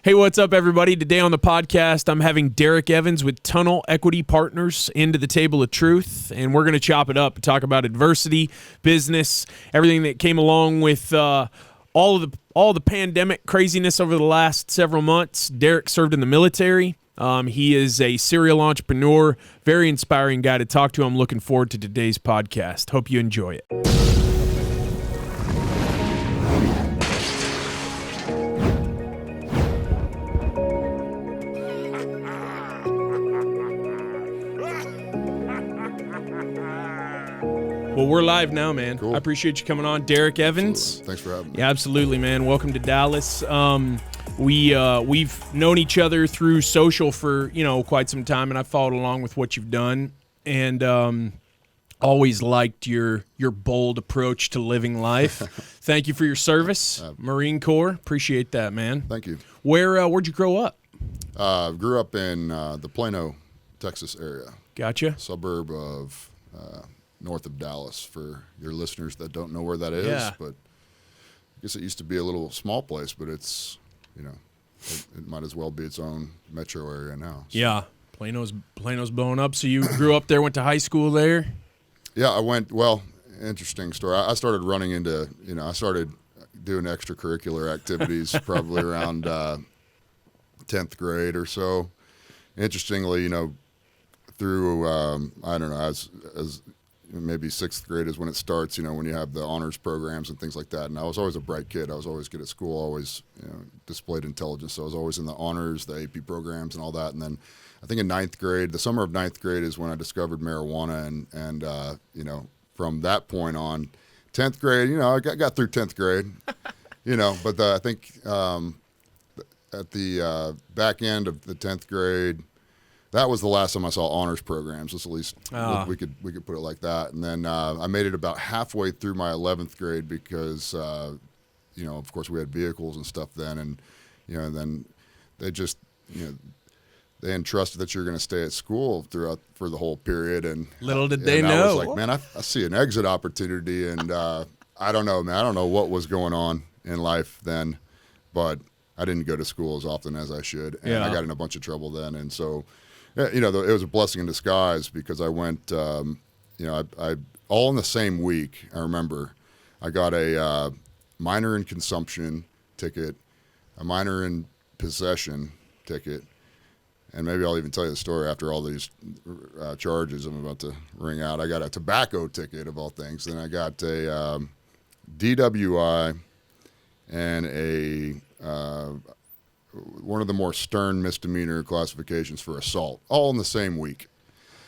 Hey, what's up, everybody? Today on the podcast, I'm having Derek Evans with Tunnel Equity Partners into the Table of Truth, and we're going to chop it up and talk about adversity, business, everything that came along with all the pandemic craziness over the last several months. Derek served in the military. He is a serial entrepreneur, very inspiring guy to talk to. I'm looking forward to today's podcast. Hope you enjoy it. Well, we're live now, man. Cool. I appreciate you coming on. Derek Evans. Absolutely. Thanks for having me. Yeah, absolutely, man. Welcome to Dallas. We've known each other through social for, quite some time, and I followed along with what you've done, and always liked your bold approach to living life. Thank you for your service, Marine Corps. Appreciate that, man. Thank you. Where'd you grow up? Grew up in the Plano, Texas area. Gotcha. Suburb of north of Dallas, for your listeners that don't know where that is. Yeah. But I guess it used to be a little small place, but it's, it might as well be its own metro area now. So. Yeah. Plano's blowing up. So you grew up there, went to high school there? Yeah, interesting story. I started running into, I started doing extracurricular activities probably around 10th grade or so. Interestingly, through, I don't know, as maybe 6th grade is when it starts, when you have the honors programs and things like that. And I was always a bright kid. I was always good at school, always displayed intelligence. So I was always in the honors, the AP programs and all that. And then I think in 9th grade, the summer of 9th grade is when I discovered marijuana. And from that point on, 10th grade, I got through 10th grade, but I think at the back end of the 10th grade, that was the last time I saw honors programs. At least we could put it like that. And then I made it about halfway through my 11th grade because, of course we had vehicles and stuff then. And, and then they just, they entrusted that you're going to stay at school for the whole period. And little did they know. I was like, man, I see an exit opportunity. And I don't know, man. I don't know what was going on in life then, but I didn't go to school as often as I should. And I got in a bunch of trouble then. And so, it was a blessing in disguise because I went, I all in the same week. I remember I got a minor in consumption ticket, a minor in possession ticket, and maybe I'll even tell you the story after all these charges I'm about to ring out. I got a tobacco ticket of all things. Then I got a DWI and a one of the more stern misdemeanor classifications for assault, all in the same week.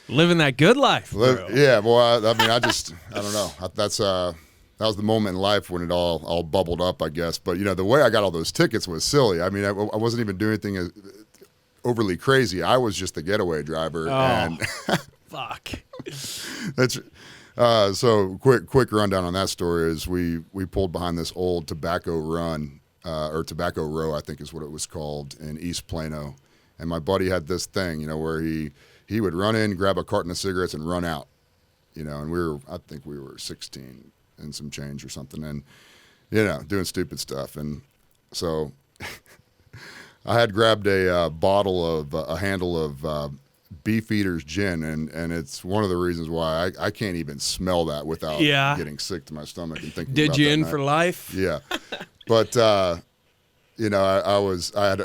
Living that good life, bro. Yeah, boy. I don't know. That was the moment in life when it all bubbled up, I guess. But the way I got all those tickets was silly. I mean, I wasn't even doing anything overly crazy. I was just the getaway driver. Oh, and fuck. That's so quick rundown on that story is we pulled behind this old tobacco run. Or Tobacco Row, I think is what it was called, in East Plano. And my buddy had this thing, where he would run in, grab a carton of cigarettes, and run out. And I think we were 16 and some change or something, and, doing stupid stuff. And so I had grabbed a handle of Beefeater's gin, and it's one of the reasons why I can't even smell that without getting sick to my stomach and thinking Did about you that in night. for life? Yeah. But, I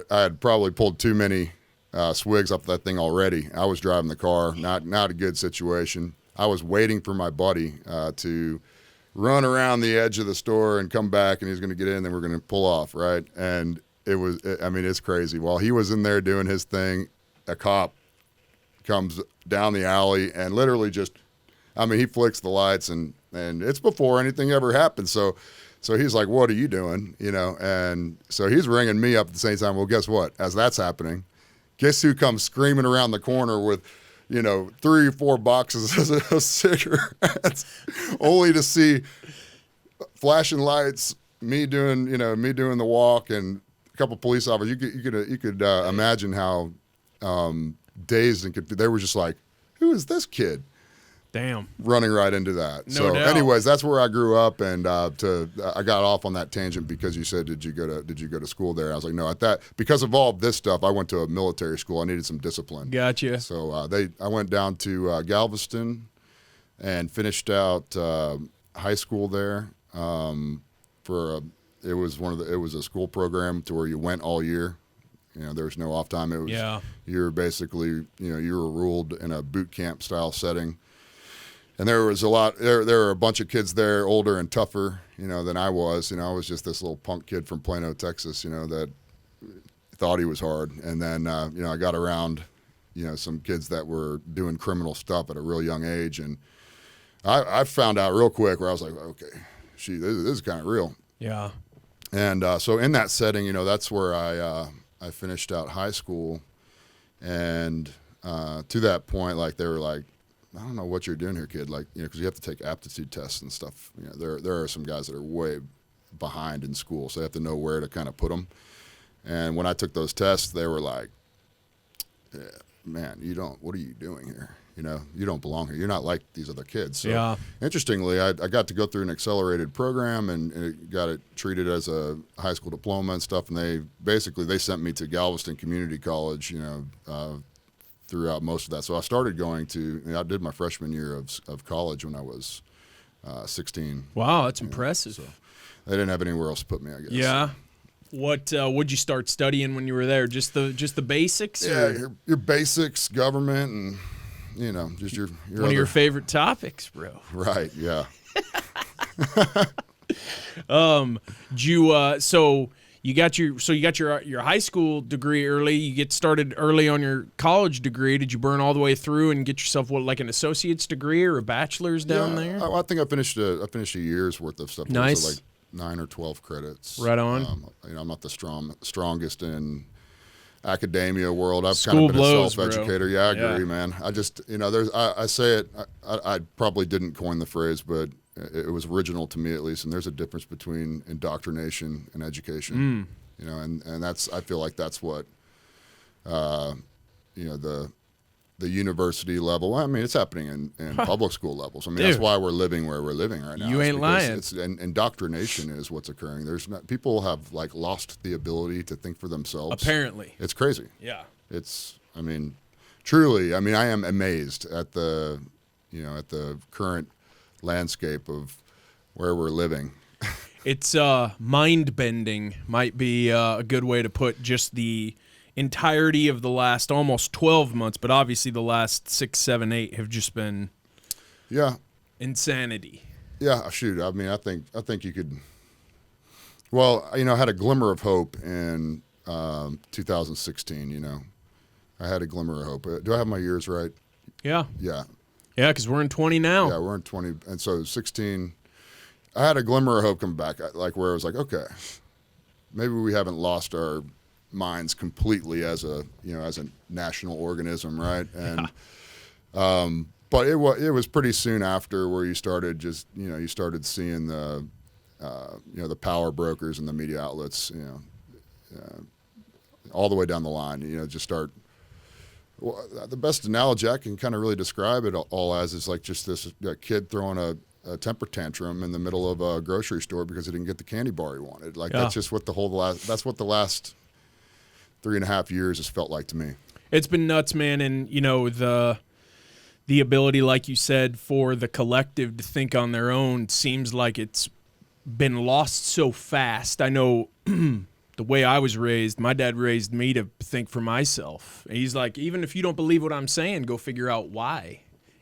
had probably pulled too many swigs up that thing already. I was driving the car, not a good situation. I was waiting for my buddy to run around the edge of the store and come back, and he's going to get in, and then we're going to pull off, right? And it's crazy. While he was in there doing his thing, a cop comes down the alley and literally he flicks the lights, and it's before anything ever happened. So he's like, what are you doing? And so he's ringing me up at the same time. Well, guess what? As that's happening, guess who comes screaming around the corner with, 3 or 4 boxes of cigarettes, only to see flashing lights, me doing the walk, and a couple police officers. You could imagine how dazed and confused. They were just like, who is this kid? Damn. running right into that. No So doubt. anyways, that's where I grew up, and I got off on that tangent because you said, did you go to school there? I was like, no, because of all of this stuff, I went to a military school. I needed some discipline. Gotcha. So I went down to Galveston and finished out high school there. It was a school program to where you went all year. There was no off time. It was you're basically you were ruled in a boot camp style setting. And there was there were a bunch of kids there, older and tougher, than I was. I was just this little punk kid from Plano, Texas, that thought he was hard. And then, I got around, some kids that were doing criminal stuff at a real young age. And I found out real quick where I was like, okay, this is kind of real. Yeah. And so in that setting, that's where I finished out high school. And to that point, like, they were like, I don't know what you're doing here, kid. Like, because you have to take aptitude tests and stuff. There are some guys that are way behind in school, so they have to know where to kind of put them. And when I took those tests, they were like, yeah, man, what are you doing here? You don't belong here. You're not like these other kids. So interestingly, I got to go through an accelerated program and got it treated as a high school diploma and stuff. And they sent me to Galveston Community College, throughout most of that. So I started going I did my freshman year of college when I was 16. Wow, that's impressive. So they didn't have anywhere else to put me, I guess. Yeah. What'd you start studying when you were there? Just the basics? Yeah, your basics, government, and just your one of your favorite topics, bro. Right. Yeah. You got your high school degree early. You get started early on your college degree. Did you burn all the way through and get yourself like an associate's degree or a bachelor's down there? I think I finished a year's worth of stuff. Nice. So like 9 or 12 credits. Right on. I'm not the strongest in academia world. I've School kind of been blows, a self-educator. bro. Yeah, I agree, man. I just I say it. I probably didn't coin the phrase, but it was original to me at least. And there's a difference between indoctrination and education. And that's, I feel like that's what the university level. I mean, it's happening in public school levels. I mean, that's why we're living where we're living right now. You ain't lying. Indoctrination is what's occurring. People have like lost the ability to think for themselves. Apparently, it's crazy. Yeah, truly. I mean, I am amazed at the current landscape of where we're living. It's mind-bending might be a good way to put just the entirety of the last almost 12 months, but obviously the last 6, 7, 8 have just been insanity. Yeah, shoot. I mean, I think you could. Well, I had a glimmer of hope in 2016. I had a glimmer of hope. Do I have my years right? Yeah. Yeah. Yeah, because we're in 20 now. Yeah, we're in 20, and so 16. I had a glimmer of hope coming back, like where I was like, okay, maybe we haven't lost our minds completely as a national organism, right? And but it was pretty soon after where you started you started seeing the the power brokers and the media outlets, all the way down the line, just start. Well, the best analogy I can kind of really describe it all as is like just this kid throwing a temper tantrum in the middle of a grocery store because he didn't get the candy bar he wanted. Like that's just what the last 3.5 years has felt like to me. It's been nuts, man, and the ability, like you said, for the collective to think on their own seems like it's been lost so fast. I know the way I was raised, my dad raised me to think for myself. He's like, even if you don't believe what I'm saying, go figure out why.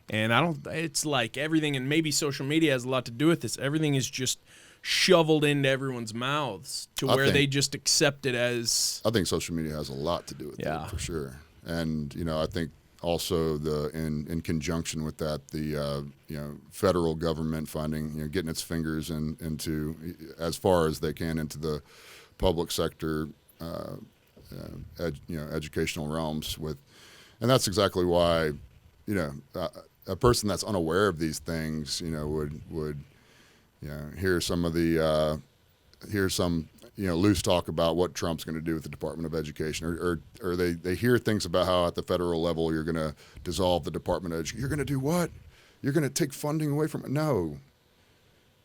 And it's like everything, and maybe social media has a lot to do with this. Everything is just shoveled into everyone's mouths to where they just accept it as. I think social media has a lot to do with it, for sure. And, I think also in conjunction with that, the, federal government funding, getting its fingers into as far as they can into the public sector, educational realms and that's exactly why, a person that's unaware of these things, would hear some loose talk about what Trump's going to do with the Department of Education, or they hear things about how at the federal level you're going to dissolve the Department of Education. You're going to do what? you're going to take funding away from it. No,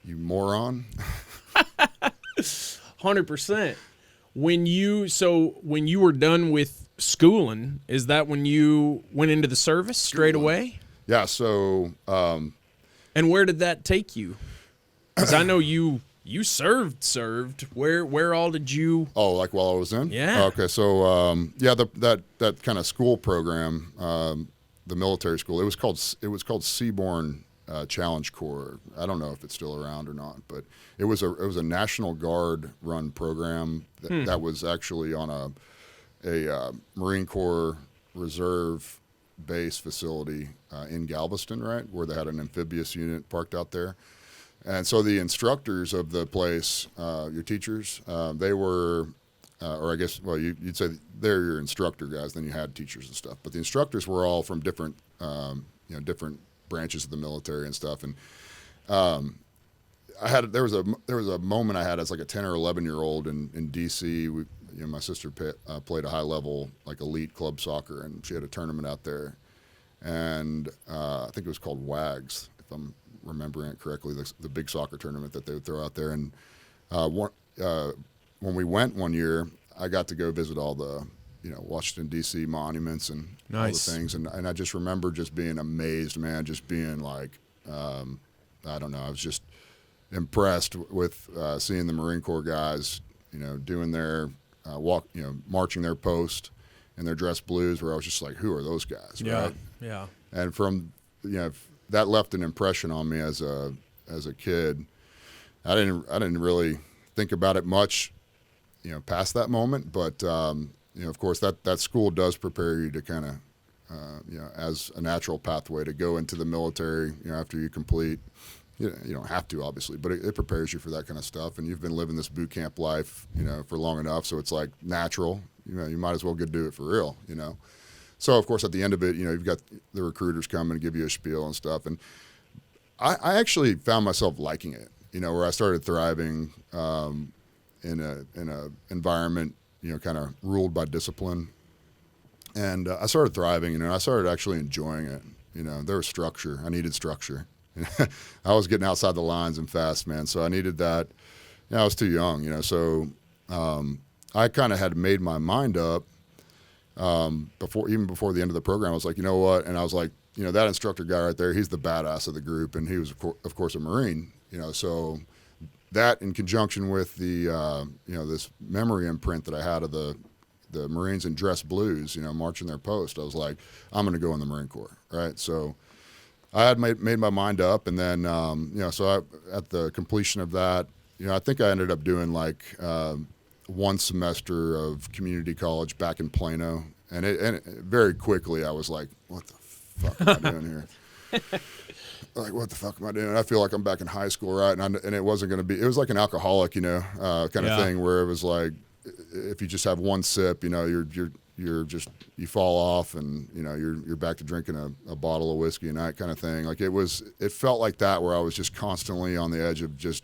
you moron. 100%. When you were done with schooling, is that when you went into the service straight away? Yeah. So, and where did that take you? Because I know you served. Where all did you? Oh, like while I was in? Yeah. Okay. So, that kind of school program, the military school, it was called Seaborne Challenge Corps. I don't know if it's still around or not, but it was a National Guard run program that was actually on a Marine Corps Reserve base facility in Galveston, right, where they had an amphibious unit parked out there. And so the instructors of the place, your teachers, they were, or I guess, well, you'd say they're your instructor guys. Then you had teachers and stuff, but the instructors were all from different, different branches of the military and stuff. And there was a moment I had as like a 10 or 11-year-old in D.C. My sister played a high level like elite club soccer, and she had a tournament out there, and I think it was called WAGs, if I'm remembering it correctly, the big soccer tournament that they would throw out there. And when we went one year, I got to go visit all the Washington D.C. monuments and all the things, and I just remember just being amazed, man, just being like, I don't know, I was just impressed with seeing the Marine Corps guys, doing their marching their post in their dress blues, where I was just like, who are those guys, right? Yeah. And from that left an impression on me as a kid. I didn't really think about it much, past that moment. But of course, that school does prepare you to kind of, as a natural pathway to go into the military. After you complete, you don't have to, obviously, but it prepares you for that kind of stuff. And you've been living this boot camp life, for long enough, so it's like natural. You might as well go do it for real, So, of course, at the end of it, you've got the recruiters come and give you a spiel and stuff. And I actually found myself liking it, where I started thriving in a environment, kind of ruled by discipline. And I started thriving, I started actually enjoying it. There was structure. I needed structure. I was getting outside the lines and fast, man. So I needed that. I was too young, so I kind of had made my mind up. Before the end of the program, I was like, you know what? And I was like, that instructor guy right there, he's the badass of the group. And he was, of course, a Marine, so that in conjunction with the, this memory imprint that I had of the Marines in dress blues, marching their post, I was like, I'm going to go in the Marine Corps. Right. So I had made my mind up. And then, at the completion of that, I think I ended up doing like, one semester of community college back in Plano, and very quickly I was like, what the fuck am I doing here? Like, what the fuck am I doing? I feel like I'm back in high school, right? And it wasn't going to be, it was like an alcoholic, kind of thing, where it was like, if you just have one sip, you fall off, and you're back to drinking a bottle of whiskey a night, kind of thing. Like it felt like that, where I was just constantly on the edge of just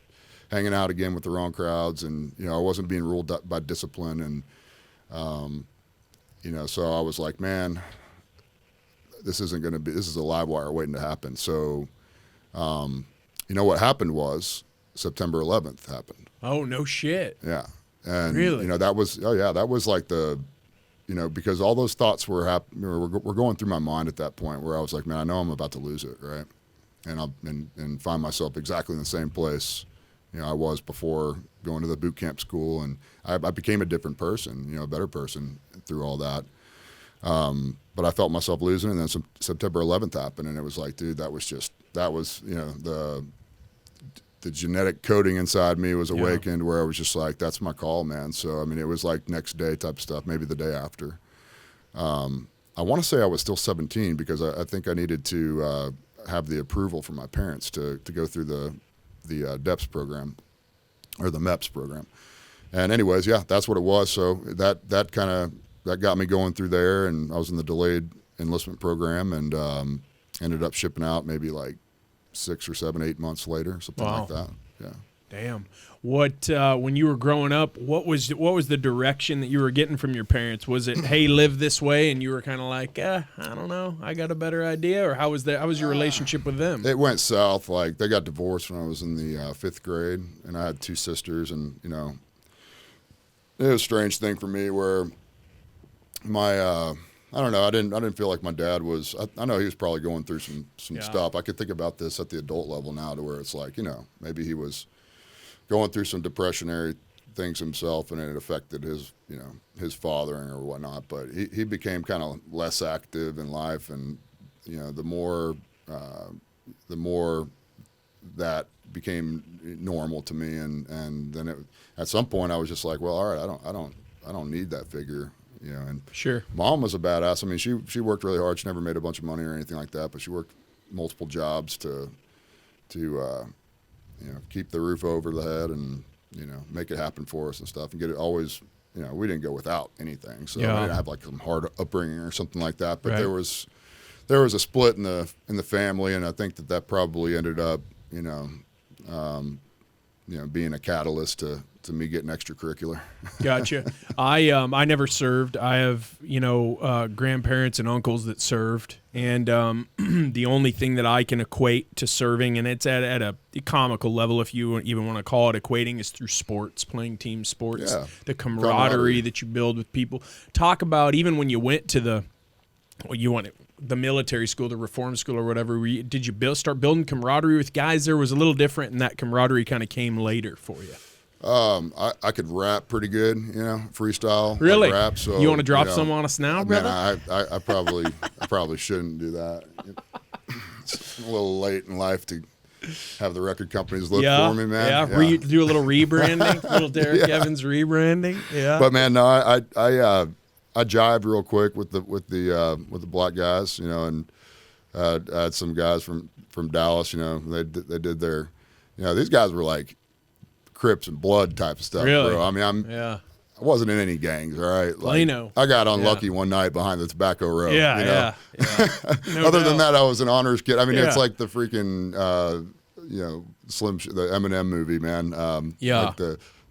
hanging out again with the wrong crowds, and I wasn't being ruled by discipline, and so I was like, man, this is a live wire waiting to happen. So what happened was September 11th happened. Oh, no shit. Yeah. And really, that was like the, because all those thoughts were going through my mind at that point, where I was like, man, I know I'm about to lose it, right? And find myself exactly in the same place I was before going to the boot camp school, and I became a different person, a better person through all that. But I felt myself losing, and then September 11th happened, and it was like, dude, that was the genetic coding inside me was awakened, where I was just like, that's my call, man. So, it was like next day type stuff, maybe the day after. I want to say I was still 17, because I think I needed to have the approval from my parents to go through the DEPS program, or the MEPS program. And anyways, that's what it was. So that got me going through there, and I was in the delayed enlistment program, and ended up shipping out maybe like 6 or 7, 8 months later, something like that. Yeah. Damn. What when you were growing up, what was the direction that you were getting from your parents? Was it, hey, live this way, and you were kind of like, I don't know, I got a better idea, or how was your relationship with them? It went south. Like, they got divorced when I was in the 5th grade, and I had 2 sisters, and it was a strange thing for me where my I don't know, I didn't feel like my dad was. I know he was probably going through some stuff. I could think about this at the adult level now, to where it's like, maybe he was going through some depressionary things himself, and it affected his fathering or whatnot. But he became kind of less active in life, and the more that became normal to me, and then at some point I was just like, well, all right, I don't need that figure. And sure. Mom was a badass. I mean, she worked really hard. She never made a bunch of money or anything like that, but she worked multiple jobs to keep the roof over the head and make it happen for us and stuff, and get it always. We didn't go without anything, so I didn't have like some hard upbringing or something like that. But there was a split in the family, and I think that probably ended up being a catalyst to me getting extracurricular. Gotcha. I never served. I have grandparents and uncles that served, and the only thing that I can equate to serving, and it's at a comical level, if you even want to call it equating, is through sports, playing team sports. Yeah. The camaraderie that you build with people. Talk about even when you went to the military school, the reform school, or whatever. Did you start building camaraderie with guys? There was a little different, and that camaraderie kind of came later for you. I could rap pretty good, freestyle. Really? Rap, so, you want to drop some on us now, brother? I probably shouldn't do that. It's a little late in life to have the record companies look for me, man. Yeah. Do a little rebranding, little Derek Evans rebranding. Yeah. But man, no, I jived real quick with the black guys, and I had some guys from Dallas, they did their, these guys were like Crips and Blood type of stuff, really? Bro. I mean, I wasn't in any gangs, all right? Plano. I got unlucky one night behind the tobacco road. Yeah. No Other doubt. than that, I was an honors kid. I mean, it's like the freaking, the Eminem movie, man.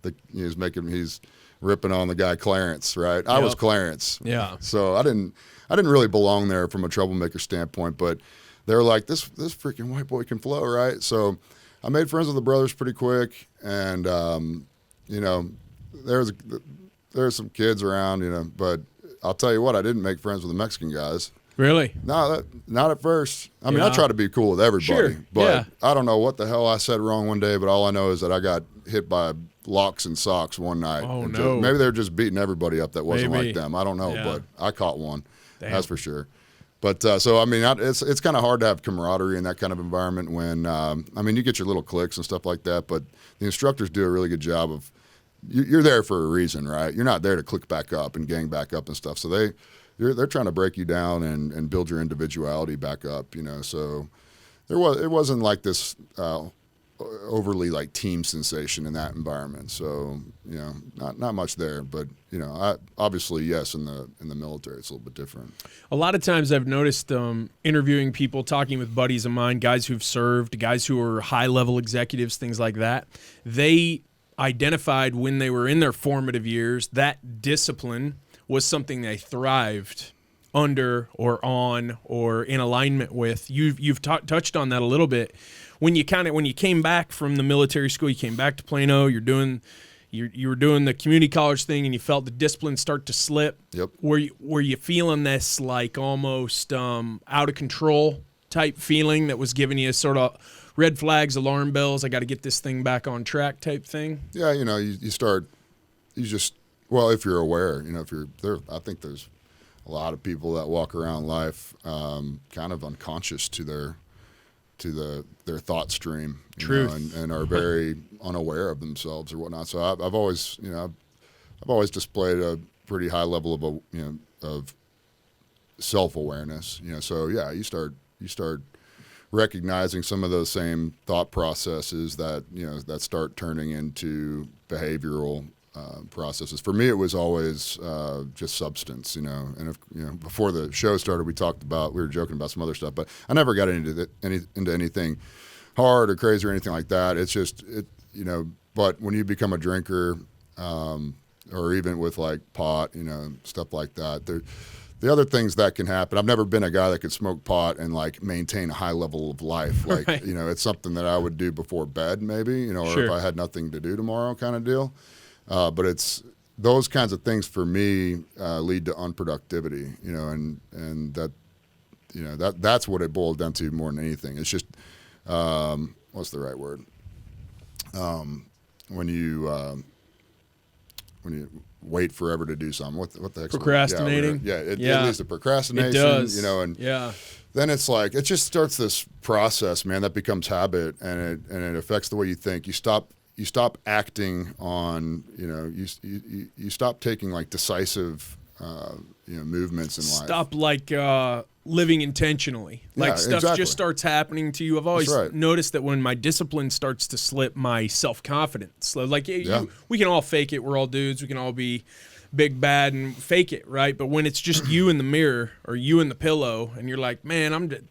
Like he's ripping on the guy Clarence, right? I was Clarence. Yeah. So I didn't really belong there from a troublemaker standpoint, but they're like, this freaking white boy can flow, right? So I made friends with the brothers pretty quick, and there's some kids around, but I'll tell you what, I didn't make friends with the Mexican guys. Really? No, not at first. I mean, I try to be cool with everybody, but I don't know what the hell I said wrong one day, but all I know is that I got hit by locks and socks one night. Oh, no. Maybe they were just beating everybody up that wasn't like them. I don't know, but I caught one. Damn. That's for sure. But so I mean, it's kind of hard to have camaraderie in that kind of environment when I mean, you get your little cliques and stuff like that, but the instructors do a really good job of you're there for a reason, right? You're not there to click back up and gang back up and stuff. So they're trying to break you down and build your individuality back up, So it wasn't like this overly like team sensation in that environment. So not much there, but obviously yes, in the military it's a little bit different. A lot of times I've noticed interviewing people, talking with buddies of mine, guys who've served, guys who are high level executives, things like that. They identified when they were in their formative years that discipline was something they thrived under or on or in alignment with. You've touched on that a little bit. When you came back from the military school, you came back to Plano, you were doing the community college thing, and you felt the discipline start to slip. Yep. Were you feeling this like almost out of control type feeling that was giving you sort of red flags, alarm bells, I got to get this thing back on track type thing? Yeah, if you're aware, if you're there, I think there's a lot of people that walk around life kind of unconscious to their thought stream, Truth. And are very unaware of themselves or whatnot. So I've always, I've always displayed a pretty high level of self-awareness. So yeah, you start recognizing some of those same thought processes that that start turning into behavioral processes. For me, it was always just substance, And if, before the show started, we were joking about some other stuff, but I never got into anything hard or crazy or anything like that. It's just you know, but when you become a drinker, or even with like pot, you know, stuff like that, the other things that can happen. I've never been a guy that could smoke pot and like maintain a high level of life. Like, right. you know, it's something that I would do before bed maybe, you know, or Sure. if I had nothing to do tomorrow kind of deal. But it's those kinds of things for me lead to unproductivity, you know, and that, you know, that's what it boiled down to more than anything. It's just, what's the right word? When you wait forever to do something, what the heck's Procrastinating. it leads to procrastination. It does. You know, and yeah. then it's like it just starts this process, man, that becomes habit, and it affects the way you think. You stop acting on, you know, you stop taking like decisive you know, movements in life. Stop like living intentionally. Like stuff exactly. just starts happening to you. I've always right. noticed that when my discipline starts to slip, my self-confidence. Like Yeah. we can all fake it. We're all dudes. We can all be big bad and fake it, right? But when it's just you in the mirror or you in the pillow, and you're like, man,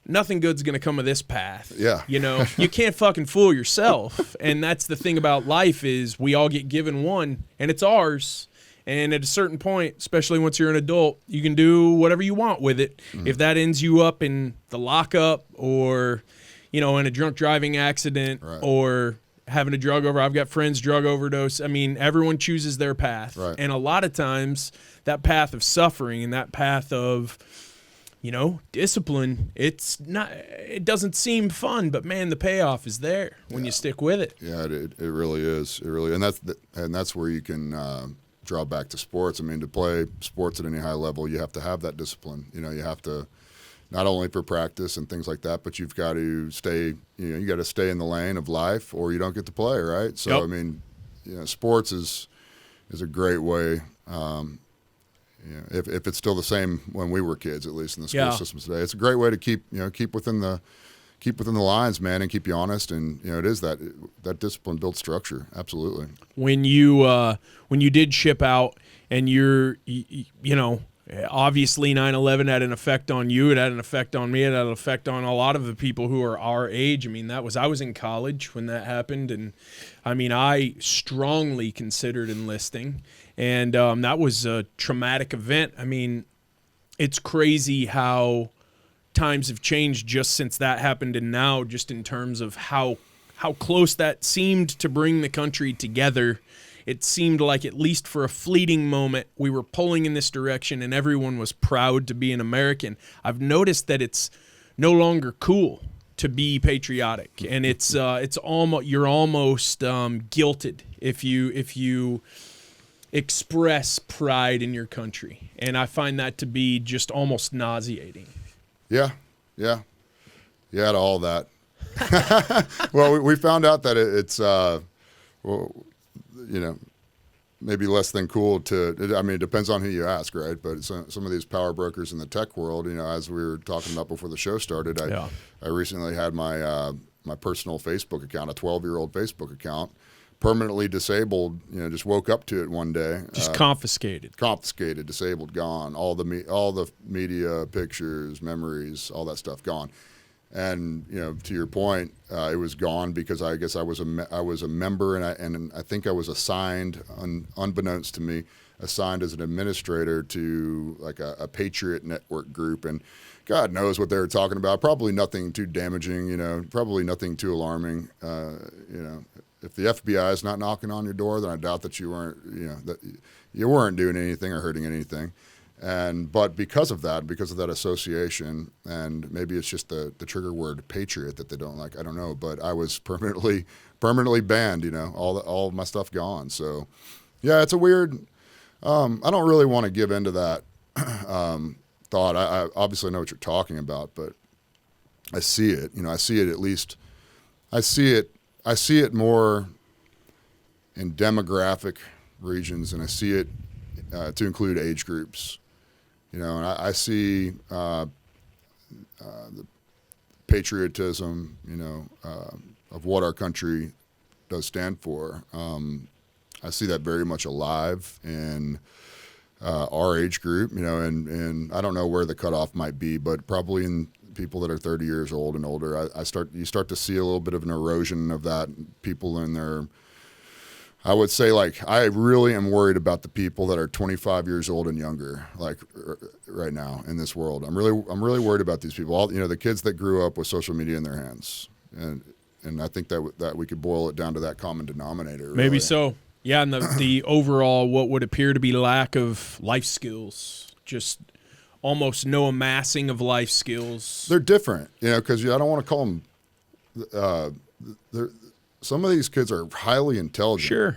nothing good's gonna come of this path. Yeah. You know, you can't fucking fool yourself. And that's the thing about life is we all get given one, and it's ours. And at a certain point, especially once you're an adult, you can do whatever you want with it. Mm-hmm. If that ends you up in the lockup or, you know, in a drunk driving accident right. or having a drug over. I've got friends drug overdose. I mean, everyone chooses their path. Right. And a lot of times that path of suffering and that path of, you know, discipline, it doesn't seem fun, but man, the payoff is there when you stick with it. Yeah, it really is. It really, and that's where you can draw back to sports. I mean, to play sports at any high level, you have to have that discipline. You know, you have to not only for practice and things like that, but you've got to stay. You know, you got to stay in the lane of life, or you don't get to play. Right. So Yep. I mean, you know, sports is a great way. You know, if it's still the same when we were kids, at least in the school systems today, it's a great way to keep within the lines, man, and keep you honest. And you know, it is that discipline builds structure. Absolutely. When you did ship out, and you know, obviously 9/11 had an effect on you. It had an effect on me. It had an effect on a lot of the people who are our age. I mean, I was in college when that happened, and I mean, I strongly considered enlisting, and that was a traumatic event. I mean, it's crazy how times have changed just since that happened, and now just in terms of how close that seemed to bring the country together. It seemed like, at least for a fleeting moment, we were pulling in this direction and everyone was proud to be an American. I've noticed that it's no longer cool to be patriotic, and it's almost, you're almost guilted if you express pride in your country, and I find that to be just almost nauseating. Yeah, to all that. Well, we found out that it's you know, maybe less than cool to. I mean, it depends on who you ask, right? But some of these power brokers in the tech world, you know, as we were talking about before the show started, I recently had my my personal Facebook account, a 12-year-old Facebook account, permanently disabled. You know, just woke up to it one day. Just confiscated, disabled, gone. All the media, pictures, memories, all that stuff gone. And you know, to your point, it was gone because I guess I was a member, and I think I was assigned, unbeknownst to me, assigned as an administrator to like a Patriot network group, and God knows what they were talking about. Probably nothing too damaging, you know. Probably nothing too alarming, you know. If the FBI is not knocking on your door, then I doubt that you weren't doing anything or hurting anything. But because of that association, and maybe it's just the trigger word patriot that they don't like, I don't know, but I was permanently banned, you know, all of my stuff gone. So yeah, it's a weird, I don't really want to give into that thought. I obviously know what you're talking about, but I see it, you know, I see it more in demographic regions, and I see it to include age groups. You know, and I see the patriotism, you know, of what our country does stand for. I see that very much alive in our age group, you know, and I don't know where the cutoff might be, but probably in people that are 30 years old and older. You start to see a little bit of an erosion of that. People in their, I would say, like, I really am worried about the people that are 25 years old and younger, like right now in this world. I'm really worried about these people. All, the kids that grew up with social media in their hands, and I think that we could boil it down to that common denominator. Really. Maybe so. Yeah, and the overall what would appear to be lack of life skills, just almost no amassing of life skills. They're different, because I don't want to call them. Some of these kids are highly intelligent, sure,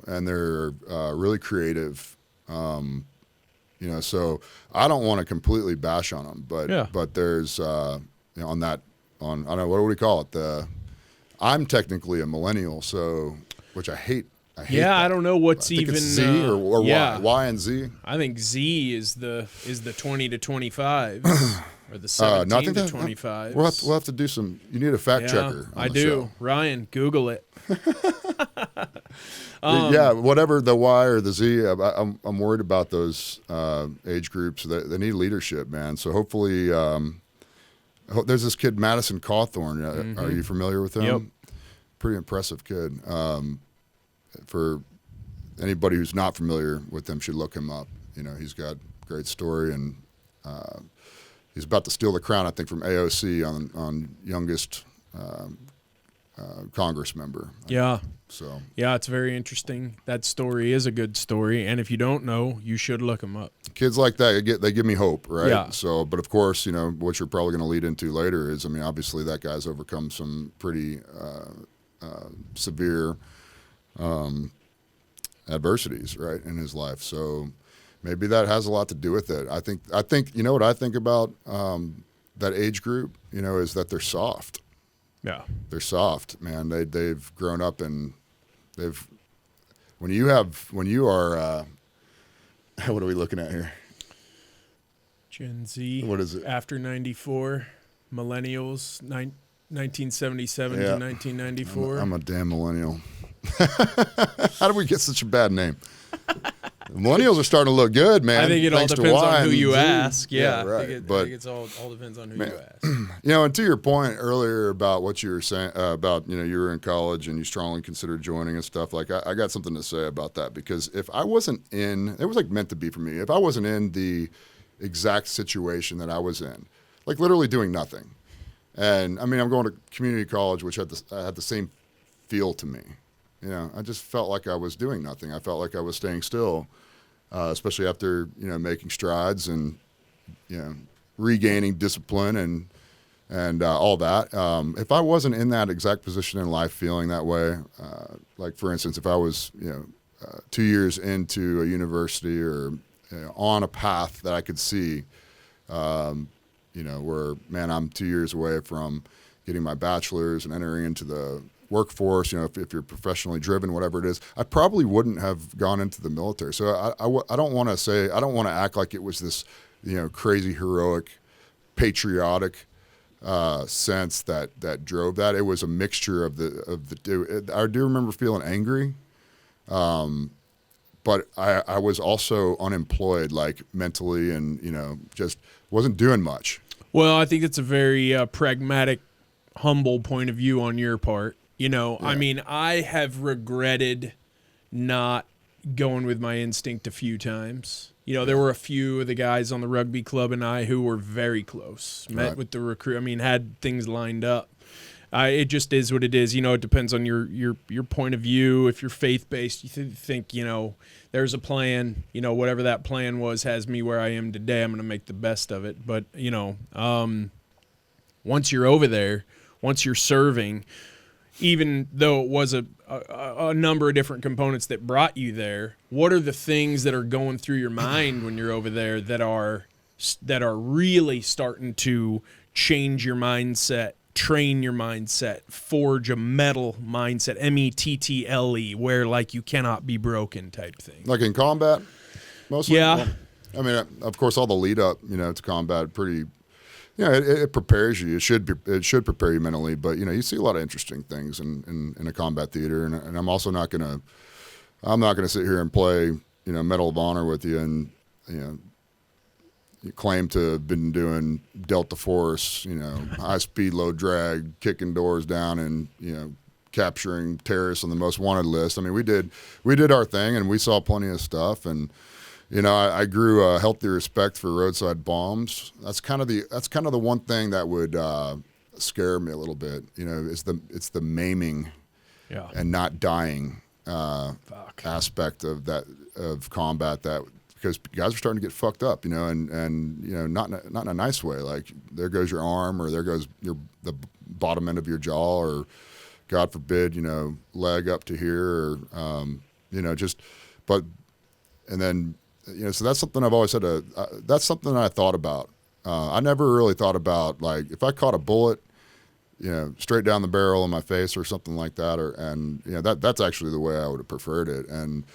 and they're really creative, So I don't want to completely bash on them, but there's I don't know, what do we call it? I'm technically a millennial, so which I hate. Yeah, I don't know what's even it's Z or Y and Z. I think Z is the 20 to 25 or the 17 to 25. We'll have to do some. You need a fact checker. I do. Show. Ryan, Google it. Whatever the Y or the Z. I'm worried about those age groups. They need leadership, man. So hopefully, there's this kid Madison Cawthorn. Are you familiar with him? Yep. Pretty impressive kid. For anybody who's not familiar with him, should look him up. He's got a great story, and he's about to steal the crown, I think, from AOC on youngest Congress member. Yeah. So. Yeah, it's very interesting. That story is a good story, and if you don't know, you should look him up. Kids like that, they give me hope, right? Yeah. So, but of course, what you're probably going to lead into later is, obviously that guy's overcome some pretty severe adversities, right, in his life. So maybe that has a lot to do with it. I think what I think about that age group, is that they're soft. Yeah, they're soft, man. They've grown up and when you are what are we looking at here? Gen Z. What is it? After 94, millennials, 1977 to 1994. I'm a damn millennial. How did we get such a bad name? Millennials are starting to look good, man. I think it all depends on who you ask. Yeah, right. I think it all depends on who you ask. And to your point earlier about what you were saying about, you were in college and you strongly considered joining and stuff, like I got something to say about that, because if I wasn't it was like meant to be for me. If I wasn't in the exact situation that I was in, like literally doing nothing. And I'm going to community college, which had the same feel to me. I just felt like I was doing nothing. I felt like I was staying still, especially after, making strides and, regaining discipline and all that. If I wasn't in that exact position in life feeling that way, like for instance, if I was, 2 years into a university or on a path that I could see, where, man, I'm 2 years away from getting my bachelor's and entering into the workforce, if you're professionally driven, whatever it is, I probably wouldn't have gone into the military. So I don't want to act like it was this, crazy heroic, patriotic sense that drove that. It was a mixture of the. I do remember feeling angry, but I was also unemployed, like mentally, and just wasn't doing much. Well, I think it's a very pragmatic, humble point of view on your part. Yeah. I have regretted not going with my instinct a few times. There were a few of the guys on the rugby club and I who were very close. Met with the recruit. Had things lined up. It just is what it is. It depends on your point of view. If you're faith-based, you think, there's a plan. Whatever that plan was has me where I am today. I'm going to make the best of it. But, once you're over there, once you're serving, even though it was a number of different components that brought you there, what are the things that are going through your mind when you're over there that are really starting to change your mindset, train your mindset, forge a metal mindset, METTLE, where like you cannot be broken type thing? Like in combat, mostly? Yeah. Of course, all the lead up, to combat pretty. It prepares you. It should prepare you mentally, but you see a lot of interesting things in a combat theater, and I'm also not gonna sit here and play Medal of Honor with you, and claimed to have been doing Delta Force, high speed, low drag, kicking doors down, and capturing terrorists on the most wanted list. I mean, we did our thing, and we saw plenty of stuff. And I grew a healthy respect for roadside bombs. That's kind of the one thing that would scare me a little bit. It's the maiming and not dying aspect of combat, that because guys are starting to get fucked up, and not in a nice way. Like, there goes your arm, or there goes the bottom end of your jaw, or God forbid, leg up to here, or and then so that's something I've always said. That's something I thought about. I never really thought about, like, if I caught a bullet, straight down the barrel in my face or something like that, that's actually the way I would have preferred it. And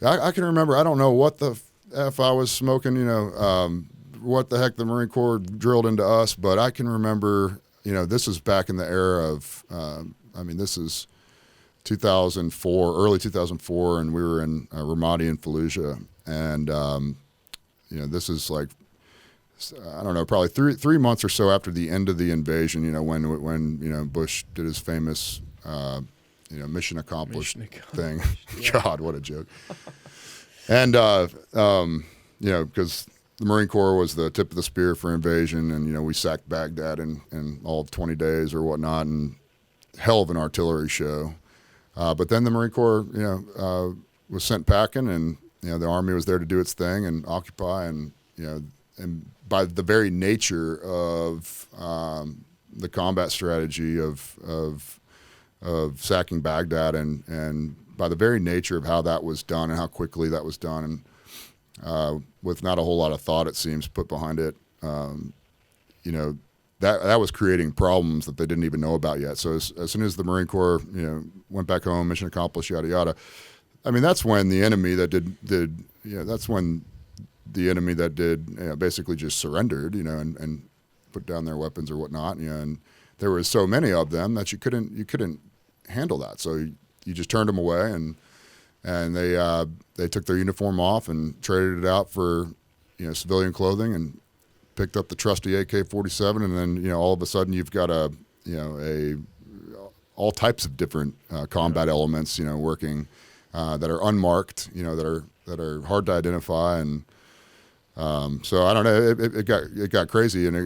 I can remember, I don't know what the F I was smoking, what the heck the Marine Corps drilled into us, but I can remember, this is back in the era of, this is 2004, early 2004, and we were in Ramadi and Fallujah. And, this is like, I don't know, probably three months or so after the end of the invasion, when Bush did his famous, mission accomplished thing. God, what a joke. And, because the Marine Corps was the tip of the spear for invasion, and, we sacked Baghdad in all of 20 days or whatnot, and hell of an artillery show. But then the Marine Corps, was sent packing, and, the Army was there to do its thing and occupy, and, and by the very nature of the combat strategy of sacking Baghdad, and by the very nature of how that was done and how quickly that was done, and with not a whole lot of thought, it seems, put behind it, that was creating problems that they didn't even know about yet. So as soon as the Marine Corps, went back home, mission accomplished, yada yada. I mean, that's when the enemy that that's when the enemy that did basically just surrendered, and put down their weapons or whatnot, and there was so many of them that you couldn't handle that. So you just turned them away, and they took their uniform off and traded it out for civilian clothing, and picked up the trusty AK-47, and then all of a sudden you've got all types of different combat elements working that are unmarked, that are hard to identify, and so I don't know. It got crazy, and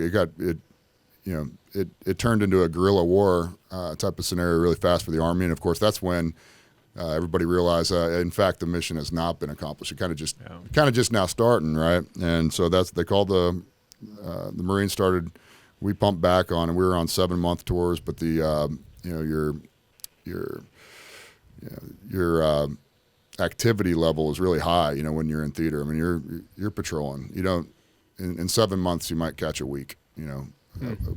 it turned into a guerrilla war type of scenario really fast for the Army. And of course, that's when everybody realized, in fact, the mission has not been accomplished. It kind of just now starting, right? And so they called the Marines started. We pumped back on, and we were on 7-month tours, but the your activity level is really high, when you're in theater. I mean, you're patrolling. You don't, in 7 months, you might catch a week,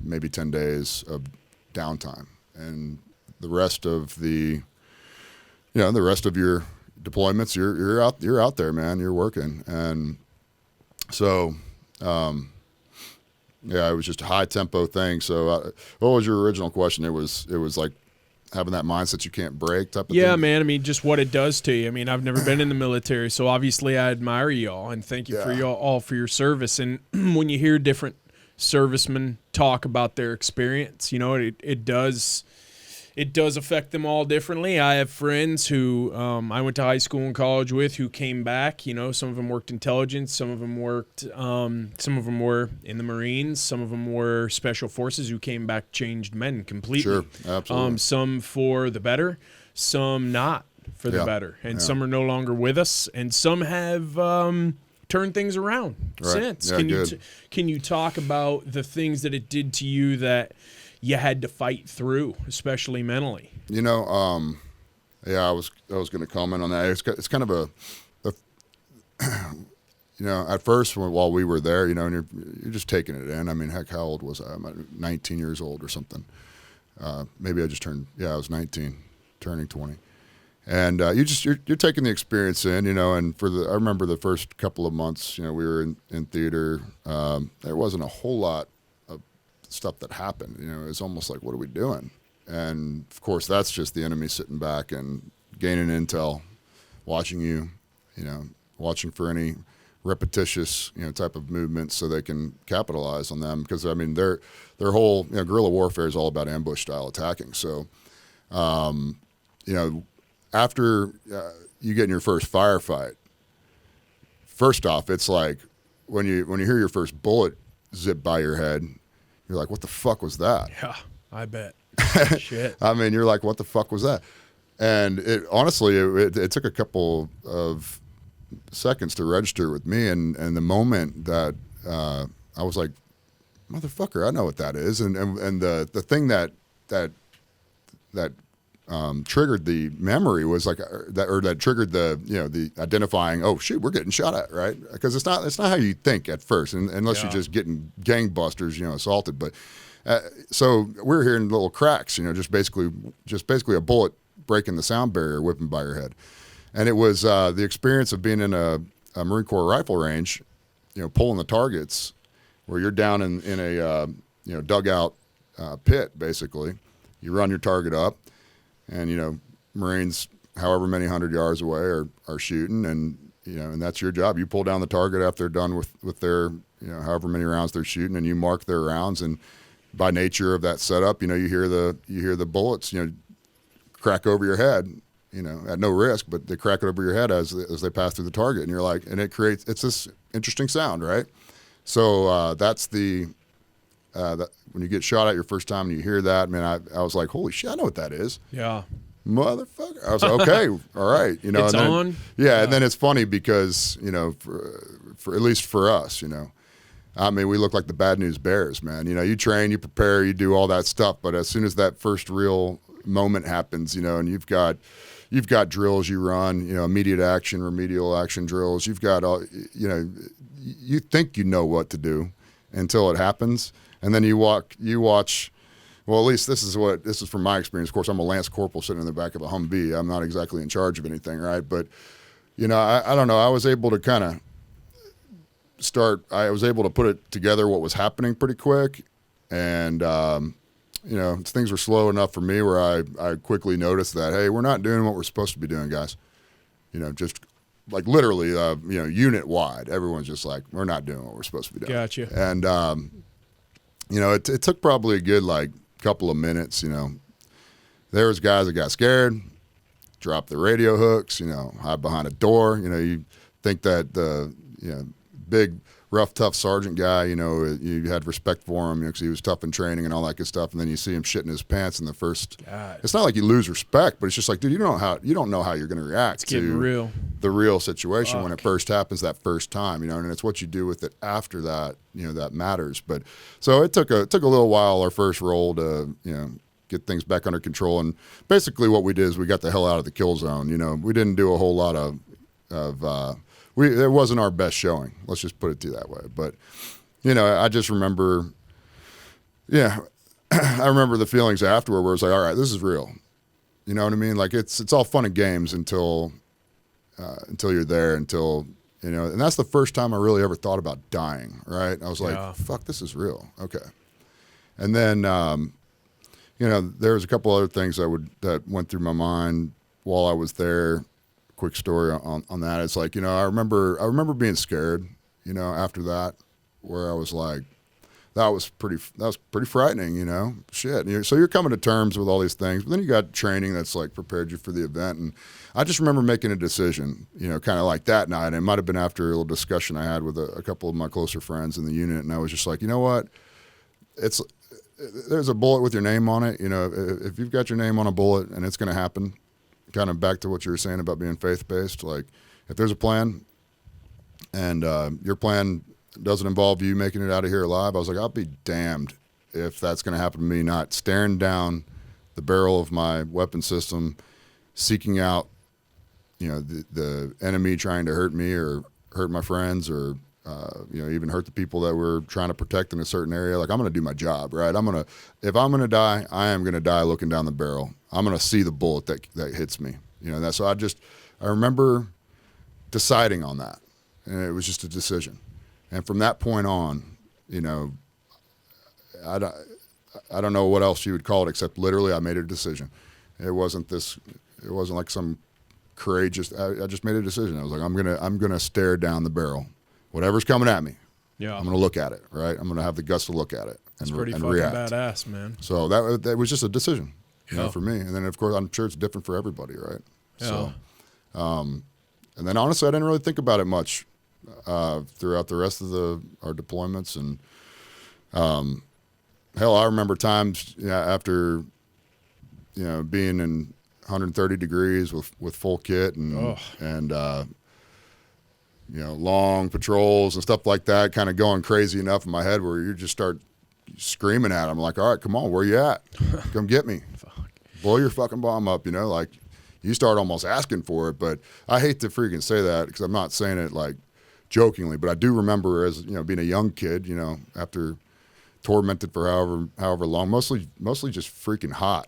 maybe 10 days of downtime. And the rest of your deployments, you're out there, man, you're working. And so, it was just a high tempo thing. So what was your original question? It was like having that mindset you can't break type of thing? Yeah, man. I mean, just what it does to you. I mean, I've never been in the military, so obviously I admire y'all, and thank you for y'all all for your service. And when you hear different servicemen talk about their experience, it does affect them all differently. I have friends who I went to high school and college with who came back. Some of them worked intelligence, some of them were in the Marines, some of them were special forces who came back changed men completely. Sure, absolutely. Some for the better, some not for the better, and some are no longer with us, and some have turned things around since. Yeah, can you talk about the things that it did to you that you had to fight through, especially mentally? I was going to comment on that. It's kind of at first while we were there, and you're just taking it in. I mean, heck, how old was I? I'm 19 years old or something. Maybe I just turned. I was 19, turning 20. And you're taking the experience in, and I remember the first couple of months, we were in theater. There wasn't a whole lot of stuff that happened. It was almost like, what are we doing? And of course, that's just the enemy sitting back and gaining intel, watching you, watching for any repetitious, type of movements so they can capitalize on them. Because I mean, their whole guerrilla warfare is all about ambush style attacking. So, after you get in your first firefight, first off, it's like when you hear your first bullet zip by your head, you're like, what the fuck was that? Yeah, I bet. Shit. I mean, you're like, what the fuck was that? And honestly, it took a couple of seconds to register with me. And the moment that I was like, motherfucker, I know what that is. And the thing that triggered the memory was like that triggered the identifying, oh shit, we're getting shot at, right? Because it's not how you think at first, unless you're just getting gangbusters, assaulted. But so we're hearing little cracks, just basically a bullet breaking the sound barrier, whipping by your head. And it was the experience of being in a Marine Corps rifle range, pulling the targets, where you're down in a dugout pit, basically. You run your target up, and Marines, however many 100 yards away, are shooting, and and that's your job. You pull down the target after they're done with their however many rounds they're shooting, and you mark their rounds. And by nature of that setup, you hear the bullets crack over your head, at no risk, but they crack it over your head as they pass through the target, and you're like, and it's this interesting sound, right? So that's that when you get shot at your first time and you hear that, man, I was like, holy shit, I know what that is. Yeah. Motherfucker. I was like, okay, all right. It's and then, on. Yeah, and then it's funny because, for at least for us, I mean, we look like the Bad News Bears, man. You train, you prepare, you do all that stuff, but as soon as that first real moment happens, and you've got drills you run, immediate action, remedial action drills. You've got all, you think you know what to do until it happens, and then you watch. Well, at least this is from my experience. Of course, I'm a Lance Corporal sitting in the back of a Humvee. I'm not exactly in charge of anything, right? But I don't know. I was able to kind of I was able to put it together what was happening pretty quick, and things were slow enough for me where I quickly noticed that, hey, we're not doing what we're supposed to be doing, guys. Just like literally, unit wide, everyone's just like, we're not doing what we're supposed to be doing. Gotcha. And it took probably a good couple of minutes. There was guys that got scared, dropped the radio hooks, hide behind a door. You think that the big, rough, tough sergeant guy, you had respect for him because he was tough in training and all that good stuff. And then you see him shitting his pants in the first. God. It's not like you lose respect, but it's just like, dude, you don't know how you're going to react to the real situation when it first happens that first time, and it's what you do with it after that, that matters. But so it took a little while, our first roll, to get things back under control. And basically what we did is we got the hell out of the kill zone. We didn't do a whole lot of it wasn't our best showing. Let's just put it to that way. But, I just remember, I remember the feelings afterward where it's like, all right, this is real. You know what I mean? Like it's all fun and games until you're there, and that's the first time I really ever thought about dying. Right? I was like, fuck, this is real. Okay. And then, there was a couple other things that went through my mind while I was there. Quick story on that. It's like, I remember being scared, after that, where I was like, that was pretty frightening, shit. So you're coming to terms with all these things, but then you got training that's like prepared you for the event. And I just remember making a decision, kind of like that night. And it might've been after a little discussion I had with a couple of my closer friends in the unit. And I was just like, you know what? There's a bullet with your name on it. If you've got your name on a bullet and it's going to happen, kind of back to what you were saying about being faith-based, like if there's a plan and your plan doesn't involve you making it out of here alive, I was like, I'll be damned if that's going to happen to me, not staring down the barrel of my weapon system, seeking out, the enemy trying to hurt me or hurt my friends or, even hurt the people that we're trying to protect in a certain area. Like, I'm going to do my job, right? If I'm going to die, I am going to die looking down the barrel. I'm going to see the bullet that hits me. So I remember deciding on that, and it was just a decision. And from that point on, I don't know what else you would call it, except literally I made a decision. It wasn't like some courageous, I just made a decision. I was like, I'm going to stare down the barrel whatever's coming at me, Yeah. I'm going to look at it, right? I'm going to have the guts to look at it It's and, pretty and fucking react. badass, man. So that was just a decision, you know, for me. And then, of course, I'm sure it's different for everybody, right? Yeah. So, and then honestly, I didn't really think about it much throughout the rest of our deployments. And hell, I remember times after, you know, being in 130 degrees with full kit and you know, long patrols and stuff like that, kind of going crazy enough in my head where you just start screaming at them like, all right, come on, where you at? Come get me. Blow your fucking bomb up, you know, like you start almost asking for it. But I hate to freaking say that because I'm not saying it like jokingly, but I do remember as, you know, being a young kid, you know, after tormented for however long, mostly just freaking hot,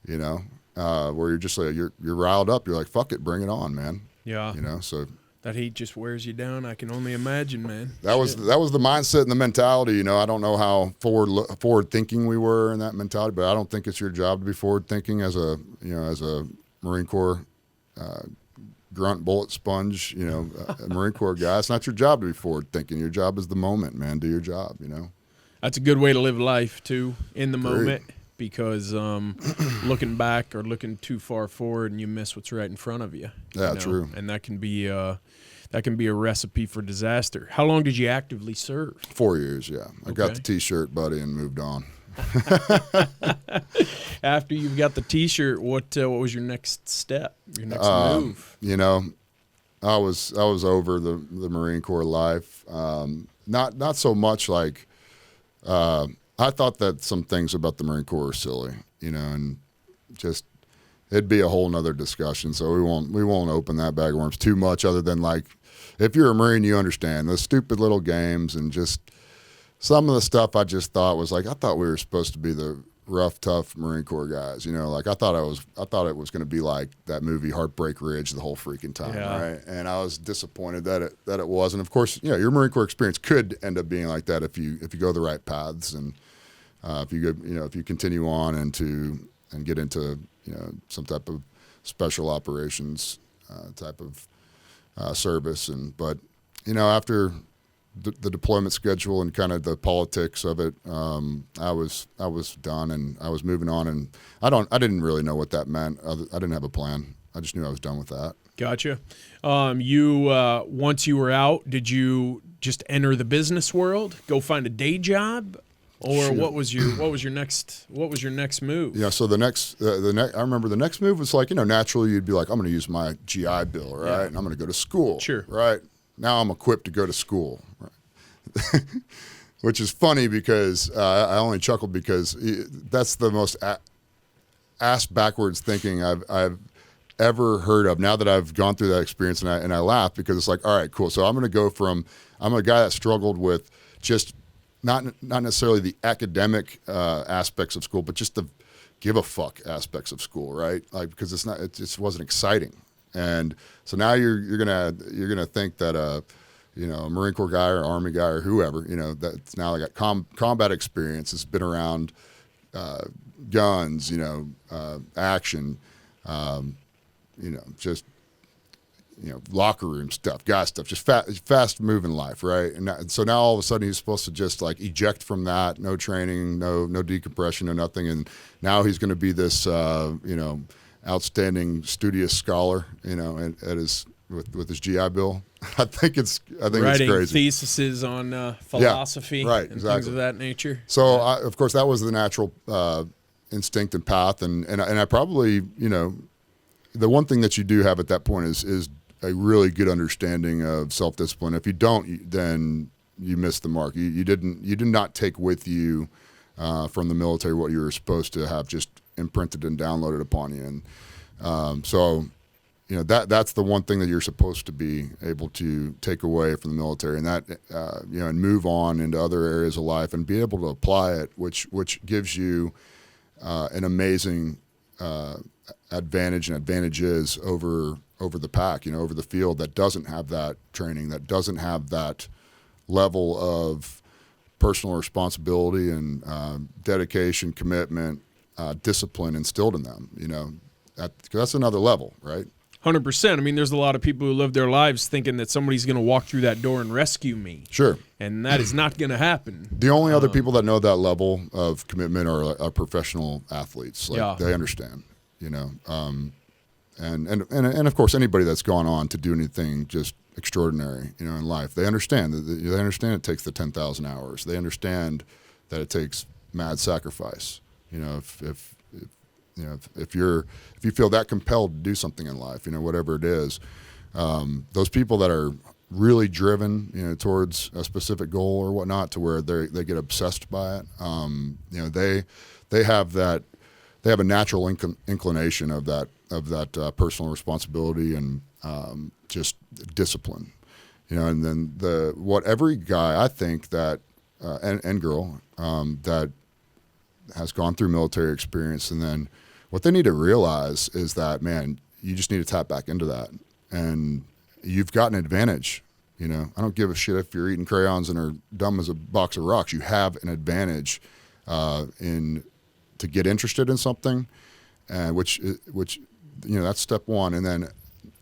you know, where you're just like, you're riled up. You're like, fuck it, bring it on, man. Yeah. You know, so that heat just wears you down. I can only imagine, man. that was the mindset and the mentality. You know, I don't know how forward thinking we were in that mentality, but I don't think it's your job to be forward thinking as a Marine Corps grunt bullet sponge. You know, a Marine Corps guy. It's not your job to be forward thinking. Your job is the moment, man. Do your job. You know. That's a good way to live life too, in the Great. moment. Because looking back or looking too far forward and you miss what's right in front of you. Yeah, you know? true. And that can be a recipe for disaster. How long did you actively serve? 4 years, yeah. I got Okay. the T-shirt, buddy, and moved on. After you've got the T-shirt, what was your next step? Your next move? You know, I was over the Marine Corps life. Not so much like. I thought that some things about the Marine Corps are silly, you know, and just it'd be a whole nother discussion. So we won't open that bag of worms too much, other than like, if you're a Marine, you understand the stupid little games and just some of the stuff I just thought was like, I thought we were supposed to be the rough, tough Marine Corps guys, you know, like I thought it was going to be like that movie Heartbreak Ridge the whole freaking time, right? And I was disappointed that it wasn't. Of course, you know, your Marine Corps experience could end up being like that if you go the right paths and if you continue on and get into, you know, some type of special operations type of service. But you know, after the deployment schedule and kind of the politics of it, I was done and I was moving on, and I didn't really know what that meant. I didn't have a plan. I just knew I was done with that. Gotcha. You once you were out, did you just enter the business world, go find a day job, or what was your next move? Yeah, so I remember the next move was like, you know, naturally you'd be like, I'm going to use my GI Bill, right? And I'm going to go to school. Sure. Right? Now I'm equipped to go to school. Right? Which is funny because I only chuckled because that's the most ass backwards thinking I've ever heard of. Now that I've gone through that experience, and I laugh because it's like, all right, cool. So I'm a guy that struggled with just not necessarily the academic aspects of school, but just the give a fuck aspects of school, right? Like, because it just wasn't exciting. And so now you're gonna think that you know, a Marine Corps guy or Army guy or whoever, you know, that's now got combat experience, has been around guns, you know, action, you know, just, you know, locker room stuff, guy stuff, just fast moving life, right? And so now all of a sudden he's supposed to just like eject from that, no training, no decompression, no nothing, and now he's going to be this, you know, outstanding studious scholar, you know, and with his GI Bill. I think it's crazy. Writing theses on philosophy, right, and exactly. things of that nature. So of course that was the natural instinct and path, and I probably, you know, the one thing that you do have at that point is a really good understanding of self-discipline. If you don't, then you miss the mark. You did not take with you from the military what you were supposed to have just imprinted and downloaded upon you. And so, you know, that's the one thing that you're supposed to be able to take away from the military, and that you know, and move on into other areas of life and be able to apply it, which gives you an amazing advantage and advantages over the pack, you know, over the field that doesn't have that training, that doesn't have that level of personal responsibility and dedication, commitment, discipline instilled in them. You know, that's another level, right? 100%. I mean, there's a lot of people who live their lives thinking that somebody's going to walk through that door and rescue me. Sure. And that is not going to happen. The only other people that know that level of commitment are professional athletes. Like, they understand, you know. And of course, anybody that's gone on to do anything just extraordinary, you know, in life, they understand that they understand it takes the 10,000 hours. They understand that it takes mad sacrifice. You know, if you feel that compelled to do something in life, you know, whatever it is, those people that are really driven, you know, towards a specific goal or whatnot, to where they get obsessed by it, you know, they have a natural inclination of that personal responsibility and just discipline, you know. And then what every guy, I think, that and girl that has gone through military experience, and then what they need to realize is that, man, you just need to tap back into that, and you've got an advantage. You know, I don't give a shit if you're eating crayons and are dumb as a box of rocks. You have an advantage to get interested in something, which you know, that's step one. And then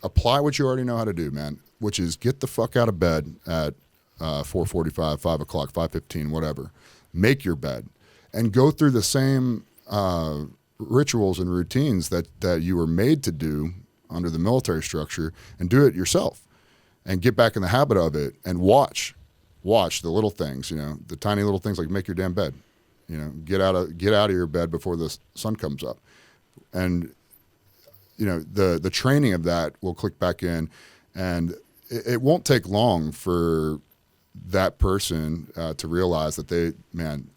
apply what you already know how to do, man, which is get the fuck out of bed at 4:45, 5 o'clock, 5:15, whatever. Make your bed and go through the same rituals and routines that you were made to do under the military structure, and do it yourself, and get back in the habit of it, and watch the little things, you know, the tiny little things, like make your damn bed, you know, get out of your bed before the sun comes up. And, you know, the training of that will click back in, and it won't take long for that person to realize that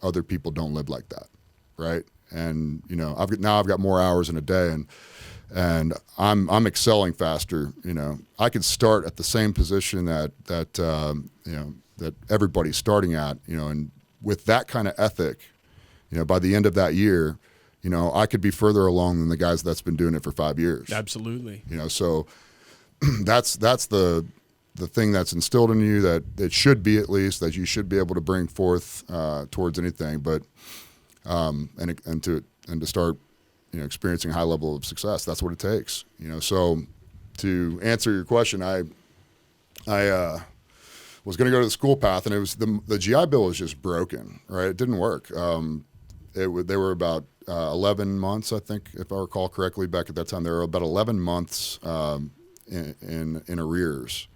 other people don't live like that, right? And, you know, I've got more hours in a day, and I'm excelling faster. You know, I could start at the same position that you know, that everybody's starting at, you know, and with that kind of ethic, you know, by the end of that year, you know, I could be further along than the guys that's been doing it for 5 years. Absolutely. You know, so that's the thing that's instilled in you, that it should be, at least, that you should be able to bring forth towards anything, but and to start, you know, experiencing a high level of success. That's what it takes, you know. So to answer your question, I was going to go to the school path, and it was the GI Bill was just broken, right? It didn't work. They were about 11 months, I think, if I recall correctly. Back at that time, they were about 11 months in arrears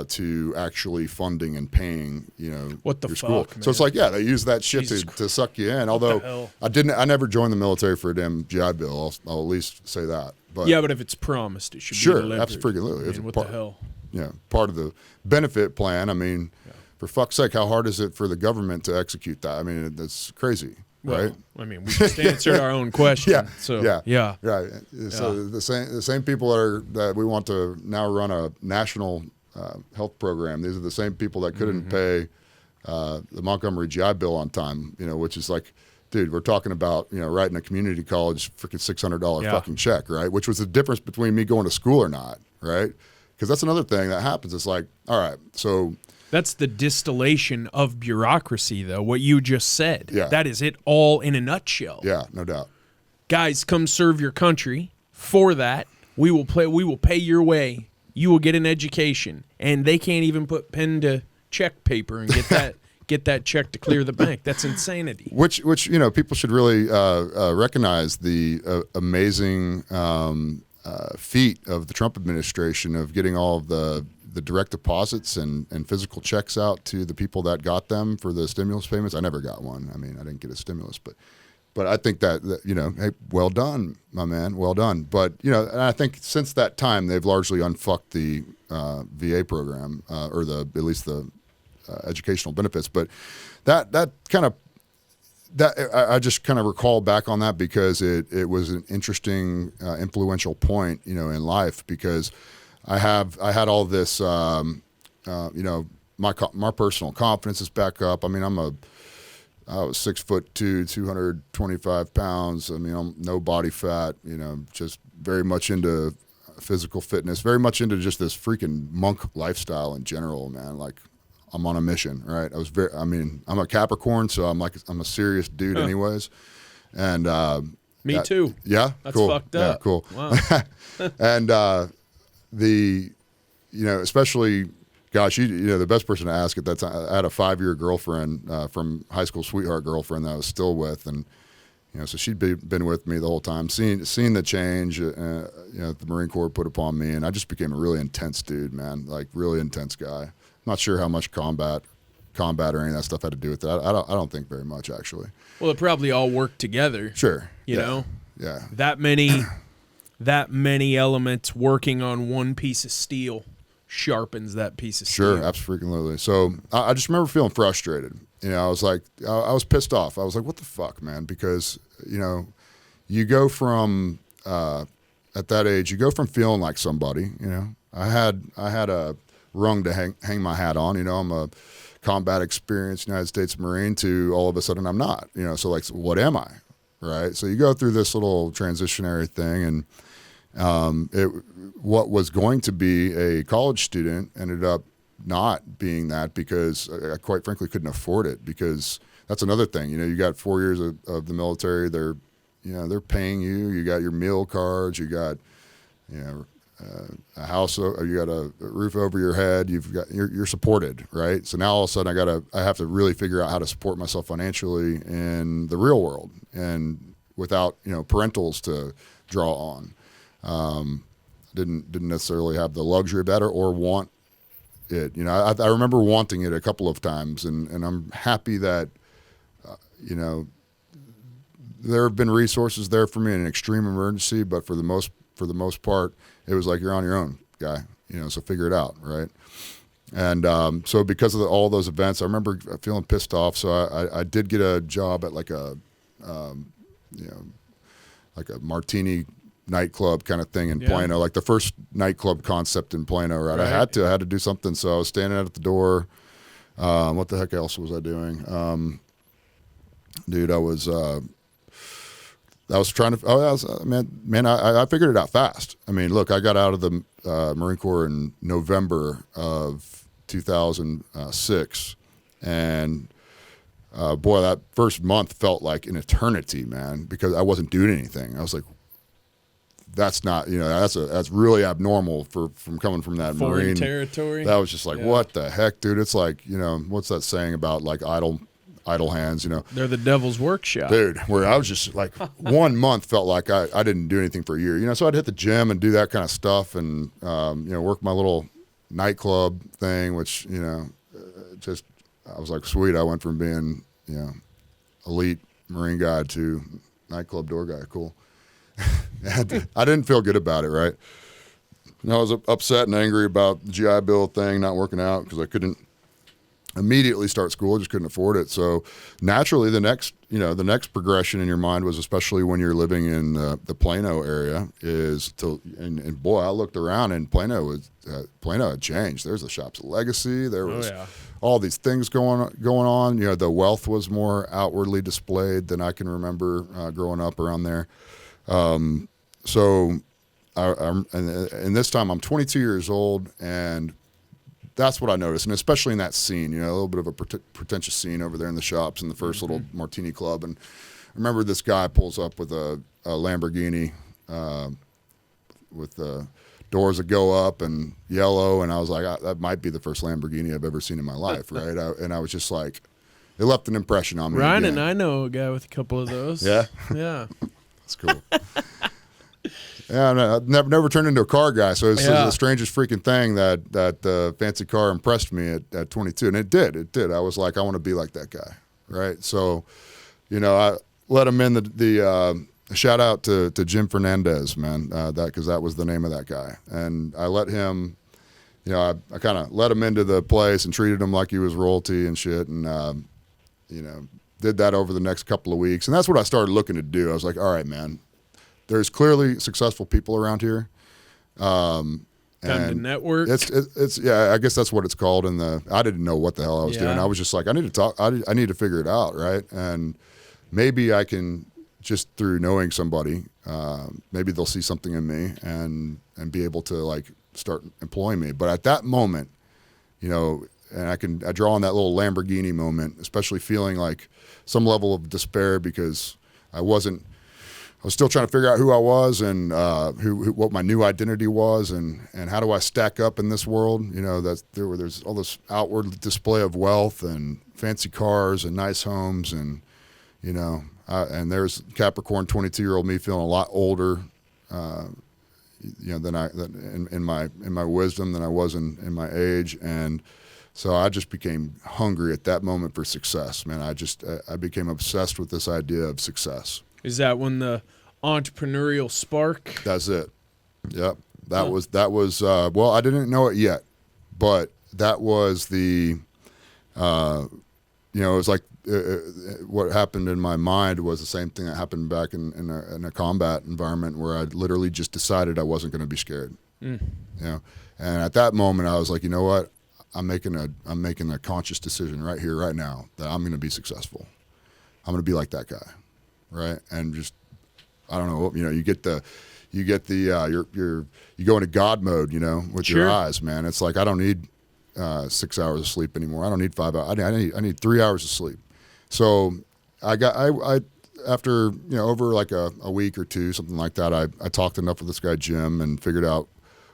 to actually funding and paying, you know, what the your fuck, school. man? So it's like, yeah, they use that shit to suck you in. Although I never joined the military for a damn GI Bill. I'll at least say that. But yeah, but if it's promised, it should be delivered. Absolutely. I mean, what the hell? Yeah, part of the benefit plan. I mean, for fuck's sake, how hard is it for the government to execute that? I mean, that's crazy. Well, right? I mean, we just answered our own question. Yeah. So yeah. Right. So the same people that we want to now run a national health program. These are the same people that couldn't pay the Montgomery GI Bill on time. You know, which is like, dude, we're talking about, you know, writing a community college freaking $600 fucking check, right? Which was the difference between me going to school or not, right? Because that's another thing that happens. It's like, all right, so. That's the distillation of bureaucracy, though, what you just said. Yeah. That is it all in a nutshell. Yeah, no doubt. Guys, come serve your country. For that, we will pay your way. You will get an education. And they can't even put pen to check paper and get that check to clear the bank. That's insanity. Which you know, people should really recognize the amazing feat of the Trump administration of getting all of the direct deposits and physical checks out to the people that got them for the stimulus payments. I never got one. I mean, I didn't get a stimulus, but I think that, you know, hey, well done, my man, well done. But, you know, and I think since that time, they've largely unfucked the VA program, or at least the educational benefits. But that kind of, I just kind of recall back on that because it was an interesting, influential point, you know, in life, because I had all this, you know, my personal confidence is back up. I mean, I was 6'2", 225 pounds. I mean, I'm no body fat, you know, just very much into physical fitness, very much into just this freaking monk lifestyle in general, man. Like, I'm on a mission, right? I'm a Capricorn, so I'm a serious dude anyways. And Me too. Yeah, That's cool. fucked up. Yeah, cool. Wow. And especially, gosh, you know, the best person to ask at that time. I had a 5-year girlfriend from high school, sweetheart girlfriend that I was still with, and you know, so she'd been with me the whole time, seeing the change, you know, the Marine Corps put upon me, and I just became a really intense dude, man, like really intense guy. Not sure how much combat or any of that stuff had to do with that. I don't think very much, actually. Well, it probably all worked together. Sure. You know? Yeah. That many elements working on one piece of steel sharpens that piece of steel. Sure, absolutely. So I just remember feeling frustrated. You know, I was like, I was pissed off. I was like, what the fuck, man? Because, you know, you go from, at that age, you go from feeling like somebody, you know. I had a rung to hang my hat on. You know, I'm a combat experienced United States Marine to all of a sudden I'm not. You know, so like, what am I? Right? So you go through this little transitionary thing, and what was going to be a college student ended up not being that, because I quite frankly couldn't afford it, because that's another thing. You know, you got 4 years of the military. They're paying you. You got your meal cards. You got, you know, a house. You got a roof over your head. You're supported, right? So now all of a sudden I have to really figure out how to support myself financially in the real world, and without, you know, parentals to draw on. Didn't necessarily have the luxury of that or want it. You know, I remember wanting it a couple of times, and I'm happy that, you know, there have been resources there for me in an extreme emergency, but for the most part, it was like, you're on your own, guy. You know, so figure it out, right? And so because of all those events, I remember feeling pissed off. So I did get a job at like a you know, like a martini nightclub kind of thing in Plano, like the first nightclub concept in Plano, right? I had to do something. So I was standing out at the door. What the heck else was I doing? Dude, I was trying to, I figured it out fast. I mean, look, I got out of the Marine Corps in November of 2006, and boy, that first month felt like an eternity, man, because I wasn't doing anything. I was like, that's not, you know, that's really abnormal from coming from that foreign Marine territory. That was just like, what the heck, dude? It's like, you know, what's that saying about like idle hands, you know? They're the devil's workshop. Dude, where I was just like, 1 month felt like I didn't do anything for a year. You know, so I'd hit the gym and do that kind of stuff, and, you know, work my little nightclub thing, which, you know, I was like, sweet, I went from being, you know, elite Marine guy to nightclub door guy. Cool. I didn't feel good about it, right? And I was upset and angry about the GI Bill thing not working out, because I couldn't immediately start school. I just couldn't afford it. So naturally, the next progression in your mind was, especially when you're living in the Plano area, is to, and boy, I looked around, and Plano had changed. There's the Shops of Legacy. There was all these things going on. You know, the wealth was more outwardly displayed than I can remember growing up around there. So and this time I'm 22 years old, and that's what I noticed. And especially in that scene, you know, a little bit of a pretentious scene over there in the shops in the first little martini club. And I remember this guy pulls up with a Lamborghini, with the doors that go up and yellow. And I was like, that might be the first Lamborghini I've ever seen in my life. Right. And I was just like, it left an impression on me. Ryan and I know a guy with a couple of those. Yeah. Yeah. That's cool. Yeah, I never turned into a car guy, so it's the strangest freaking thing that fancy car impressed me at 22, and it did. I was like, I want to be like that guy, right? So, you know, I let him in the shout out to Jim Fernandez, man, because that was the name of that guy, and I let him, you know, I kind of let him into the place and treated him like he was royalty and shit, and you know, did that over the next couple of weeks, and that's what I started looking to do. I was like, all right, man, there's clearly successful people around here. Time to network. It's I guess that's what it's called. I didn't know what the hell I was doing. I was just like, I need to talk. I need to figure it out, right? And maybe I can, just through knowing somebody, maybe they'll see something in me and be able to like start employing me. But at that moment, you know, and I draw on that little Lamborghini moment, especially feeling like some level of despair because I wasn't was still trying to figure out who I was and what my new identity was, and how do I stack up in this world. You know, there's all this outward display of wealth and fancy cars and nice homes, and you know, and there's Capricorn 22-year-old me feeling a lot older, you know, in my wisdom than I was in my age, and so I just became hungry at that moment for success, man. I became obsessed with this idea of success. Is that when the entrepreneurial spark? That's it. Yep. That was well, I didn't know it yet, but that was the you know, it was like what happened in my mind was the same thing that happened back in a combat environment, where I literally just decided I wasn't going to be scared. You know, and at that moment I was like, you know what? I'm making a conscious decision right here, right now, that I'm going to be successful. I'm going to be like that guy, right? And just, I don't know, you know, you go into God mode, you know, with your eyes, man. It's like, I don't need 6 hours of sleep anymore. I don't need 5 hours. I need 3 hours of sleep. So I after, you know, over like a week or two, something like that, I talked enough with this guy Jim and figured out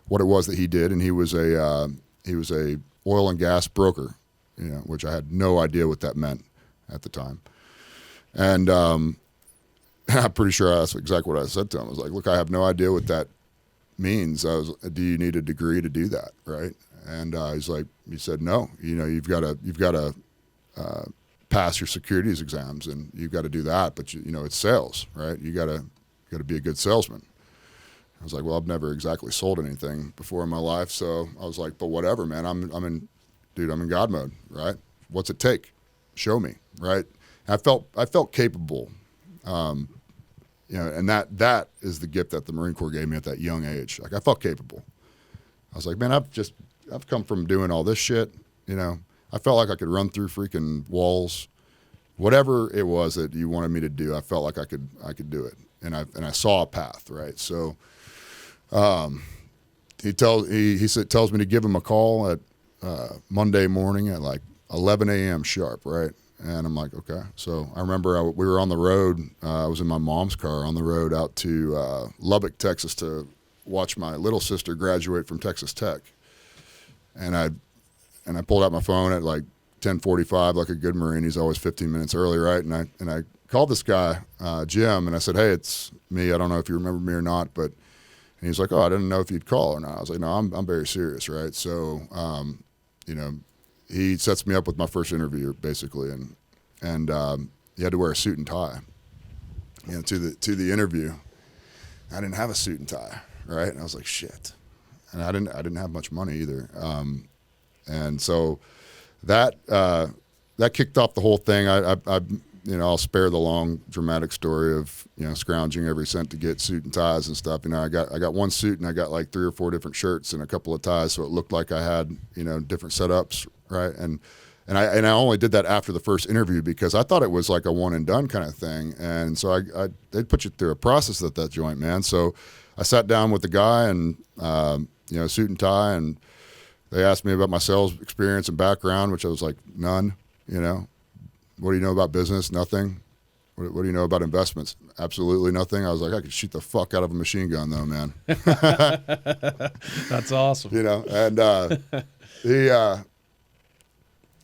what it was that he did, and he was a oil and gas broker, you know, which I had no idea what that meant at the time. And I'm pretty sure that's exactly what I said to him. I was like, look, I have no idea what that means. Do you need a degree to do that, right? And he said, no, you know, you've got to pass your securities exams, and you've got to do that. But you know, it's sales, right? You got to be a good salesman. I was like, well, I've never exactly sold anything before in my life, so I was like, but whatever, man. I'm in God mode, right? What's it take? Show me, right? And I felt capable, you know, and that is the gift that the Marine Corps gave me at that young age. Like, I felt capable. I was like, man, I've come from doing all this shit, you know. I felt like I could run through freaking walls, whatever it was that you wanted me to do. I felt like I could do it, and I saw a path, right? So. He tells me to give him a call at Monday morning at like 11 a.m. sharp, right? And I'm like, okay. So I remember we were on the road. I was in my mom's car on the road out to Lubbock, Texas, to watch my little sister graduate from Texas Tech. And I pulled out my phone at like 10:45, like a good Marine. He's always 15 minutes early, right? And I called this guy, Jim, and I said, hey, it's me. I don't know if you remember me or not, but. And he's like, oh, I didn't know if you'd call or not. I was like, no, I'm very serious, right? So, you know, he sets me up with my first interview, basically, and he had to wear a suit and tie, you know, to the interview. I didn't have a suit and tie, right? And I was like, shit. And I didn't have much money either, and so that kicked off the whole thing. I you know, I'll spare the long dramatic story of, you know, scrounging every cent to get suit and ties and stuff. You know, I got one suit and I got like 3 or 4 different shirts and a couple of ties, so it looked like I had, you know, different setups, right? And I only did that after the first interview because I thought it was like a one and done kind of thing. And so they'd put you through a process at that joint, man. So I sat down with the guy and you know, suit and tie, and they asked me about my sales experience and background, which I was like, none, you know. What do you know about business? Nothing. What do you know about investments? Absolutely nothing. I was like, I could shoot the fuck out of a machine gun, though, man. That's awesome. You know, and I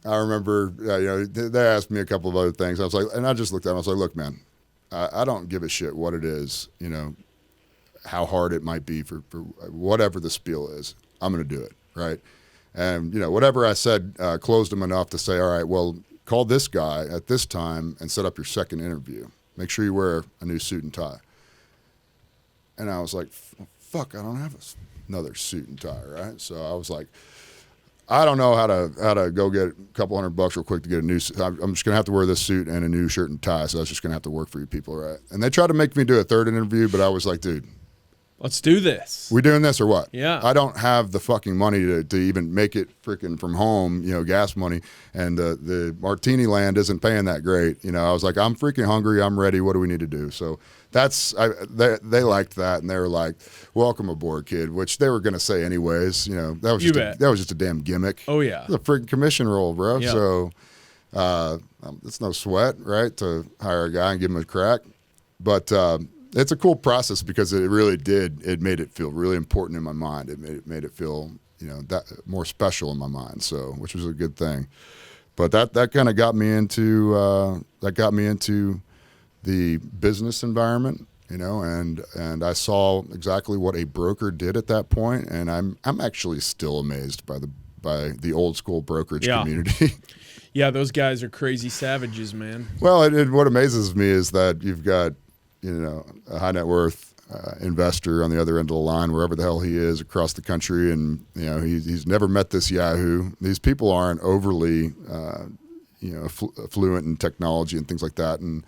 remember, you know, they asked me a couple of other things. I was like, and I just looked at them. I was like, look, man, I don't give a shit what it is, you know, how hard it might be for whatever the spiel is. I'm going to do it, right? And, you know, whatever I said closed them enough to say, all right, well, call this guy at this time and set up your second interview. Make sure you wear a new suit and tie. And I was like, fuck, I don't have another suit and tie, right? So I was like, I don't know how to go get a couple $100 real quick to get a new suit. I'm just going to have to wear this suit and a new shirt and tie, so that's just going to have to work for you people, right? And they tried to make me do a third interview, but I was like, dude, let's do this. We doing this or what? Yeah. I don't have the fucking money to even make it freaking from home, you know, gas money. And the Martini land isn't paying that great. You know, I was like, I'm freaking hungry. I'm ready. What do we need to do? So they liked that. And they were like, welcome aboard, kid, which they were going to say anyways. You know, that was just a damn gimmick. Oh, yeah. It was a freaking commission roll, bro. Yeah. So it's no sweat, right, to hire a guy and give him a crack. But it's a cool process because it really did. It made it feel really important in my mind. It made it feel, that more special in my mind. So, which was a good thing. But that kind of got me into the business environment, and I saw exactly what a broker did at that point, and I'm actually still amazed by the old school brokerage community. Yeah, those guys are crazy savages, man. Well, what amazes me is that you've got a high net worth investor on the other end of the line, wherever the hell he is across the country, and he's never met this Yahoo. These people aren't overly fluent in technology and things like that, and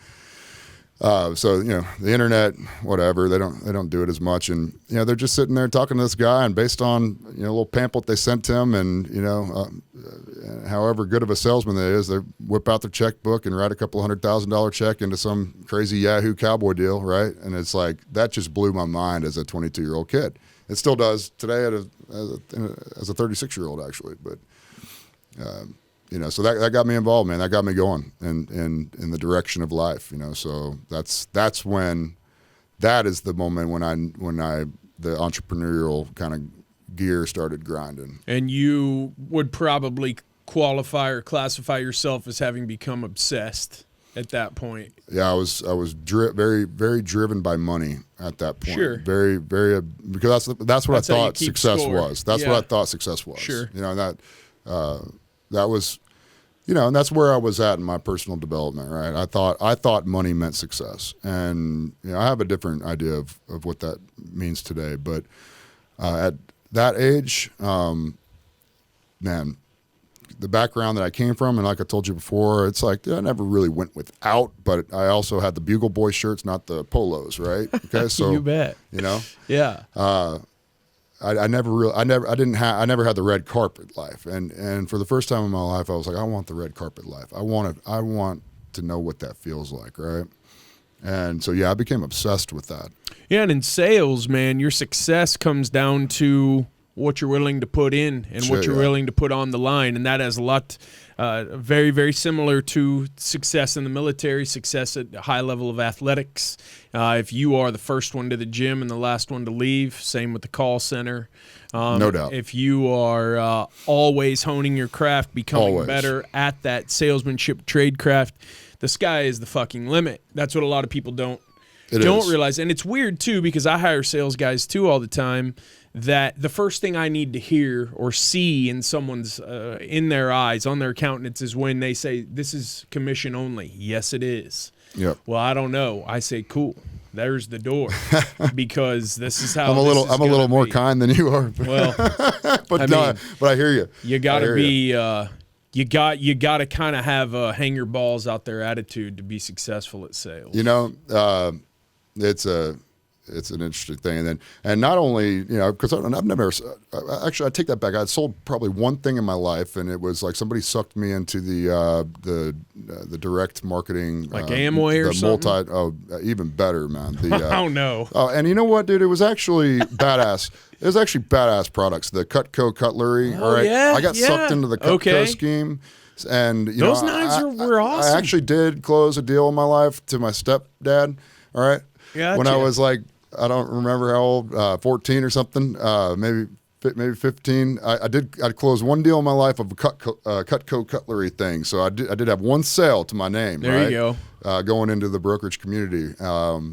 so the internet, whatever, they don't do it as much, and they're just sitting there talking to this guy, and based on a little pamphlet they sent him, and however good of a salesman they is, they whip out their checkbook and write a couple $100,000 check into some crazy Yahoo cowboy deal, right? And it's like that just blew my mind as a 22-year-old kid. It still does today as a 36-year-old actually, but. So that got me involved, man. That got me going in the direction of life, So that's when, that is the moment when the entrepreneurial kind of gear started grinding. And you would probably qualify or classify yourself as having become obsessed at that point. Yeah, I was very, very driven by money at that point. Sure. Very, very, because that's what I thought success was. That's what I thought success was. Sure. That was, and that's where I was at in my personal development, right? I thought money meant success, and I have a different idea of what that means today. But at that age, man, the background that I came from, and like I told you before, it's like I never really went without, but I also had the Bugle Boy shirts, not the polos, right? Okay, so you bet. Yeah. I never had the red carpet life, and for the first time in my life, I was like, I want the red carpet life. I want to know what that feels like, right? And so I became obsessed with that. Yeah, and in sales, man, your success comes down to what you're willing to put in and what you're willing to put on the line, and that has a lot. Very, very similar to success in the military, success at a high level of athletics. If you are the first one to the gym and the last one to leave, same with the call center. No doubt. If you are always honing your craft, becoming better at that salesmanship, tradecraft, the sky is the fucking limit. That's what a lot of people don't realize. And it's weird, too, because I hire sales guys, too, all the time, that the first thing I need to hear or see in someone's in their eyes, on their countenance, is when they say, this is commission only. Yes, it is. Yep. Well, I don't know. I say, cool. There's the door, because this is how I'm a little more kind than you are. Well, but I hear you. You got to be you got to kind of have a hang your balls out there attitude to be successful at sales. It's an interesting thing, and not only because I've never actually, I take that back. I'd sold probably one thing in my life, and it was like somebody sucked me into the direct marketing, like Amway or something. Even better, man. Oh no! Oh, and you know what, dude? It was actually badass. It was actually badass products. The Cutco cutlery. Oh, all right, yeah, I got sucked into the Cutco scheme. And those knives were awesome. I actually did close a deal in my life to my stepdad. All right, gotcha. When I was like, I don't remember how old, 14 or something, maybe 15. I closed one deal in my life of a Cutco cutlery thing. So I did have one sale to my name. There right? You go. Going into the brokerage community, but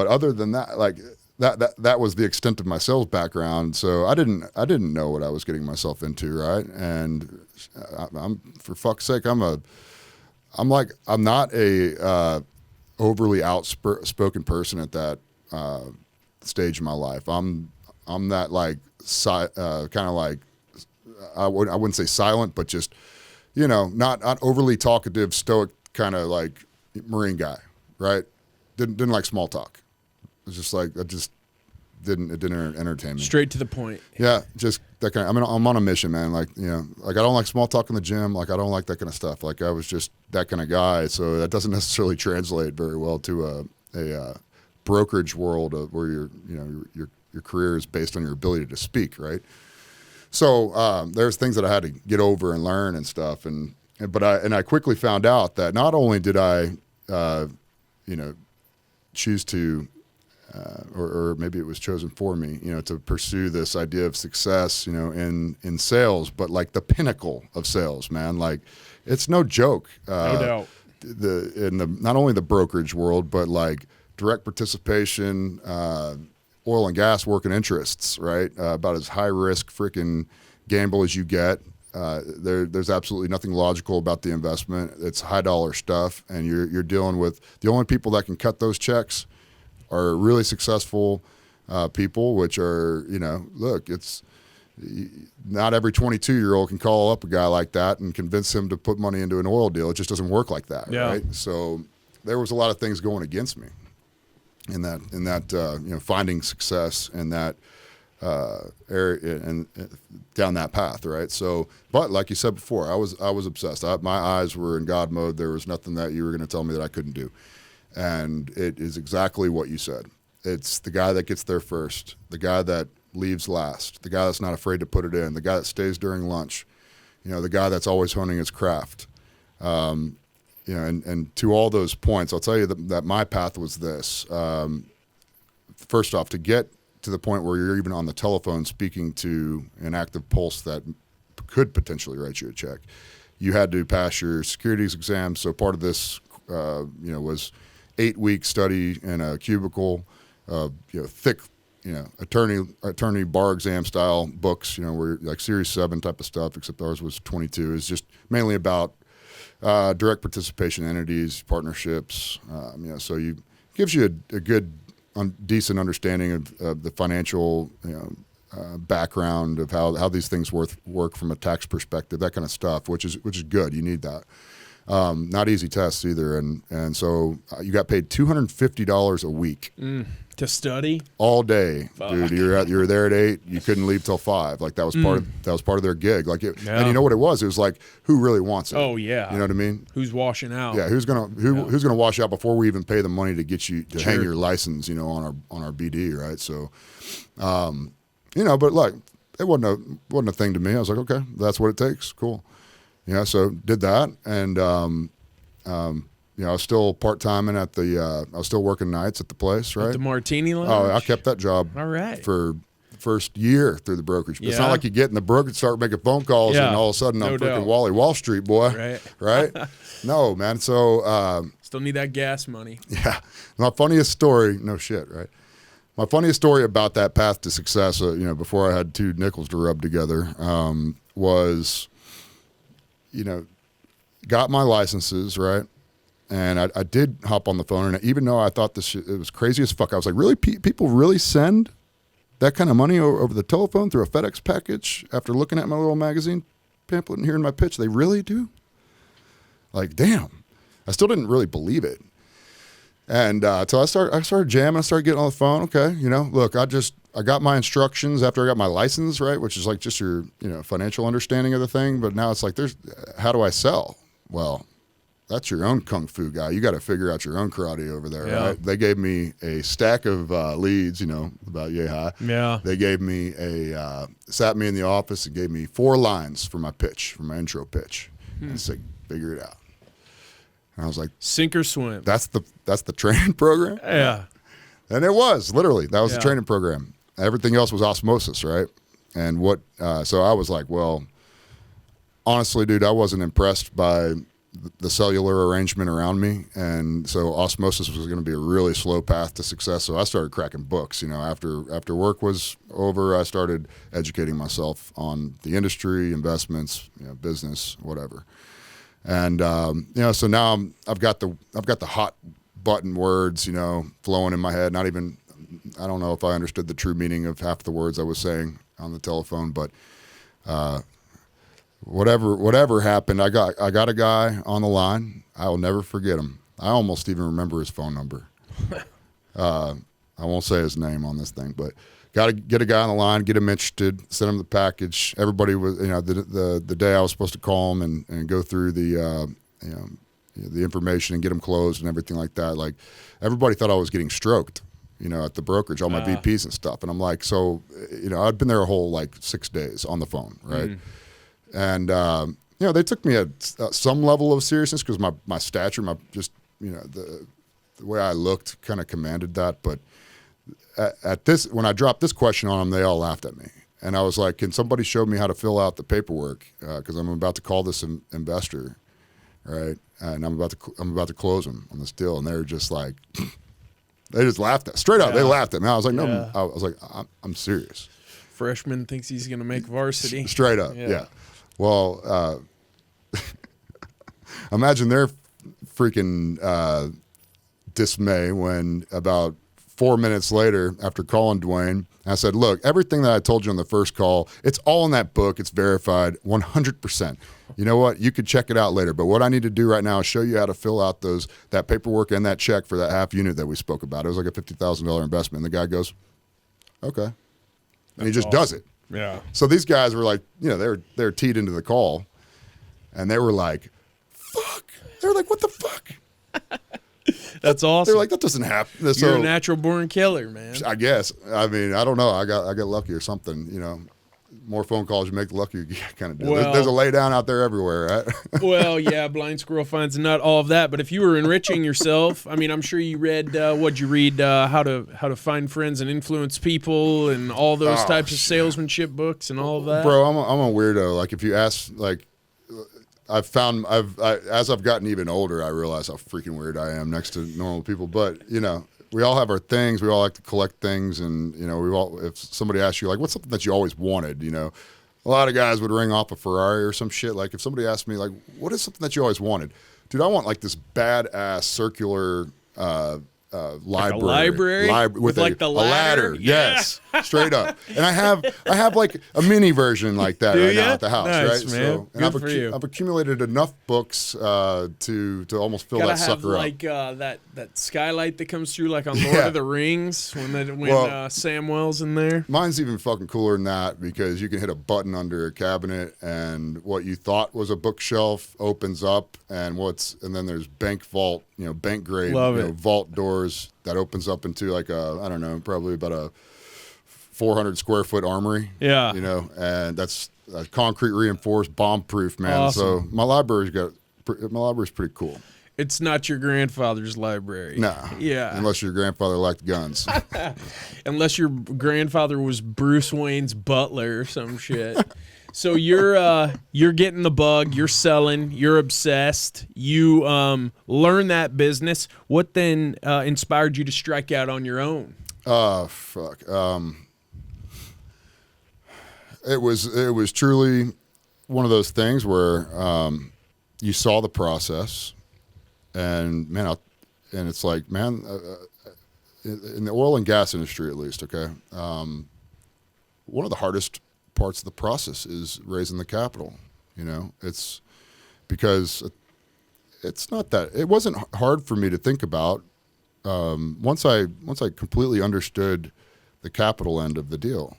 other than that, like that was the extent of my sales background. So I didn't know what I was getting myself into, right? And I'm for fuck's sake, I'm not a overly outspoken person at that stage in my life. I'm that like kind of like I wouldn't say silent, but just not overly talkative, stoic kind of like Marine guy, right? Didn't like small talk. It's just like it didn't entertain me. Straight to the point. Yeah, just that kind of. I mean, I'm on a mission, man. Like like I don't like small talk in the gym. Like I don't like that kind of stuff. Like I was just that kind of guy. So that doesn't necessarily translate very well to a brokerage world where your career is based on your ability to speak, right? So there's things that I had to get over and learn and stuff. But I quickly found out that not only did I choose to, or maybe it was chosen for me, to pursue this idea of success, in sales, but like the pinnacle of sales, man. Like, it's no joke. No doubt. Not only the brokerage world, but like direct participation, oil and gas working interests, right? About as high risk freaking gamble as you get. There's absolutely nothing logical about the investment. It's high dollar stuff, and you're dealing with the only people that can cut those checks are really successful people, which are, look, it's not every 22-year-old can call up a guy like that and convince him to put money into an oil deal. It just doesn't work like that, right? So there was a lot of things going against me in that finding success in that area and down that path, right? So, but like you said before, I was obsessed. My eyes were in God mode. There was nothing that you were going to tell me that I couldn't do, and it is exactly what you said. It's the guy that gets there first, the guy that leaves last, the guy that's not afraid to put it in, the guy that stays during lunch, the guy that's always honing his craft. And to all those points, I'll tell you that my path was this. First off, to get to the point where you're even on the telephone speaking to an active pulse that could potentially write you a check, you had to pass your securities exam. So part of this, was 8-week study in a cubicle, thick, attorney bar exam style books, where like Series 7 type of stuff, except ours was 22. It's just mainly about direct participation entities, partnerships. So gives you a good, decent understanding of the financial, background of how these things work from a tax perspective, that kind of stuff, which is good. You need that. Not easy tests either, and so you got paid $250 a week to study all day. Fuck. Dude. You were there at 8. You couldn't leave till 5. Like that was part of their gig. Like and you know what it was? It was like, who really wants it? Oh yeah, you know what I mean? Who's washing out? Yeah, who's gonna wash out before we even pay the money to get you to hang your license? On our BD, right? So, but like it wasn't a thing to me. I was like, okay, that's what it takes. Cool. So did that, and I was still part-timing at I was still working nights at the place, right? At the Martini Lounge? Oh, I kept that job all right. for the first year through the brokerage. But It's Yeah. not like you get in the brokerage, start making phone calls, Yeah. and all of a sudden I'm No freaking doubt. Wall Street boy, Right. right? No, man. So, Still need that gas money. yeah, my funniest story, no shit, right? My funniest story about that path to success, before I had 2 nickels to rub together, was, got my licenses, right? And I did hop on the phone, and even though I thought it was crazy as fuck, I was like, really? People really send that kind of money over the telephone through a FedEx package after looking at my little magazine pamphlet and hearing my pitch? They really do? Like, damn. I still didn't really believe it. And so I started jamming. I started getting on the phone. Okay, look, I got my instructions after I got my license, right, which is like just your financial understanding of the thing. But now it's like, how do I sell? Well, that's your own kung fu guy. You got to figure out your own karate over there, right? They gave me a stack of leads, about yay high. Yeah. They gave me sat me in the office and gave me 4 lines for my pitch, for my intro pitch, and said, figure it out. And I was like, Sink or swim. that's the training program? Yeah. And it was literally, that was the training program. Everything else was osmosis, right? And so I was like, well, honestly, dude, I wasn't impressed by the cellular arrangement around me, and so osmosis was going to be a really slow path to success. So I started cracking books. After work was over, I started educating myself on the industry, investments, business, whatever. And so now I've got the hot button words, flowing in my head. I don't know if I understood the true meaning of half the words I was saying on the telephone, but whatever happened, I got a guy on the line. I'll never forget him. I almost even remember his phone number. I won't say his name on this thing, but got to get a guy on the line, get him interested, send him the package. Everybody was, the day I was supposed to call him and go through the information and get him closed and everything like that. Like, everybody thought I was getting stroked, at the brokerage, all my VPs and stuff. And I'm like, so, I'd been there a whole 6 days on the phone, right? And they took me at some level of seriousness because my stature, the way I looked kind of commanded that. But at this, when I dropped this question on them, they all laughed at me. And I was like, can somebody show me how to fill out the paperwork? Because I'm about to call this investor, right? And I'm about to close them on this deal. And they were just like, they just laughed at straight up. They laughed at me. I was like, no, I was like, I'm serious. Freshman thinks he's going to make varsity. Straight up, yeah. Well, imagine their freaking dismay when about 4 minutes later, after calling Dwayne, I said, look, everything that I told you on the first call, it's all in that book. It's verified 100%. You know what? You could check it out later. But what I need to do right now is show you how to fill out that paperwork and that check for that half unit that we spoke about. It was like a $50,000 investment. And the guy goes, okay. And he just does it. Yeah. So these guys were like, they're teed into the call. And they were like, fuck. They were like, what the fuck? That's awesome. They're like, that doesn't happen. You're so, a natural born killer, man. I guess. I mean, I don't know. I got lucky or something. More phone calls you make, the luckier you kind of do. Well, there's a lay down out there everywhere, right? Well, yeah, blind squirrel finds a nut, all of that. But if you were enriching yourself, I mean, I'm sure you read, what'd you read? How to find friends and influence people and all those types of salesmanship books and all of that. Bro, I'm a weirdo. Like if you ask, like, as I've gotten even older, I realize how freaking weird I am next to normal people. But we all have our things. We all like to collect things, and if somebody asks you like, what's something that you always wanted, a lot of guys would ring off a Ferrari or some shit. Like if somebody asked me like, what is something that you always wanted, dude? I want like this badass circular library with like the ladder. Yeah. Yes, straight up. And I have like a mini version like that now at the house. Nice, right? Man. So, Good for you. I've accumulated enough books to almost fill that sucker up. Like that skylight that comes through like on Lord of the Rings when Samwell's in there. Mine's even fucking cooler than that because you can hit a button under a cabinet and what you thought was a bookshelf opens up and then there's bank vault, bank grade, vault doors that opens up into like probably about a 400 square foot armory. Yeah. And that's concrete reinforced, bomb proof, man. Awesome. So my library's pretty cool. It's not your grandfather's library. No. Yeah. Unless your grandfather liked guns. Unless your grandfather was Bruce Wayne's butler or some shit. So you're getting the bug, you're selling, you're obsessed, you learn that business. What then inspired you to strike out on your own? Fuck. It was truly one of those things where you saw the process, and man, and it's like, man, in the oil and gas industry at least, okay, one of the hardest parts of the process is raising the capital. It's because it's not that it wasn't hard for me to think about once I completely understood the capital end of the deal.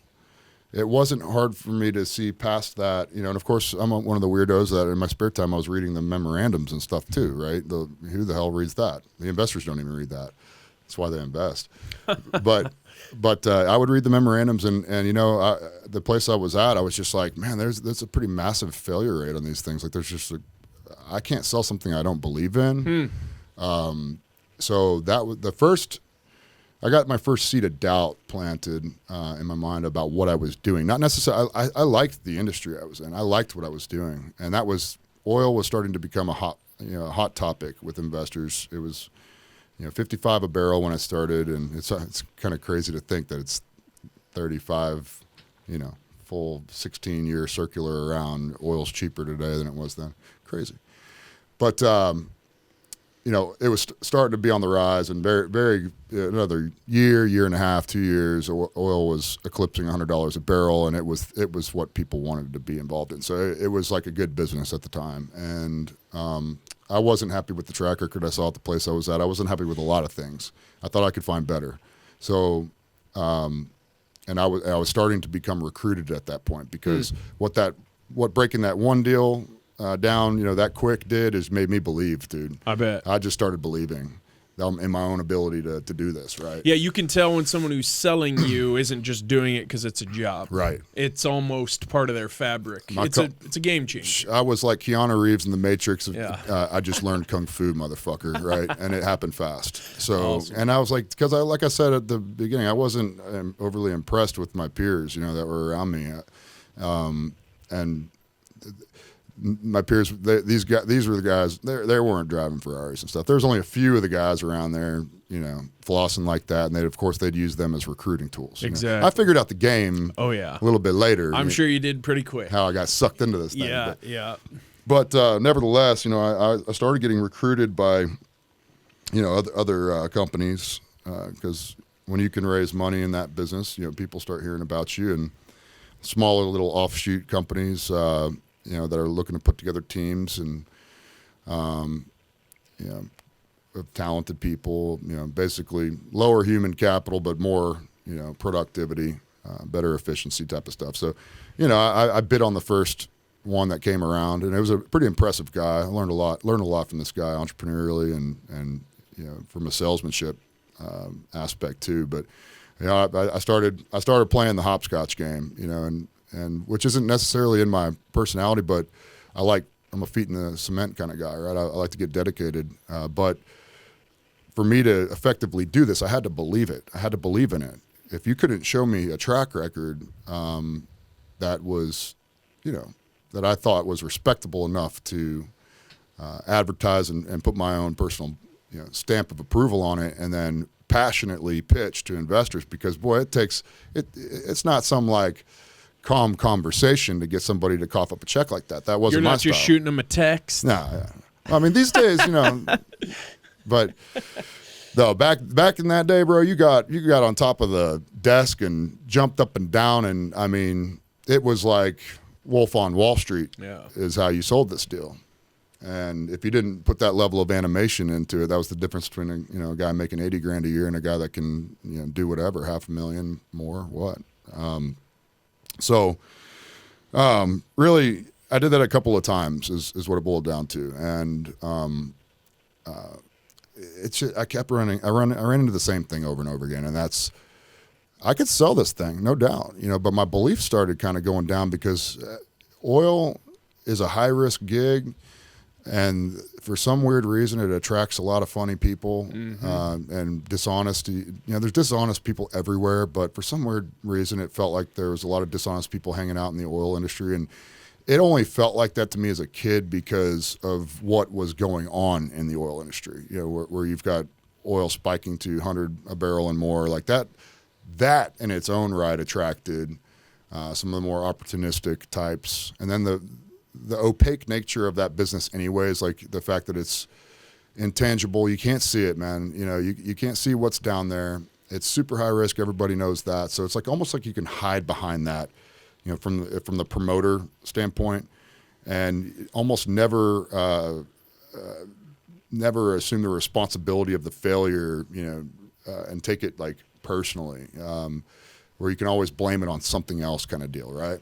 It wasn't hard for me to see past that, and of course I'm one of the weirdos that in my spare time I was reading the memorandums and stuff too, right? Who the hell reads that? The investors don't even read that. That's why they invest. But I would read the memorandums, and the place I was at, I was just like, man, there's a pretty massive failure rate on these things. Like I can't sell something I don't believe in. So that was I got my first seed of doubt planted in my mind about what I was doing. Not necessarily, I liked the industry I was in. I liked what I was doing, and oil was starting to become a hot topic with investors. It was 55 a barrel when I started, and it's kind of crazy to think that it's 35, full 16-year circular around. Oil's cheaper today than it was then. Crazy. But, it was starting to be on the rise, and very, very another year and a half, 2 years, oil was eclipsing $100 a barrel, and it was what people wanted to be involved in. So it was like a good business at the time, and I wasn't happy with the track record I saw at the place I was at. I wasn't happy with a lot of things. I thought I could find better. So, and I was starting to become recruited at that point because what breaking that one deal down, that quick did is made me believe, dude. I bet. I just started believing in my own ability to do this, right? Yeah, you can tell when someone who's selling you isn't just doing it because it's a job. Right. It's almost part of their fabric. It's a game changer. I was like Keanu Reeves in The Matrix. Yeah. I just learned kung fu, motherfucker, right? And it happened fast. So, Awesome. and I was like, because like I said at the beginning, I wasn't overly impressed with my peers, that were around me, and my peers, these were the guys. They weren't driving Ferraris and stuff. There's only a few of the guys around there, flossing like that, and of course they'd use them as recruiting tools. Exactly. I figured out the game. Oh yeah. A little bit later. I'm sure you did pretty quick. How I got sucked into this thing. Yeah. But nevertheless, I started getting recruited by, other companies because when you can raise money in that business, people start hearing about you, and smaller little offshoot companies. That are looking to put together teams and, of talented people, basically lower human capital, but more, productivity, better efficiency type of stuff. So, I bid on the first one that came around, and it was a pretty impressive guy. I learned a lot from this guy entrepreneurially and from a salesmanship aspect too. But, I started playing the hopscotch game, and which isn't necessarily in my personality, but I'm a feet in the cement kind of guy, right? I like to get dedicated. But for me to effectively do this, I had to believe it. I had to believe in it. If you couldn't show me a track record that was, that I thought was respectable enough to advertise and put my own personal, stamp of approval on it, and then passionately pitch to investors, because boy, it's not some like calm conversation to get somebody to cough up a check like that. That wasn't my style. You're not just shooting them a text. No, I mean these days, but no, back in that day, bro, you got on top of the desk and jumped up and down, and I mean it was like Wolf on Wall Street. Yeah. Is how you sold this deal. And if you didn't put that level of animation into it, that was the difference between a guy making $80,000 a year and a guy that can do whatever, $500,000 more, what. So really, I did that a couple of times is what it boiled down to. And I kept running. I ran into the same thing over and over again, and that's I could sell this thing, no doubt, but my belief started kind of going down because oil is a high risk gig. And for some weird reason, it attracts a lot of funny people and dishonesty. There's dishonest people everywhere, but for some weird reason, it felt like there was a lot of dishonest people hanging out in the oil industry. And it only felt like that to me as a kid because of what was going on in the oil industry, where you've got oil spiking to 100 a barrel and more like that. That in its own right attracted some of the more opportunistic types. And then the opaque nature of that business anyways, like the fact that it's intangible, you can't see it, man. You can't see what's down there. It's super high risk. Everybody knows that. So it's like almost like you can hide behind that, from the promoter standpoint, and almost never assume the responsibility of the failure, and take it like personally, where you can always blame it on something else kind of deal, right?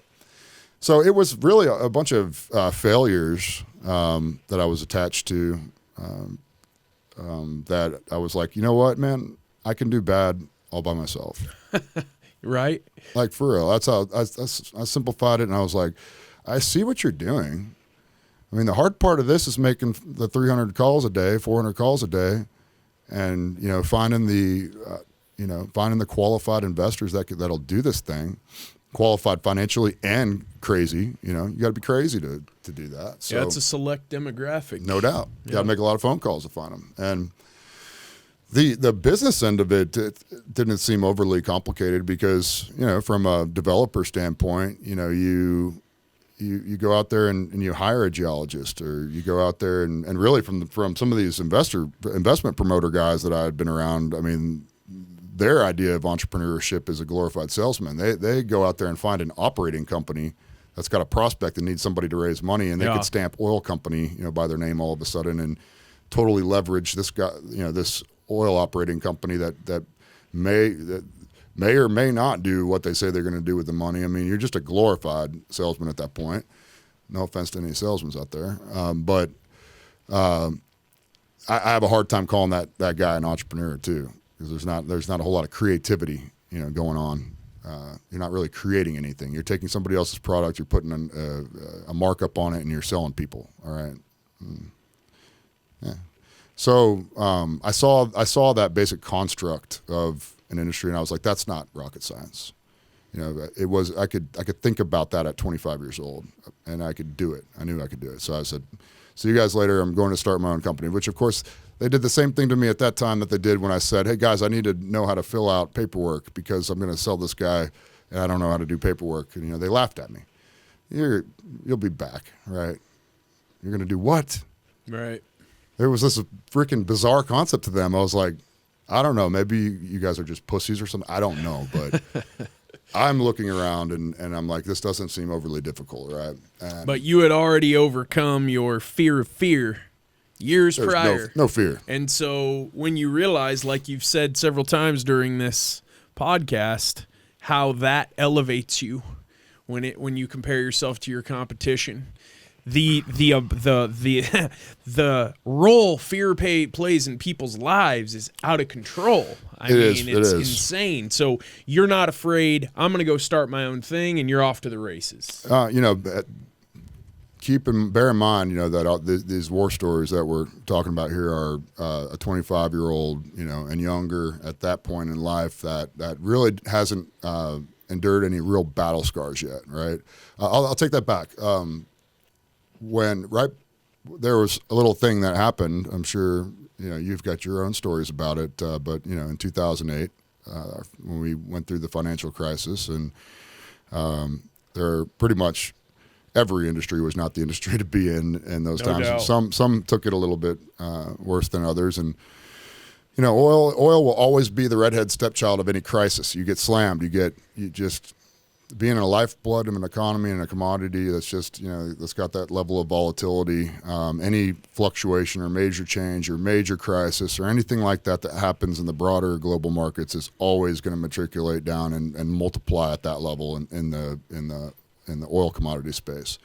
So it was really a bunch of failures that I was attached to that I was like, you know what, man, I can do bad all by myself. Right? Like for real. That's how I simplified it, and I was like, I see what you're doing. I mean, the hard part of this is making the 300 calls a day, 400 calls a day, and finding the qualified investors that'll do this thing. Qualified financially and crazy, you got to be crazy to do that. So, yeah, it's a select demographic. No doubt. You got to make a lot of phone calls to find them. And the business end of it didn't seem overly complicated because, from a developer standpoint, you go out there and you hire a geologist, or you go out there and really from some of these investment promoter guys that I had been around, I mean, their idea of entrepreneurship is a glorified salesman. They go out there and find an operating company that's got a prospect that needs somebody to raise money, and they could stamp oil company, by their name all of a sudden, and totally leverage this guy, this oil operating company that may or may not do what they say they're going to do with the money. I mean, you're just a glorified salesman at that point. No offense to any salesmen out there, but I have a hard time calling that guy an entrepreneur too, because there's not a whole lot of creativity, going on. You're not really creating anything. You're taking somebody else's product, you're putting a markup on it, and you're selling people. All right. Yeah. So I saw that basic construct of an industry, and I was like, that's not rocket science. It was. I could think about that at 25 years old, and I could do it. I knew I could do it. So I said, "See you guys later. I'm going to start my own company." Which, of course, they did the same thing to me at that time that they did when I said, "Hey guys, I need to know how to fill out paperwork because I'm going to sell this guy, and I don't know how to do paperwork." And they laughed at me. You'll be back, right? You're going to do what? Right. There was this freaking bizarre concept to them. I was like, I don't know. Maybe you guys are just pussies or something. I don't know, but. I'm looking around and I'm like, this doesn't seem overly difficult, right? And but you had already overcome your fear of fear years prior. No fear. And so when you realize, like you've said several times during this podcast, how that elevates you when you compare yourself to your competition. The role fear plays in people's lives is out of control. I mean, it's insane. So you're not afraid. I'm going to go start my own thing, and you're off to the races. Bear in mind, that these war stories that we're talking about here are a 25-year-old, and younger at that point in life that really hasn't endured any real battle scars yet, right? I'll take that back. There was a little thing that happened. I'm sure you've got your own stories about it. But in 2008, when we went through the financial crisis, and there pretty much every industry was not the industry to be in those times. Doubt. Some took it a little bit worse than others, and oil will always be the redhead stepchild of any crisis. You get slammed. You just. Being a lifeblood of an economy and a commodity that's just, that's got that level of volatility, any fluctuation or major change or major crisis or anything like that happens in the broader global markets is always going to matriculate down and multiply at that level in the oil commodity space.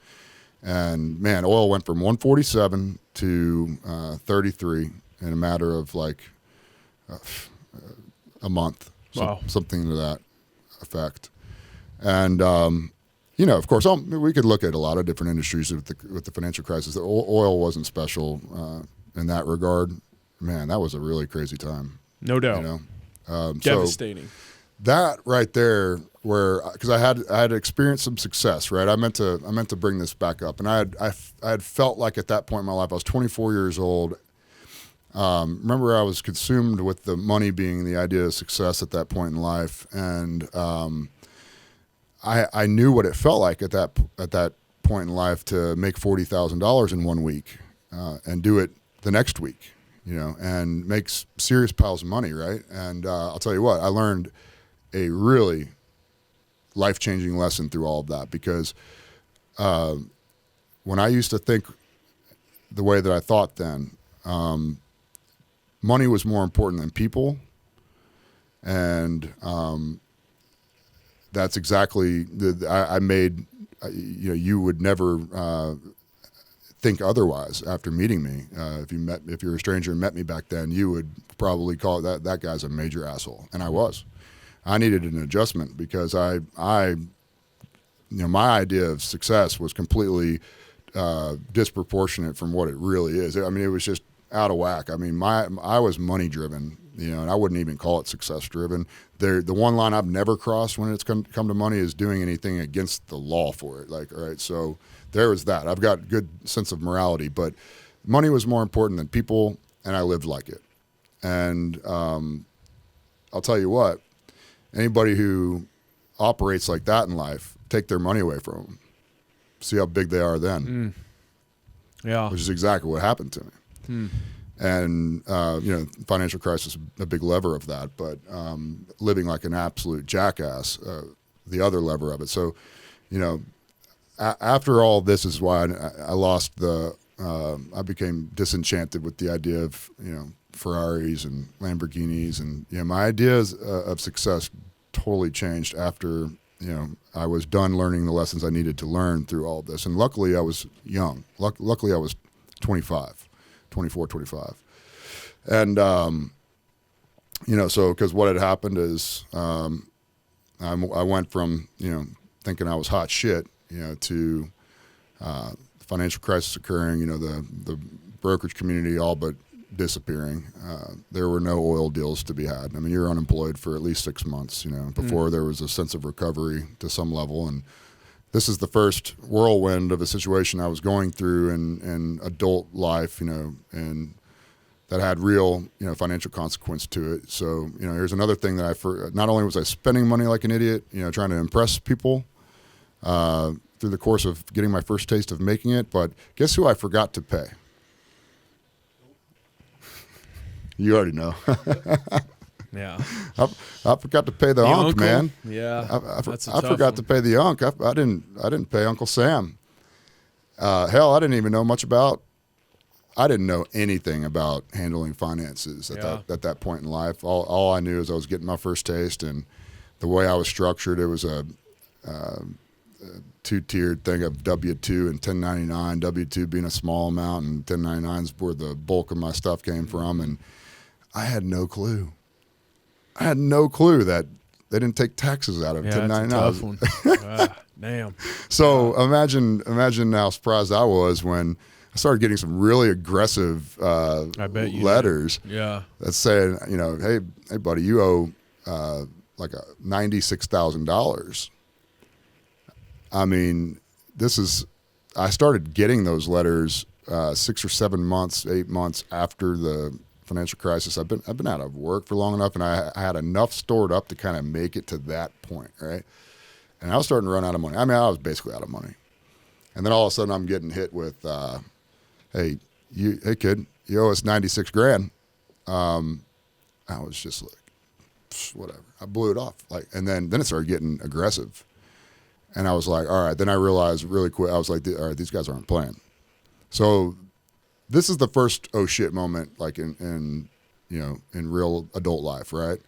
And man, oil went from 147 to 33 in a matter of like a month. Wow. Something to that effect. And, of course, we could look at a lot of different industries with the financial crisis. The oil wasn't special in that regard. Man, that was a really crazy time. No doubt. Devastating. So that right there, because I had experienced some success, right? I meant to bring this back up, and I had felt like at that point in my life, I was 24 years old. Remember, I was consumed with the money being the idea of success at that point in life, and I knew what it felt like at that point in life to make $40,000 in 1 week and do it the next week, and make serious piles of money, right? And I'll tell you what, I learned a really life-changing lesson through all of that, because when I used to think the way that I thought then, money was more important than people, and that's exactly I made. You would never think otherwise after meeting me. If you're a stranger and met me back then, you would probably call that guy's a major asshole, and I was. I needed an adjustment because my idea of success was completely disproportionate from what it really is. I mean, it was just out of whack. I mean, I was money driven, and I wouldn't even call it success driven. The one line I've never crossed when it's come to money is doing anything against the law for it. Like, all right, so there was that. I've got good sense of morality, but money was more important than people, and I lived like it. And I'll tell you what, anybody who operates like that in life, take their money away from them. See how big they are then. Yeah. Which is exactly what happened to me. And, financial crisis, a big lever of that, but living like an absolute jackass, the other lever of it. So, after all this is why I lost I became disenchanted with the idea of, Ferraris and Lamborghinis. And, my ideas of success totally changed after, I was done learning the lessons I needed to learn through all of this. And luckily I was young. Luckily I was 24, 25. And, so because what had happened is I went from, thinking I was hot shit, to financial crisis occurring, the brokerage community all but disappearing. There were no oil deals to be had. I mean, you're unemployed for at least 6 months, before there was a sense of recovery to some level. And this is the first whirlwind of a situation I was going through in adult life, and that had real, financial consequence to it. So, here's another thing that not only was I spending money like an idiot, trying to impress people through the course of getting my first taste of making it, but guess who I forgot to pay? You already know. Yeah. I forgot to pay the uncle, man. Yeah. I forgot to pay the uncle. I didn't pay Uncle Sam. Hell, I didn't even know much about. I didn't know anything about handling finances at that point in life. All I knew is I was getting my first taste, and the way I was structured, it was a two-tiered thing of W-2 and 1099. W-2 being a small amount, and 1099s where the bulk of my stuff came from, and I had no clue. I had no clue that they didn't take taxes out of 1099. That's a tough one. Damn. So imagine how surprised I was when I started getting some really aggressive letters. Yeah. That's saying, hey, buddy, you owe like $96,000. I mean, I started getting those letters 6 or 7 months, 8 months after the financial crisis. I've been out of work for long enough, and I had enough stored up to kind of make it to that point, right? And I was starting to run out of money. I mean, I was basically out of money. And then all of a sudden, I'm getting hit with, hey kid, you owe us 96 grand. I was just like, whatever. I blew it off. And then it started getting aggressive. And I was like, all right. Then I realized really quick, I was like, all right, these guys aren't playing. So this is the first oh shit moment, like in real adult life, right?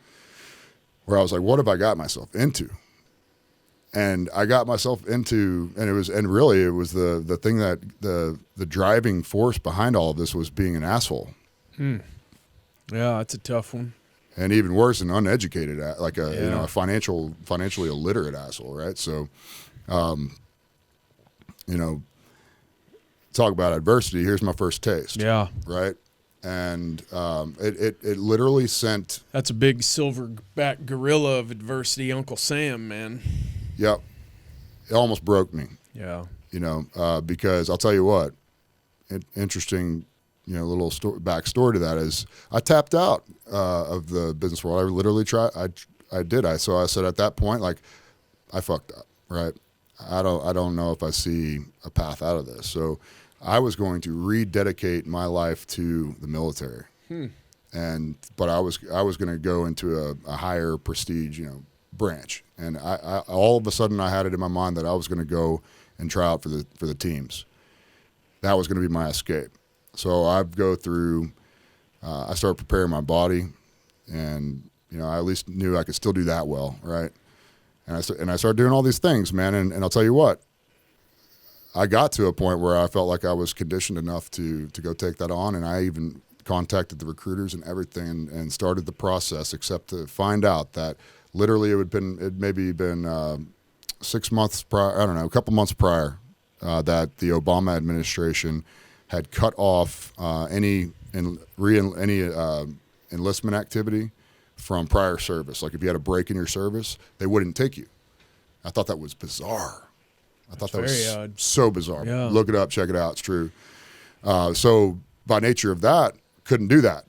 Where I was like, what have I got myself into? And I got myself into, and it was the thing that the driving force behind all of this was being an asshole. Yeah, that's a tough one. And even worse, an uneducated, like a financially illiterate asshole, right? So, talk about adversity. Here's my first taste. Yeah. Right. And it literally sent. That's a big silverback gorilla of adversity, Uncle Sam, man. Yep. It almost broke me. Yeah. Because I'll tell you what, interesting, little backstory to that is I tapped out of the business world. I literally tried. I did. So I said at that point, like, I fucked up, right? I don't know if I see a path out of this. So I was going to rededicate my life to the military. But I was going to go into a higher prestige, branch. And I all of a sudden I had it in my mind that I was going to go and try out for the teams. That was going to be my escape. So I'd go through. I started preparing my body, and I at least knew I could still do that well, right? And I started doing all these things, man. And I'll tell you what, I got to a point where I felt like I was conditioned enough to go take that on, and I even contacted the recruiters and everything, and started the process, except to find out that literally it maybe been 6 months prior, I don't know, a couple months prior, that the Obama administration had cut off any enlistment activity from prior service. Like if you had a break in your service, they wouldn't take you. I thought that was bizarre. I thought that was so bizarre. Yeah. Look it up, check it out. It's true. So by nature of that, couldn't do that.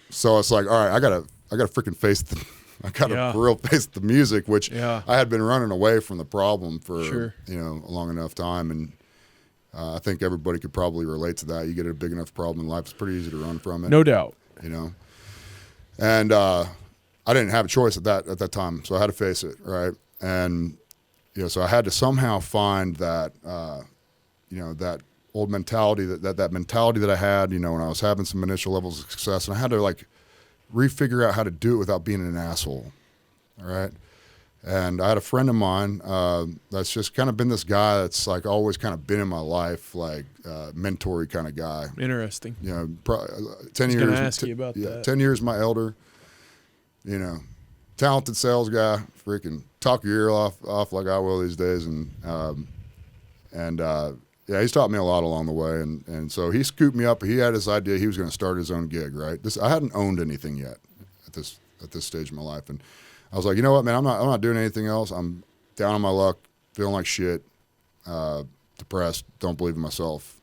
So it's like, all right, I gotta freaking face the. I got to for real face the music, which I had been running away from the problem for a long enough time, and I think everybody could probably relate to that. You get a big enough problem in life, it's pretty easy to run from it. No doubt. And I didn't have a choice at that time, so I had to face it, right? And so I had to somehow find that that old mentality, that mentality that I had, when I was having some initial levels of success, and I had to refigure out how to do it without being an asshole. All right. And I had a friend of mine that's just kind of been this guy that's like always kind of been in my life, like mentor-y kind of guy. Interesting. 10 years. Gonna ask you about that. 10 years my elder. Talented sales guy. Freaking talk your ear off like I will these days, and he's taught me a lot along the way, and so he scooped me up. He had this idea he was going to start his own gig. Right. I hadn't owned anything yet at this stage of my life, and I was like, you know what, man, I'm not doing anything else. I'm down on my luck, feeling like shit, depressed, don't believe in myself.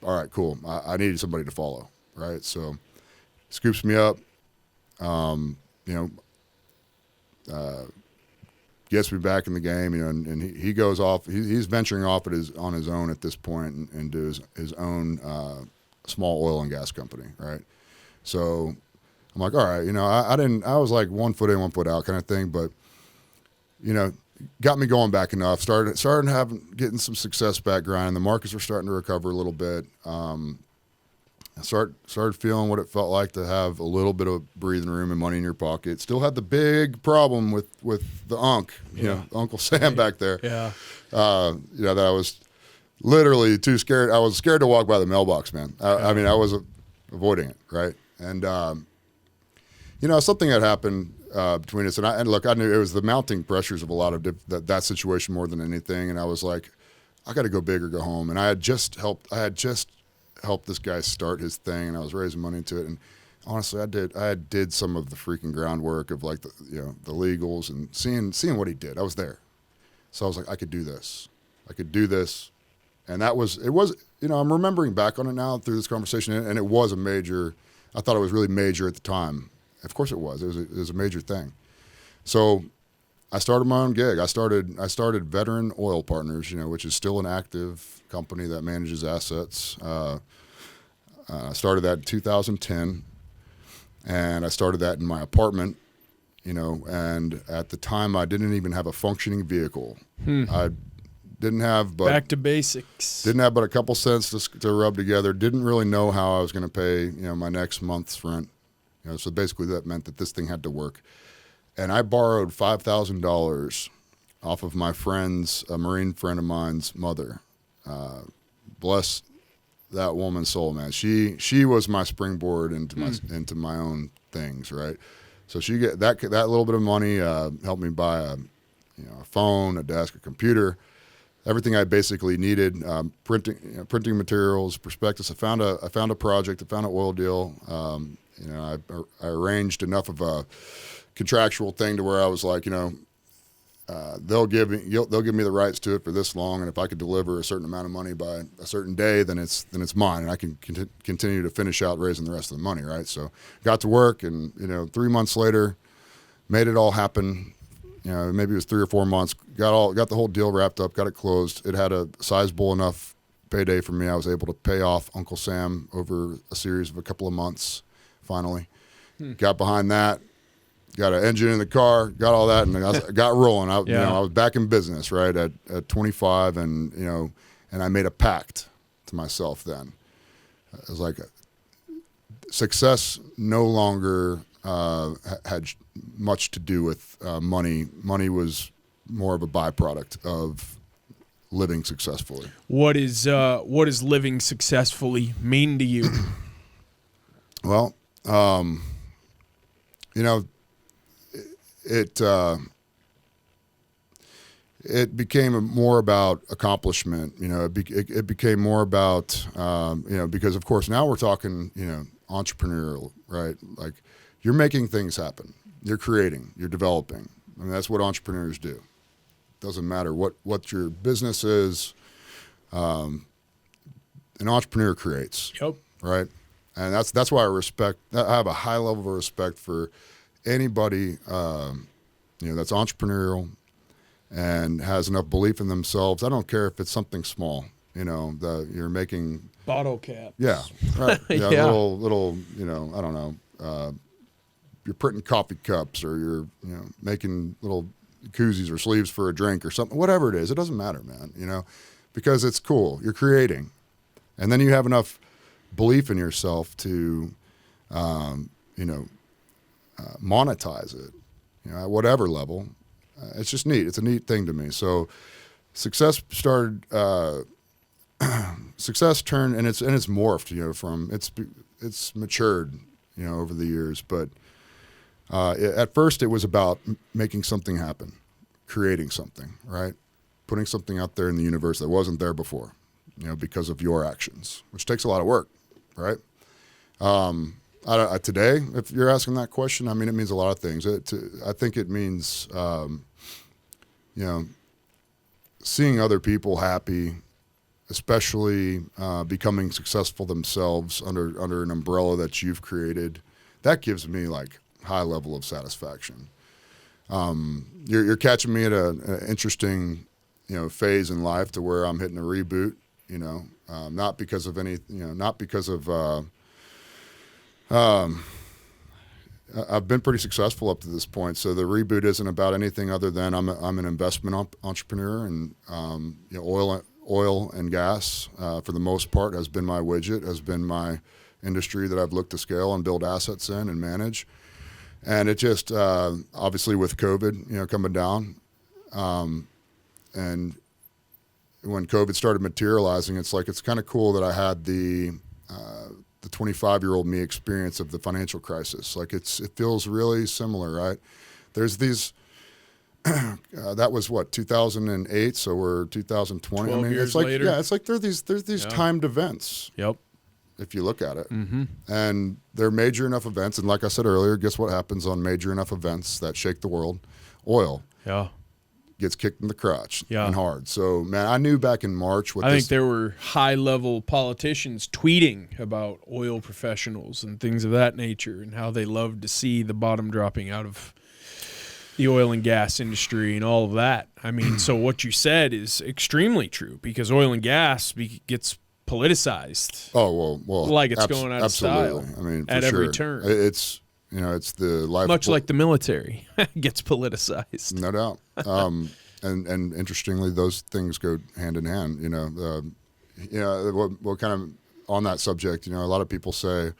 All right, cool. I needed somebody to follow, right? So scoops me up, gets me back in the game, and he goes off. He's venturing off on his own at this point and do his own small oil and gas company, right? So I'm like, all right, I was like 1 foot in, 1 foot out kind of thing, but, got me going back enough. Started getting some success back grinding. The markets were starting to recover a little bit. I started feeling what it felt like to have a little bit of breathing room and money in your pocket. Still had the big problem with the Uncle Sam back there. Yeah. That I was literally too scared. I was scared to walk by the mailbox, man. I mean, I was avoiding it, right? And something had happened between us, and look, I knew it was the mounting pressures of a lot of that situation more than anything. And I was like, I got to go big or go home. And I had just helped this guy start his thing, and I was raising money into it. And honestly, I did some of the freaking groundwork of like the legals and seeing what he did. I was there, so I was like, I could do this, and it was. I'm remembering back on it now through this conversation, and it was a major. I thought it was really major at the time. Of course, it was. It was a major thing. So I started my own gig. I started Veteran Oil Partners, which is still an active company that manages assets. I started that in 2010, and I started that in my apartment, and at the time I didn't even have a functioning vehicle. I didn't have but back to basics. Didn't have but a couple cents to rub together. Didn't really know how I was going to pay, my next month's rent. So basically that meant that this thing had to work. And I borrowed $5,000 off of my a Marine friend of mine's mother. Bless that woman's soul, man. She was my springboard into my own things, right? So she get that little bit of money helped me buy a phone, a desk, a computer, everything I basically needed. Printing materials, prospectus. I found a project. I found an oil deal. I arranged enough of a contractual thing to where I was like, they'll give me the rights to it for this long, and if I could deliver a certain amount of money by a certain day, then it's mine, and I can continue to finish out raising the rest of the money, right? So got to work, and 3 months later, made it all happen. Maybe it was 3 or 4 months. Got the whole deal wrapped up, got it closed. It had a sizable enough payday for me. I was able to pay off Uncle Sam over a series of a couple of months. Finally, got behind that. Got an engine in the car, got all that, and I got rolling. I was back in business, right, at 25, and and I made a pact to myself then. It was like success no longer had much to do with money. Money was more of a byproduct of living successfully. What does living successfully mean to you? Well, it became more about accomplishment. It became more about because of course now we're talking entrepreneurial, right? Like you're making things happen, you're creating, you're developing. I mean that's what entrepreneurs do. Doesn't matter what your business is. An entrepreneur creates. Yep. Right. And that's why I have a high level of respect for anybody, that's entrepreneurial and has enough belief in themselves. I don't care if it's something small, that you're making bottle caps. Yeah. Right. Yeah. Yeah. Little, I don't know, you're printing coffee cups or you're, making little koozies or sleeves for a drink or something, whatever it is. It doesn't matter, man, because it's cool. You're creating. And then you have enough belief in yourself to, monetize it, at whatever level, it's just neat. It's a neat thing to me. So success started. Success turned, and it's morphed. From it's matured. Over the years. But at first, it was about making something happen, creating something, right? Putting something out there in the universe that wasn't there before. Because of your actions, which takes a lot of work, right? Today, if you're asking that question, I mean, it means a lot of things. I think it means, seeing other people happy, especially becoming successful themselves under an umbrella that you've created. That gives me like high level of satisfaction. You're catching me at an interesting, phase in life to where I'm hitting a reboot. Not because of any, not because of, I've been pretty successful up to this point. So the reboot isn't about anything other than I'm an investment entrepreneur, and, oil and gas, for the most part, has been my widget, has been my industry that I've looked to scale and build assets in and manage. And it just, obviously with COVID, coming down, and when COVID started materializing, it's kind of cool that I had the 25-year-old me experience of the financial crisis. Like it feels really similar, right? There's these, that was what, 2008. So we're 2020. 12 years later. Yeah, it's like there's these timed events. Yep. If you look at it, Mm-hmm. and they're major enough events. And like I said earlier, guess what happens on major enough events that shake the world? Oil. Yeah. Gets kicked in the crotch Yeah. and hard. So, man, I knew back in March what I think there were high-level politicians tweeting about oil professionals and things of that nature and how they love to see the bottom dropping out of the oil and gas industry and all of that. I mean, so what you said is extremely true because oil and gas gets politicized. Oh, well. Like it's going out of absolutely. style. I mean, for at sure. every turn. It's, it's the life. Much like the military gets politicized. No doubt. And interestingly, those things go hand in hand. What kind of on that subject? A lot of people say,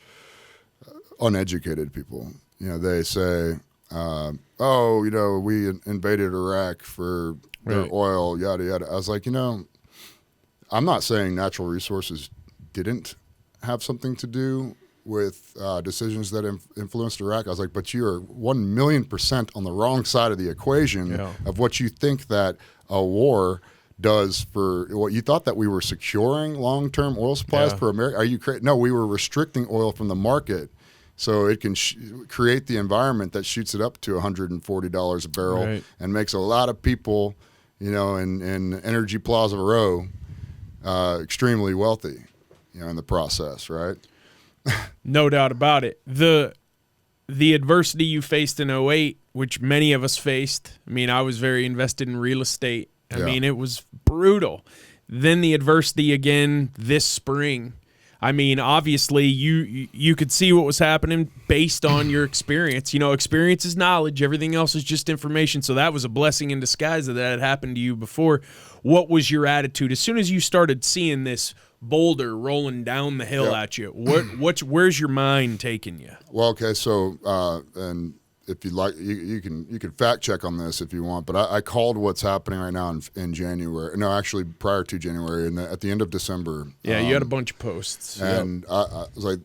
uneducated people. They say, we invaded Iraq for their oil, yada yada. I was like, I'm not saying natural resources didn't have something to do with decisions that influenced Iraq. I was like, but you are 1,000,000% on the wrong side of the equation of what you think that a war does for what you thought that we were securing long-term oil supplies for America. Are you crazy? No, we were restricting oil from the market so it can create the environment that shoots it up to $140 a barrel and makes a lot of people, in Energy Plaza Row, extremely wealthy, in the process, right? No doubt about it. The adversity you faced in 2008, which many of us faced. I mean, I was very invested in real estate. I mean, it was brutal. Then the adversity again this spring. I mean, obviously you could see what was happening based on your experience. Experience is knowledge. Everything else is just information. So that was a blessing in disguise that had happened to you before. What was your attitude as soon as you started seeing this boulder rolling down the hill at you? Where's your mind taking you? Well, okay, so and if you like, you can fact check on this if you want, but I called what's happening right now in January. No, actually prior to January, and at the end of December. Yeah, you had a bunch of posts, and I was like,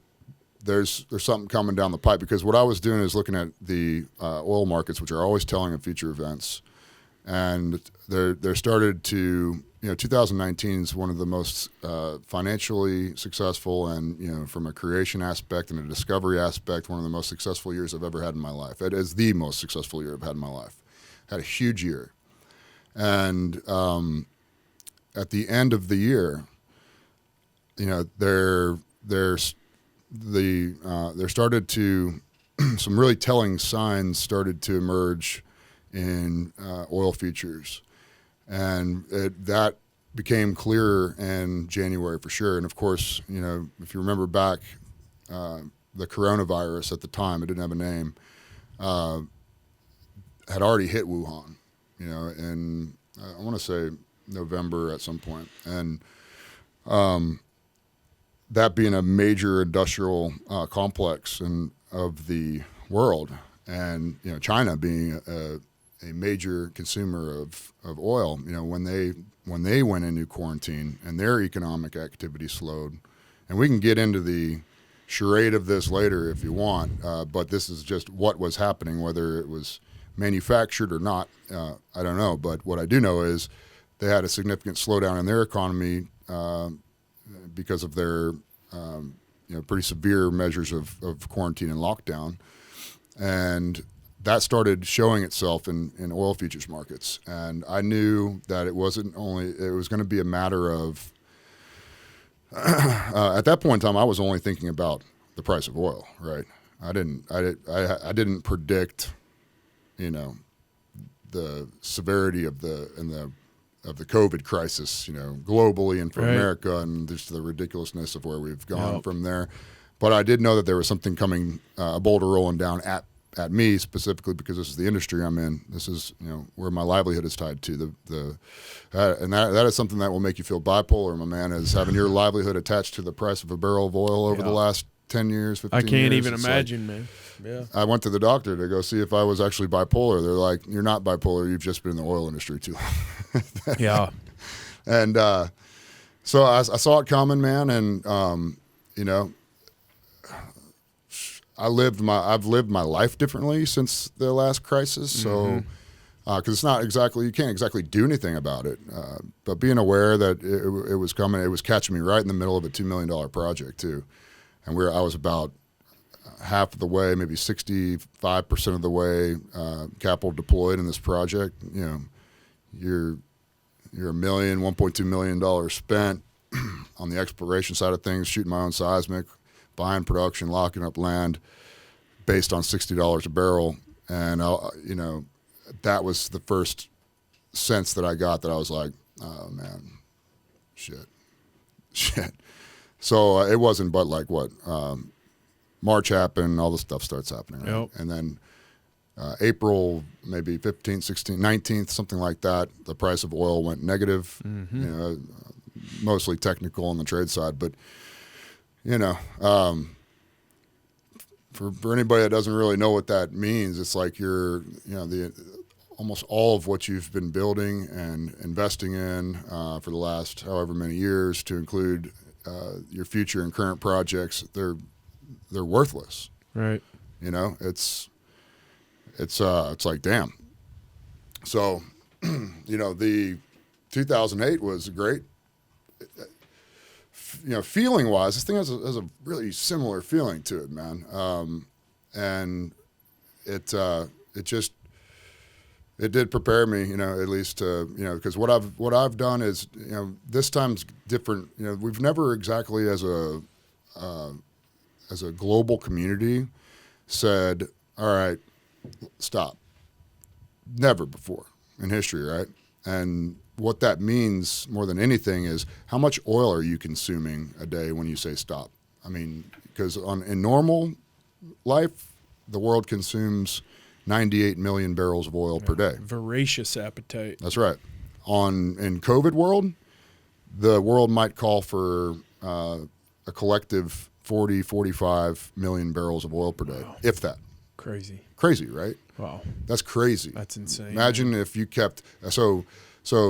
there's something coming down the pipe, because what I was doing is looking at the oil markets, which are always telling of future events, and there started to. 2019 is one of the most financially successful and, from a creation aspect and a discovery aspect, one of the most successful years I've ever had in my life. It is the most successful year I've had in my life. Had a huge year. And at the end of the year, there started to, some really telling signs started to emerge in oil futures. And that became clearer in January for sure. And of course, if you remember back, the coronavirus at the time, it didn't have a name, had already hit Wuhan, in I want to say November at some point. And that being a major industrial complex of the world, and China being a major consumer of oil, you know, when they went into quarantine and their economic activity slowed, and we can get into the charade of this later if you want, but this is just what was happening, whether it was manufactured or not, I don't know. But what I do know is they had a significant slowdown in their economy because of their pretty severe measures of quarantine and lockdown, and that started showing itself in oil futures markets. And I knew that it was going to be a matter of at that point in time, I was only thinking about the price of oil, right? I didn't predict, you know, the severity of the COVID crisis, you know, globally and for America, and just the ridiculousness of where we've gone from there. But I did know that there was something coming, a boulder rolling down at me specifically, because this is the industry I'm in. This is, you know, where my livelihood is tied to. And that is something that will make you feel bipolar, my man, is having your livelihood attached to the price of a barrel of oil over the last 10 years, 15 years. I can't even imagine, man. Yeah. I went to the doctor to go see if I was actually bipolar. They're like, "You're not bipolar. You've just been in the oil industry too long." Yeah. And so I saw it coming, man. And you know, I've lived my life differently since the last crisis. So, because it's not exactly, you can't exactly do anything about it. But being aware that it was coming, it was catching me right in the middle of a $2 million project too. And I was about half of the way, maybe 65% of the way, capital deployed in this project. You know, you're $1.2 million spent on the exploration side of things, shooting my own seismic, buying production, locking up land based on $60 a barrel. And, you know, that was the first sense that I got that I was like, oh, man, shit. So it wasn't but like what? March happened, all this stuff starts happening. Right? Yep. And then April, maybe 15th, 16th, 19th, something like that, the price of oil went negative, you know, mostly technical on the trade side. But, you know, for anybody that doesn't really know what that means, it's like almost all of what you've been building and investing in for the last however many years, to include your future and current projects, they're worthless. Right. You know, it's like, damn. So, you know, the 2008 was great. You know, feeling wise, this thing has a really similar feeling to it, man. And it did prepare me, you know, at least to, you know, because what I've done is, you know, this time's different. You know, we've never exactly as a global community said, all right, stop. Never before in history, right? And what that means more than anything is, how much oil are you consuming a day when you say stop? I mean, because in normal life, the world consumes 98 million barrels of oil per day. Voracious appetite. That's right. In COVID world, the world might call for a collective 40, 45 million barrels of oil per day, if that. Crazy. Crazy, right? Wow. That's crazy. That's insane. Imagine if you kept so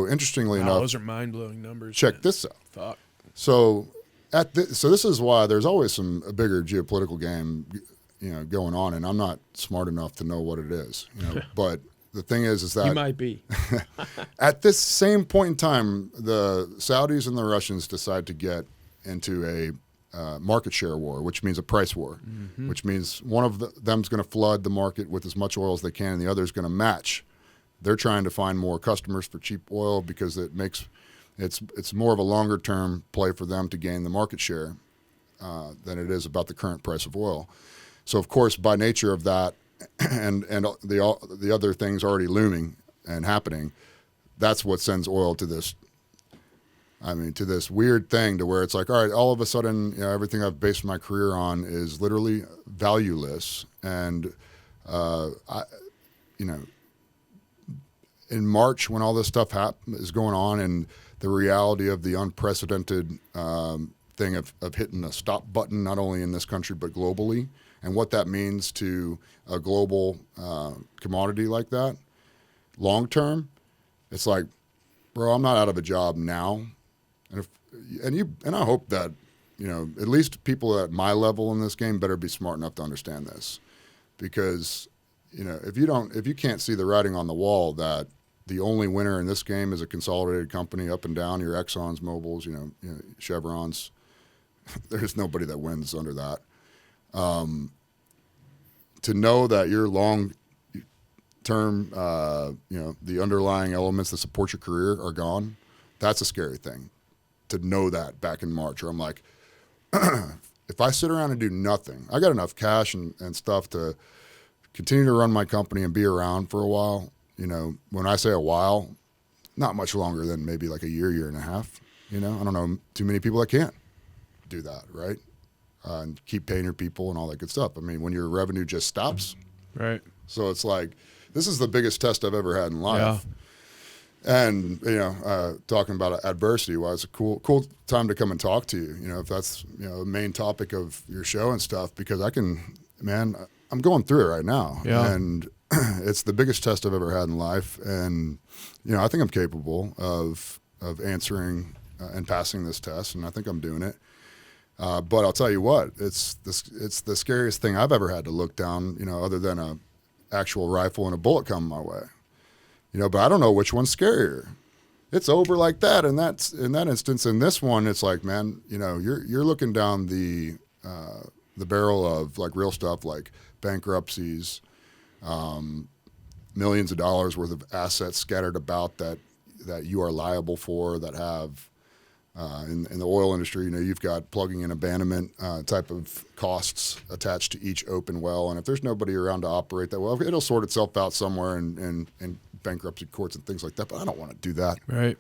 interestingly enough, those are mind-blowing numbers. Check this out. Fuck. So so this is why there's always a bigger geopolitical game, you know, going on, and I'm not smart enough to know what it is, you know. But the thing is that you might be. At this same point in time, the Saudis and the Russians decide to get into a market share war, which means a price war, which means one of them's going to flood the market with as much oil as they can, and the other's going to match. They're trying to find more customers for cheap oil because it's more of a longer term play for them to gain the market share than it is about the current price of oil. So of course, by nature of that, and the other things already looming and happening, that's what sends oil to this. I mean, to this weird thing to where it's like, all right, all of a sudden, you know, everything I've based my career on is literally valueless. And you know, in March, when all this stuff is going on, and the reality of the unprecedented thing of hitting a stop button, not only in this country but globally, and what that means to a global commodity like that, long term, it's like, bro, I'm not out of a job now. And I hope that, at least people at my level in this game better be smart enough to understand this. Because, if you can't see the writing on the wall that the only winner in this game is a consolidated company up and down, your Exxons, Mobils, Chevrons, there's nobody that wins under that. To know that your long term, the underlying elements that support your career are gone, that's a scary thing. To know that back in March, where I'm like, if I sit around and do nothing, I got enough cash and stuff to continue to run my company and be around for a while. When I say a while, not much longer than maybe like a year and a half. I don't know too many people that can't do that, right? And keep paying your people and all that good stuff. I mean, when your revenue just stops. Right. So it's like, this is the biggest test I've ever had in life. Yeah. And, talking about adversity, well, it's a cool time to come and talk to you, if that's, the main topic of your show and stuff, because I'm going through it right now. Yeah. And it's the biggest test I've ever had in life. And, I think I'm capable of answering and passing this test, and I think I'm doing it. But I'll tell you what, it's the scariest thing I've ever had to look down, other than a actual rifle and a bullet coming my way. But I don't know which one's scarier. It's over like that, and that's in that instance. In this one, it's like, man, you're looking down the barrel of like real stuff, like bankruptcies, millions of dollars worth of assets scattered about that you are liable for, that have in the oil industry, you've got plugging and abandonment type of costs attached to each open well, and if there's nobody around to operate that well, it'll sort itself out somewhere in bankruptcy courts and things like that. But I don't want to do that. Right.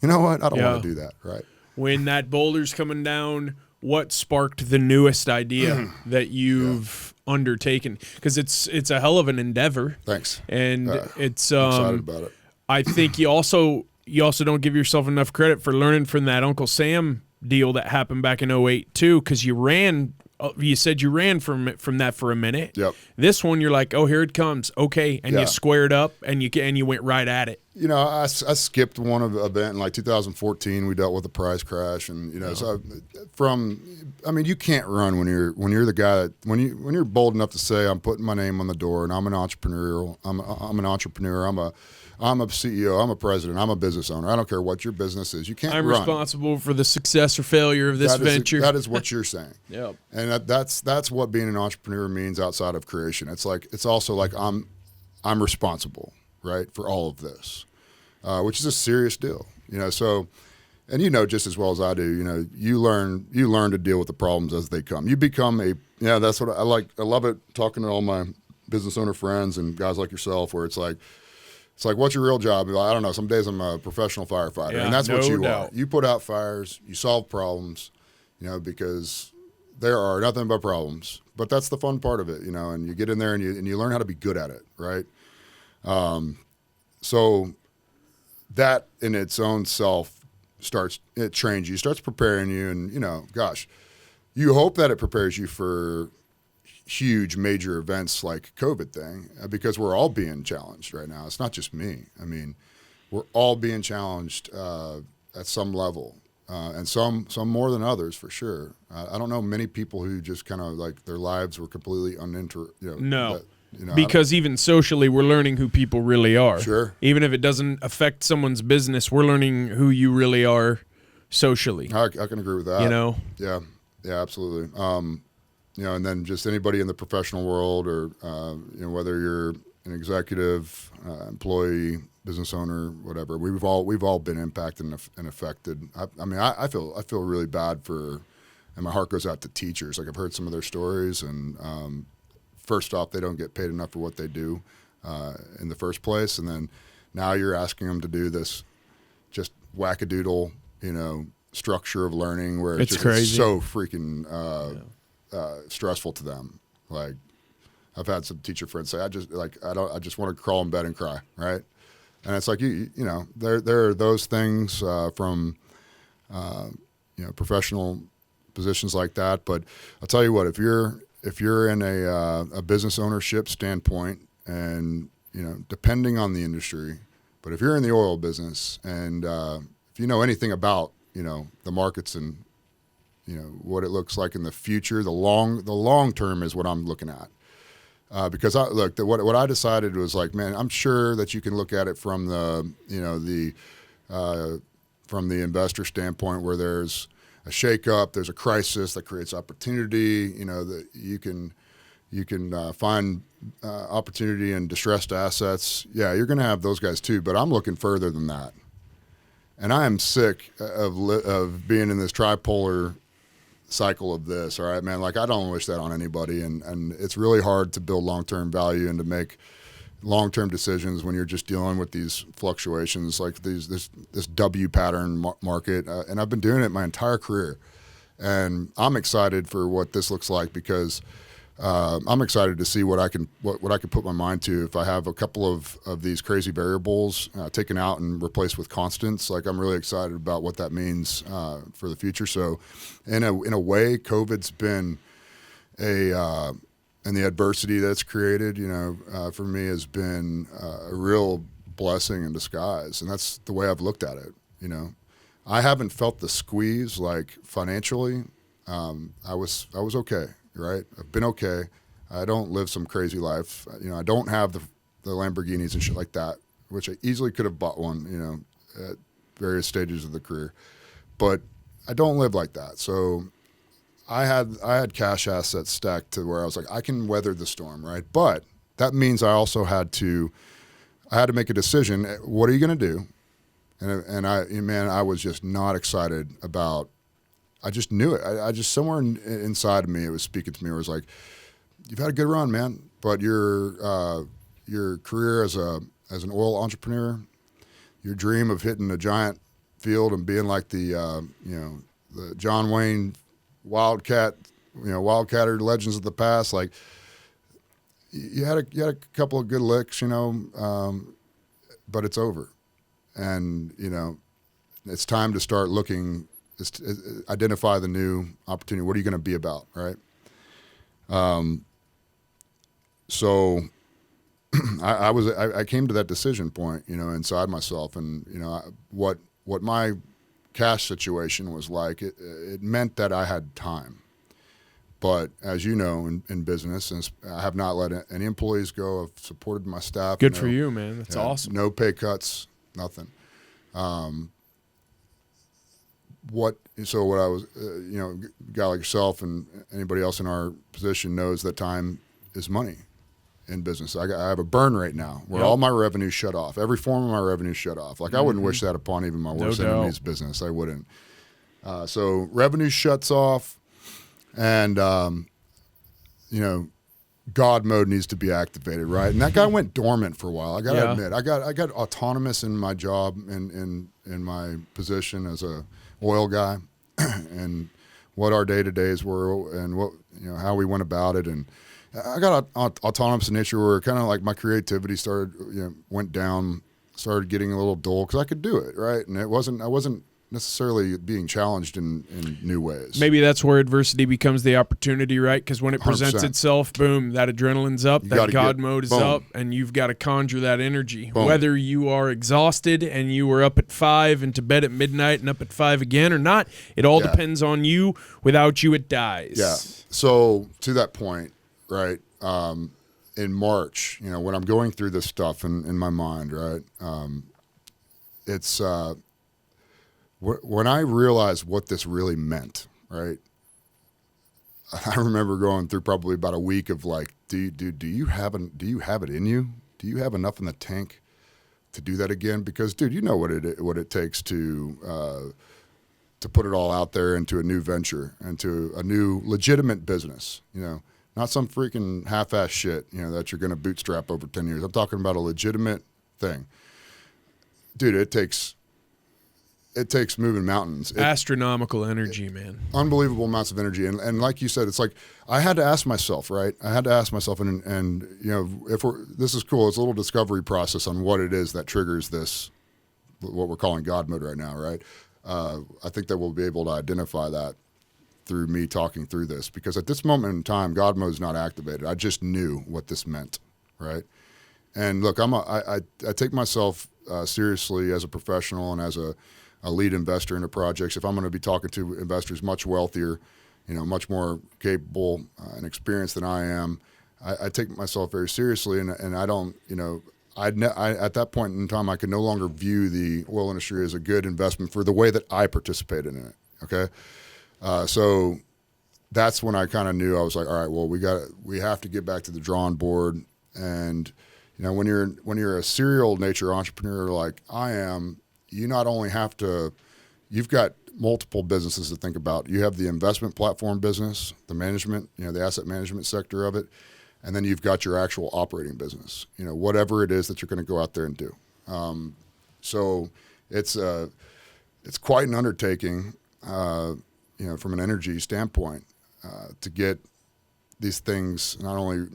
You know what? I don't want to do that. Right. When that boulder's coming down, what sparked the newest idea that you've undertaken? Because it's a hell of an endeavor. Thanks. And it's I'm excited about it. I think you also don't give yourself enough credit for learning from that Uncle Sam deal that happened back in 2008 too, because you said you ran from that for a minute. Yep. This one, you're like, oh, here it comes. Okay. And you squared up and you went right at it. I skipped one event in like 2014. We dealt with a price crash, and you can't run when you're the guy that when you're bold enough to say, I'm putting my name on the door and I'm an entrepreneur. I'm a CEO. I'm a president. I'm a business owner. I don't care what your business is. You can't I'm run. responsible for the success or failure of this venture. That is what you're saying. Yep. And that's what being an entrepreneur means outside of creation. It's also like I'm responsible, right, for all of this, which is a serious deal. So, and just as well as I do, you learn to deal with the problems as they come. You become that's what I like. I love it talking to all my business owner friends and guys like yourself, where it's like, what's your real job? I don't know. Some days I'm a professional firefighter, and that's what you are. You put out fires, you solve problems, because there are nothing but problems. But that's the fun part of it, and you get in there and you learn how to be good at it, right? So that in its own self trains you, starts preparing you, and gosh, you hope that it prepares you for huge major events like COVID thing, because we're all being challenged right now. It's not just me. I mean, we're all being challenged at some level, and some more than others for sure. I don't know many people who just kind of like their lives were completely No. Because even socially, we're learning who people really are. Sure. Even if it doesn't affect someone's business, we're learning who you really are socially. I can agree with that. Yeah, absolutely. And then just anybody in the professional world, or whether you're an executive, employee, business owner, whatever, we've all been impacted and affected. I feel really bad for, and my heart goes out to teachers. Like, I've heard some of their stories, and first off, they don't get paid enough for what they do in the first place, and then now you're asking them to do this just wackadoodle, structure of learning where it's crazy. So freaking stressful to them. Like, I've had some teacher friends say, I just want to crawl in bed and cry, right? And it's like, there are those things from professional positions like that. But I'll tell you what, if you're in a business ownership standpoint, and depending on the industry, but if you're in the oil business and if you know anything about, the markets and, what it looks like in the future, the long term is what I'm looking at. Because what I decided was like, man, I'm sure that you can look at it from from the investor standpoint where there's a shakeup, there's a crisis that creates opportunity. That you can find opportunity in distressed assets. Yeah, you're going to have those guys too, but I'm looking further than that. And I am sick of being in this tripolar cycle of this. All right, man. Like, I don't wish that on anybody, and it's really hard to build long-term value and to make long-term decisions when you're just dealing with these fluctuations, like this W pattern market. And I've been doing it my entire career, and I'm excited for what this looks like because I'm excited to see what I can put my mind to if I have a couple of these crazy variables taken out and replaced with constants. Like, I'm really excited about what that means for the future. So, in a way, COVID's been and the adversity that's created, for me has been a real blessing in disguise, and that's the way I've looked at it. I haven't felt the squeeze like financially. I was okay. Right? I've been okay. I don't live some crazy life. I don't have the Lamborghinis and shit like that, which I easily could have bought one, at various stages of the career. But I don't live like that. So I had cash assets stacked to where I was like, I can weather the storm, right? But that means I also had to make a decision. What are you going to do? And I was just not excited about. I just knew it. I just somewhere inside of me, it was speaking to me. It was like, "You've had a good run, man, but your career as an oil entrepreneur, your dream of hitting a giant field and being like the John Wayne Wildcatter legends of the past, like you had a couple of good licks, but it's over, and it's time to start looking." Identify the new opportunity. What are you going to be about, right? So I came to that decision point, inside myself, and what my cash situation was like. It meant that I had time, but as you know, in business, and I have not let any employees go. I've supported my staff. Good for you, man. That's awesome. No pay cuts, nothing. What I was, a guy like yourself and anybody else in our position knows that time is money in business. I have a burn rate now where all my revenue shut off. Every form of my revenue shut off. Like, I wouldn't wish that upon even my worst enemy's business. I wouldn't. So revenue shuts off, and God mode needs to be activated, right? And that guy went dormant for a while. I got to admit, I got autonomous in my job and in my position as a oil guy, and what our day-to-days were, and what how we went about it, and I got autonomous in nature where kind of like my creativity went down, started getting a little dull because I could do it, right? And I wasn't necessarily being challenged in new ways. Maybe that's where adversity becomes the opportunity, right? Because when it presents 100%. Itself, boom, that adrenaline's up, that God mode is up, and you've got to conjure that energy. Boom. Whether you are exhausted and you were up at 5 and to bed at midnight and up at 5 again or not, it all depends on you. Without you, it dies. Yeah. So to that point, right, in March, when I'm going through this stuff in my mind, right, it's when I realized what this really meant, right, I remember going through probably about a week of like, do you have it in you? Do you have enough in the tank to do that again? Because, dude, you know what it takes to put it all out there into a new venture, into a new legitimate business, not some freaking half-ass shit, that you're going to bootstrap over 10 years. I'm talking about a legitimate thing. Dude, it takes moving mountains. Astronomical energy, man. Unbelievable amounts of energy. And like you said, it's like I had to ask myself, right? And if this is cool, it's a little discovery process on what it is that triggers this, what we're calling God mode right now, right? I think that we'll be able to identify that through me talking through this, because at this moment in time, God mode is not activated. I just knew what this meant, right? And look, I take myself seriously as a professional and as a lead investor into projects. If I'm going to be talking to investors much wealthier, much more capable and experienced than I am, I take myself very seriously, and I don't, at that point in time, I could no longer view the oil industry as a good investment for the way that I participated in it. Okay, so that's when I kind of knew. I was like, all right, well, we have to get back to the drawing board. And when you're a serial nature entrepreneur like I am, you not only have to, you've got multiple businesses to think about. You have the investment platform business, the management, the asset management sector of it, and then you've got your actual operating business. Whatever it is that you're going to go out there and do. So it's quite an undertaking, from an energy standpoint, to get these things not only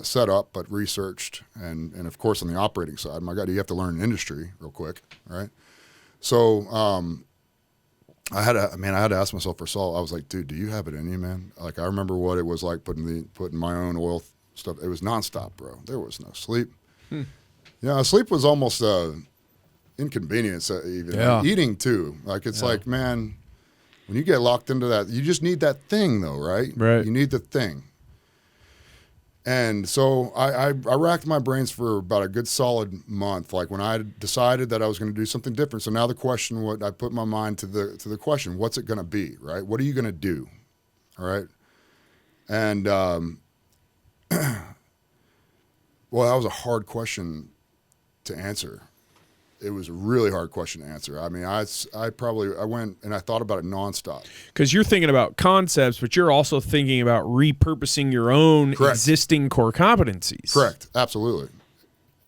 set up but researched, and of course on the operating side, my God, you have to learn an industry real quick, right? So I had to ask myself for salt. I was like, dude, do you have it in you, man? Like, I remember what it was like putting my own oil stuff. It was nonstop, bro. There was no sleep. Sleep was almost inconvenience even. Yeah. Like, eating too. Like, it's like, man, when you get locked into that, you just need that thing though, right? Right. You need the thing. And so I racked my brains for about a good solid month, like when I decided that I was going to do something different. So now the question, I put my mind to the question, what's it going to be, right? What are you going to do? All right. And, well, that was a hard question to answer. It was a really hard question to answer. I mean, I went and I thought about it nonstop. Because you're thinking about concepts, but you're also thinking about repurposing your own Correct. Existing core competencies. Correct. Absolutely.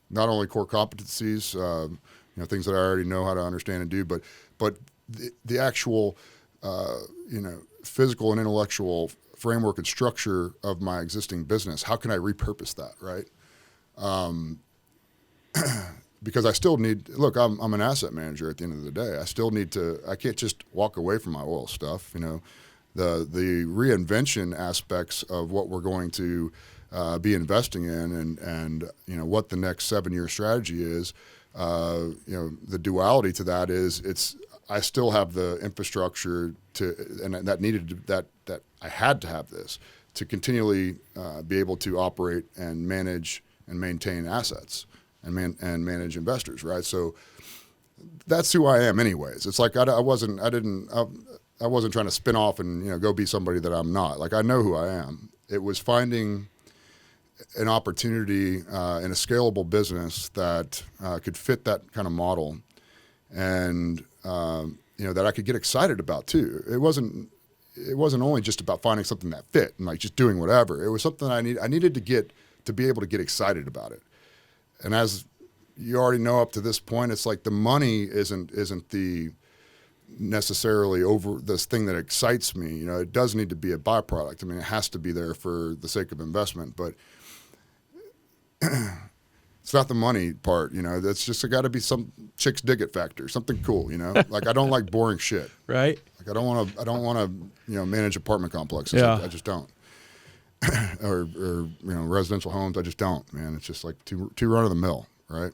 Not only core competencies, things that I already know how to understand and do, but the actual, physical and intellectual framework and structure of my existing business. How can I repurpose that, right? Because I still need, look, I'm an asset manager at the end of the day. I still need to, I can't just walk away from my oil stuff. The reinvention aspects of what we're going to be investing in and what the next 7-year strategy is, the duality to that is I still have the infrastructure that I had to have this to continually be able to operate and manage and maintain assets. And manage investors, right? So that's who I am, anyways. It's like I wasn't trying to spin off and go be somebody that I'm not. Like, I know who I am. It was finding an opportunity in a scalable business that could fit that kind of model, and that I could get excited about too. It wasn't only just about finding something that fit and like just doing whatever. It was something I needed to be able to get excited about it. And as you already know, up to this point, it's like the money isn't the necessarily over this thing that excites me. It does need to be a byproduct. I mean, it has to be there for the sake of investment, but it's not the money part. That's just got to be some chicks dig it factor, something cool. Like, I don't like boring shit. Right. Like, I don't want to manage apartment complexes. Yeah. I just don't. or residential homes. I just don't, man. It's just like too run of the mill, right?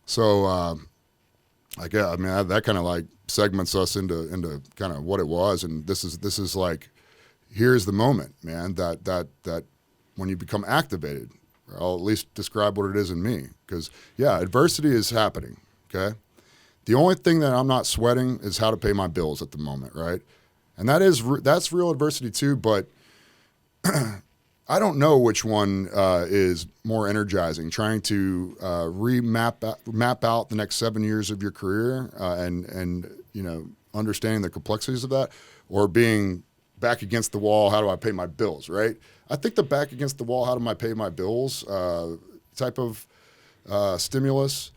So that kind of like segments us into kind of what it was, and this is like, here's the moment, man. That when you become activated, I'll at least describe what it is in me, because adversity is happening. Okay, the only thing that I'm not sweating is how to pay my bills at the moment, right? And that's real adversity too, but. I don't know which one is more energizing, trying to map out the next 7 years of your career and understanding the complexities of that, or being back against the wall, how do I pay my bills, right? I think the back against the wall, how do I pay my bills type of stimulus,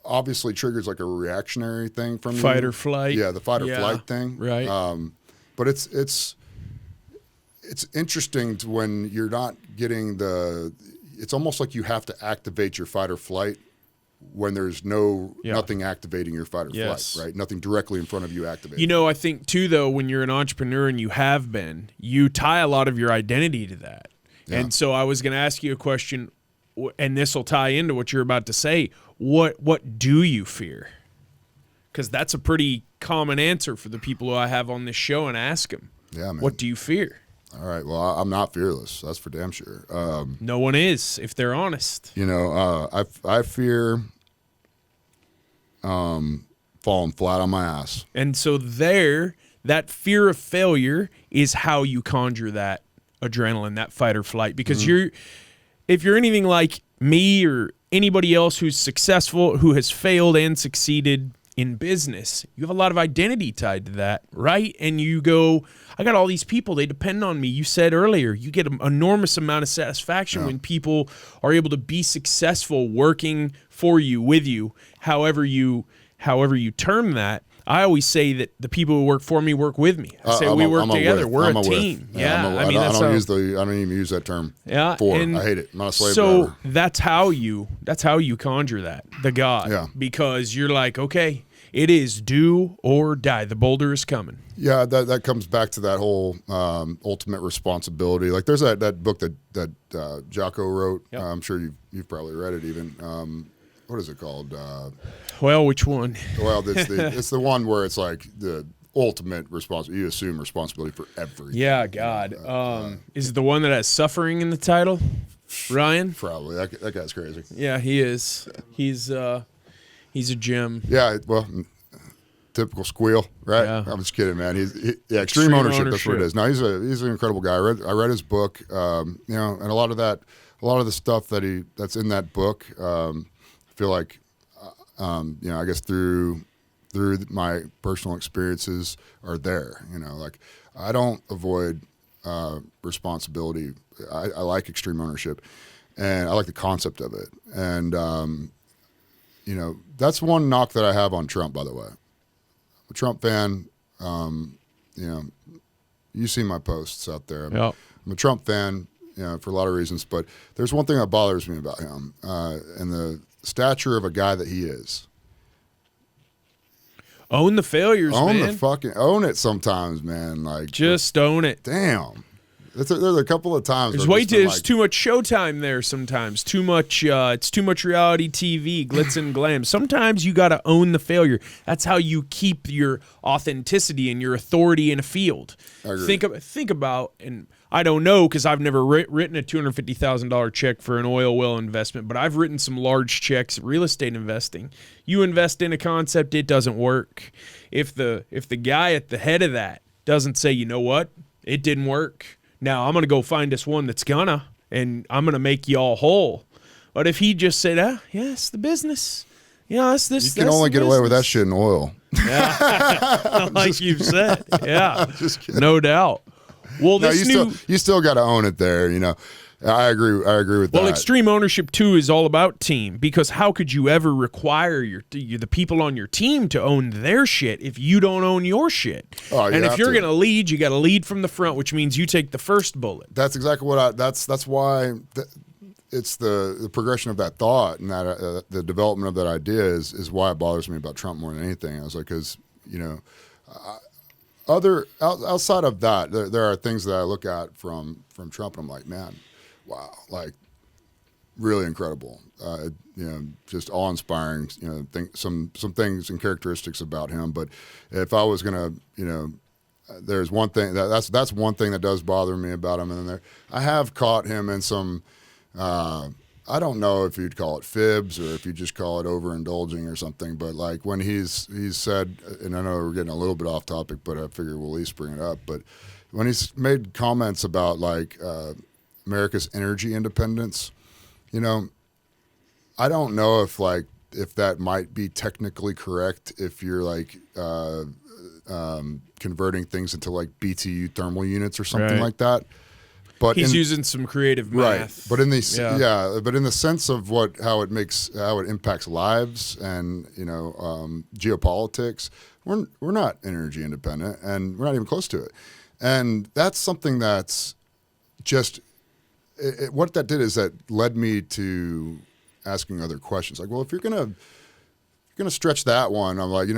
obviously triggers like a reactionary thing from Fight you. or flight. Yeah, the fight or flight thing. Right. But it's interesting to when you're not getting it's almost like you have to activate your fight or flight when there's nothing activating your fight or flight, right? Nothing directly in front of you activating. I think too, though, when you're an entrepreneur and you have been, you tie a lot of your identity to that. Yeah. And so I was going to ask you a question, and this will tie into what you're about to say. What do you fear? Because that's a pretty common answer for the people who I have on this show and ask them. Yeah, man. What do you fear? All right. Well, I'm not fearless. That's for damn sure. No one is, if they're honest. You know, I fear falling flat on my ass. And so that fear of failure is how you conjure that adrenaline, that fight or flight. Because if you're anything like me or anybody else who's successful, who has failed and succeeded in business, you have a lot of identity tied to that, right? And you go, I got all these people, they depend on me. You said earlier, you get an enormous amount of satisfaction when people are able to be successful working for you, with you, however you term that. I always say that the people who work for me work with me. I say we work together. We're a team. Yeah, I don't even use that term. Yeah, for. I hate it. I'm not a slave so driver. that's how you conjure that, the God. Yeah. Because you're like, okay, it is do or die. The boulder is coming. Yeah, that comes back to that whole ultimate responsibility. Like there's that book that Jocko wrote. Yep. I'm sure you've probably read it even. What is it called? Well, which one? Well, it's the one where it's like the ultimate responsibility. You assume responsibility for everything. Yeah, God. Is it the one that has suffering in the title? Ryan? Probably. That guy's crazy. Yeah, he is. He's a gem. Yeah, well, typical squeal, right? Yeah. I'm just kidding, man. Extreme ownership. That's what it is. No, he's an incredible guy. I read his book, and a lot of the stuff that's in that book. I feel like, I guess through my personal experiences are there. Like I don't avoid responsibility. I like extreme ownership, and I like the concept of it. And that's one knock that I have on Trump, by the way. I'm a Trump fan. You see my posts out there. Yep. I'm a Trump fan, for a lot of reasons. But there's one thing that bothers me about him, and the stature of a guy that he is. Own the failures, man. Own it sometimes, man. Like just own it. Damn. There's a couple of times. There's too much showtime there sometimes. Too much. It's too much reality TV, glitz and glam. Sometimes you got to own the failure. That's how you keep your authenticity and your authority in a field. Think about, and I don't know because I've never written a $250,000 check for an oil well investment, but I've written some large checks real estate investing. You invest in a concept, it doesn't work. If the guy at the head of that doesn't say, you know what, it didn't work. Now I'm going to go find us one that's and I'm going to make you all whole. But if he just said, it's the business. It's this. You can only get away with that shit in oil. Yeah. Like you've said. Yeah. Just kidding. No doubt. Well, you still got to own it there, I agree with that. Well, extreme ownership too is all about team, because how could you ever require the people on your team to own their shit if you don't own your shit? And if you're going to lead, you got to lead from the front, which means you take the first bullet. That's exactly what that's why it's the progression of that thought and that the development of that idea is why it bothers me about Trump more than anything. I was like, because outside of that, there are things that I look at from Trump, and I'm like, man, wow, like really incredible. Just awe-inspiring. Some things and characteristics about him. But if I was gonna, there's one thing that's one thing that does bother me about him. And I have caught him in some. I don't know if you'd call it fibs or if you just call it overindulging or something, but like when he's said, and I know we're getting a little bit off topic, but I figure we'll at least bring it up. But when he's made comments about like America's energy independence, I don't know if that might be technically correct if you're like converting things into like BTU thermal units or something like that. But he's using some creative math, right? But in but in the sense of how it impacts lives and geopolitics, we're not energy independent, and we're not even close to it. And that's something that's just what that did is that led me to asking other questions. Like, well, if you're gonna stretch that one, I'm like,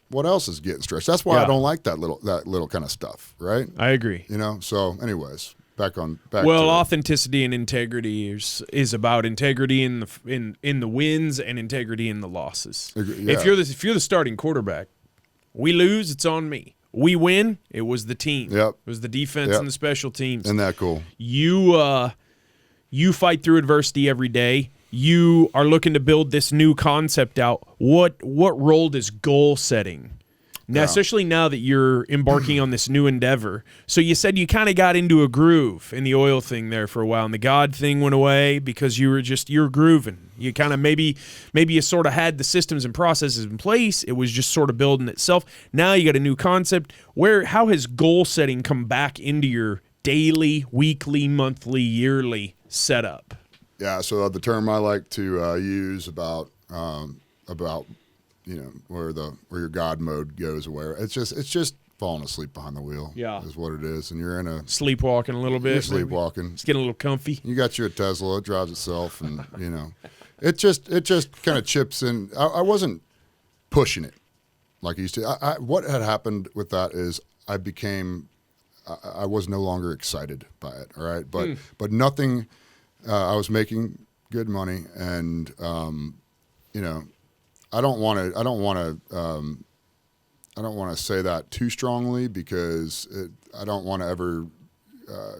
what else is getting stretched? That's why I don't like that little kind of stuff, right? I agree. So anyways. back well, to authenticity and integrity is about integrity in the wins and integrity in the losses. Yeah. If you're the starting quarterback, we lose, it's on me. We win, it was the team. Yep. It was the defense Yep. and the special teams. Isn't that cool? You fight through adversity every day. You are looking to build this new concept out. What role does goal setting? Now, especially now that you're embarking on this new endeavor. So you said you kind of got into a groove in the oil thing there for a while, and the God thing went away because you were grooving. You kind of maybe you sort of had the systems and processes in place. It was just sort of building itself. Now you got a new concept. How has goal setting come back into your daily, weekly, monthly, yearly setup? Yeah. So the term I like to use about where your God mode goes away. It's just falling asleep behind the wheel. Yeah, is what it is, and you're in a sleepwalking a little bit. You're sleepwalking. It's getting a little comfy. You got your Tesla, it drives itself, and it just kind of chips in. I wasn't pushing it like I used to. What had happened with that is I was no longer excited by it. All right, but nothing. I was making good money, and I don't want to say that too strongly because I don't want to ever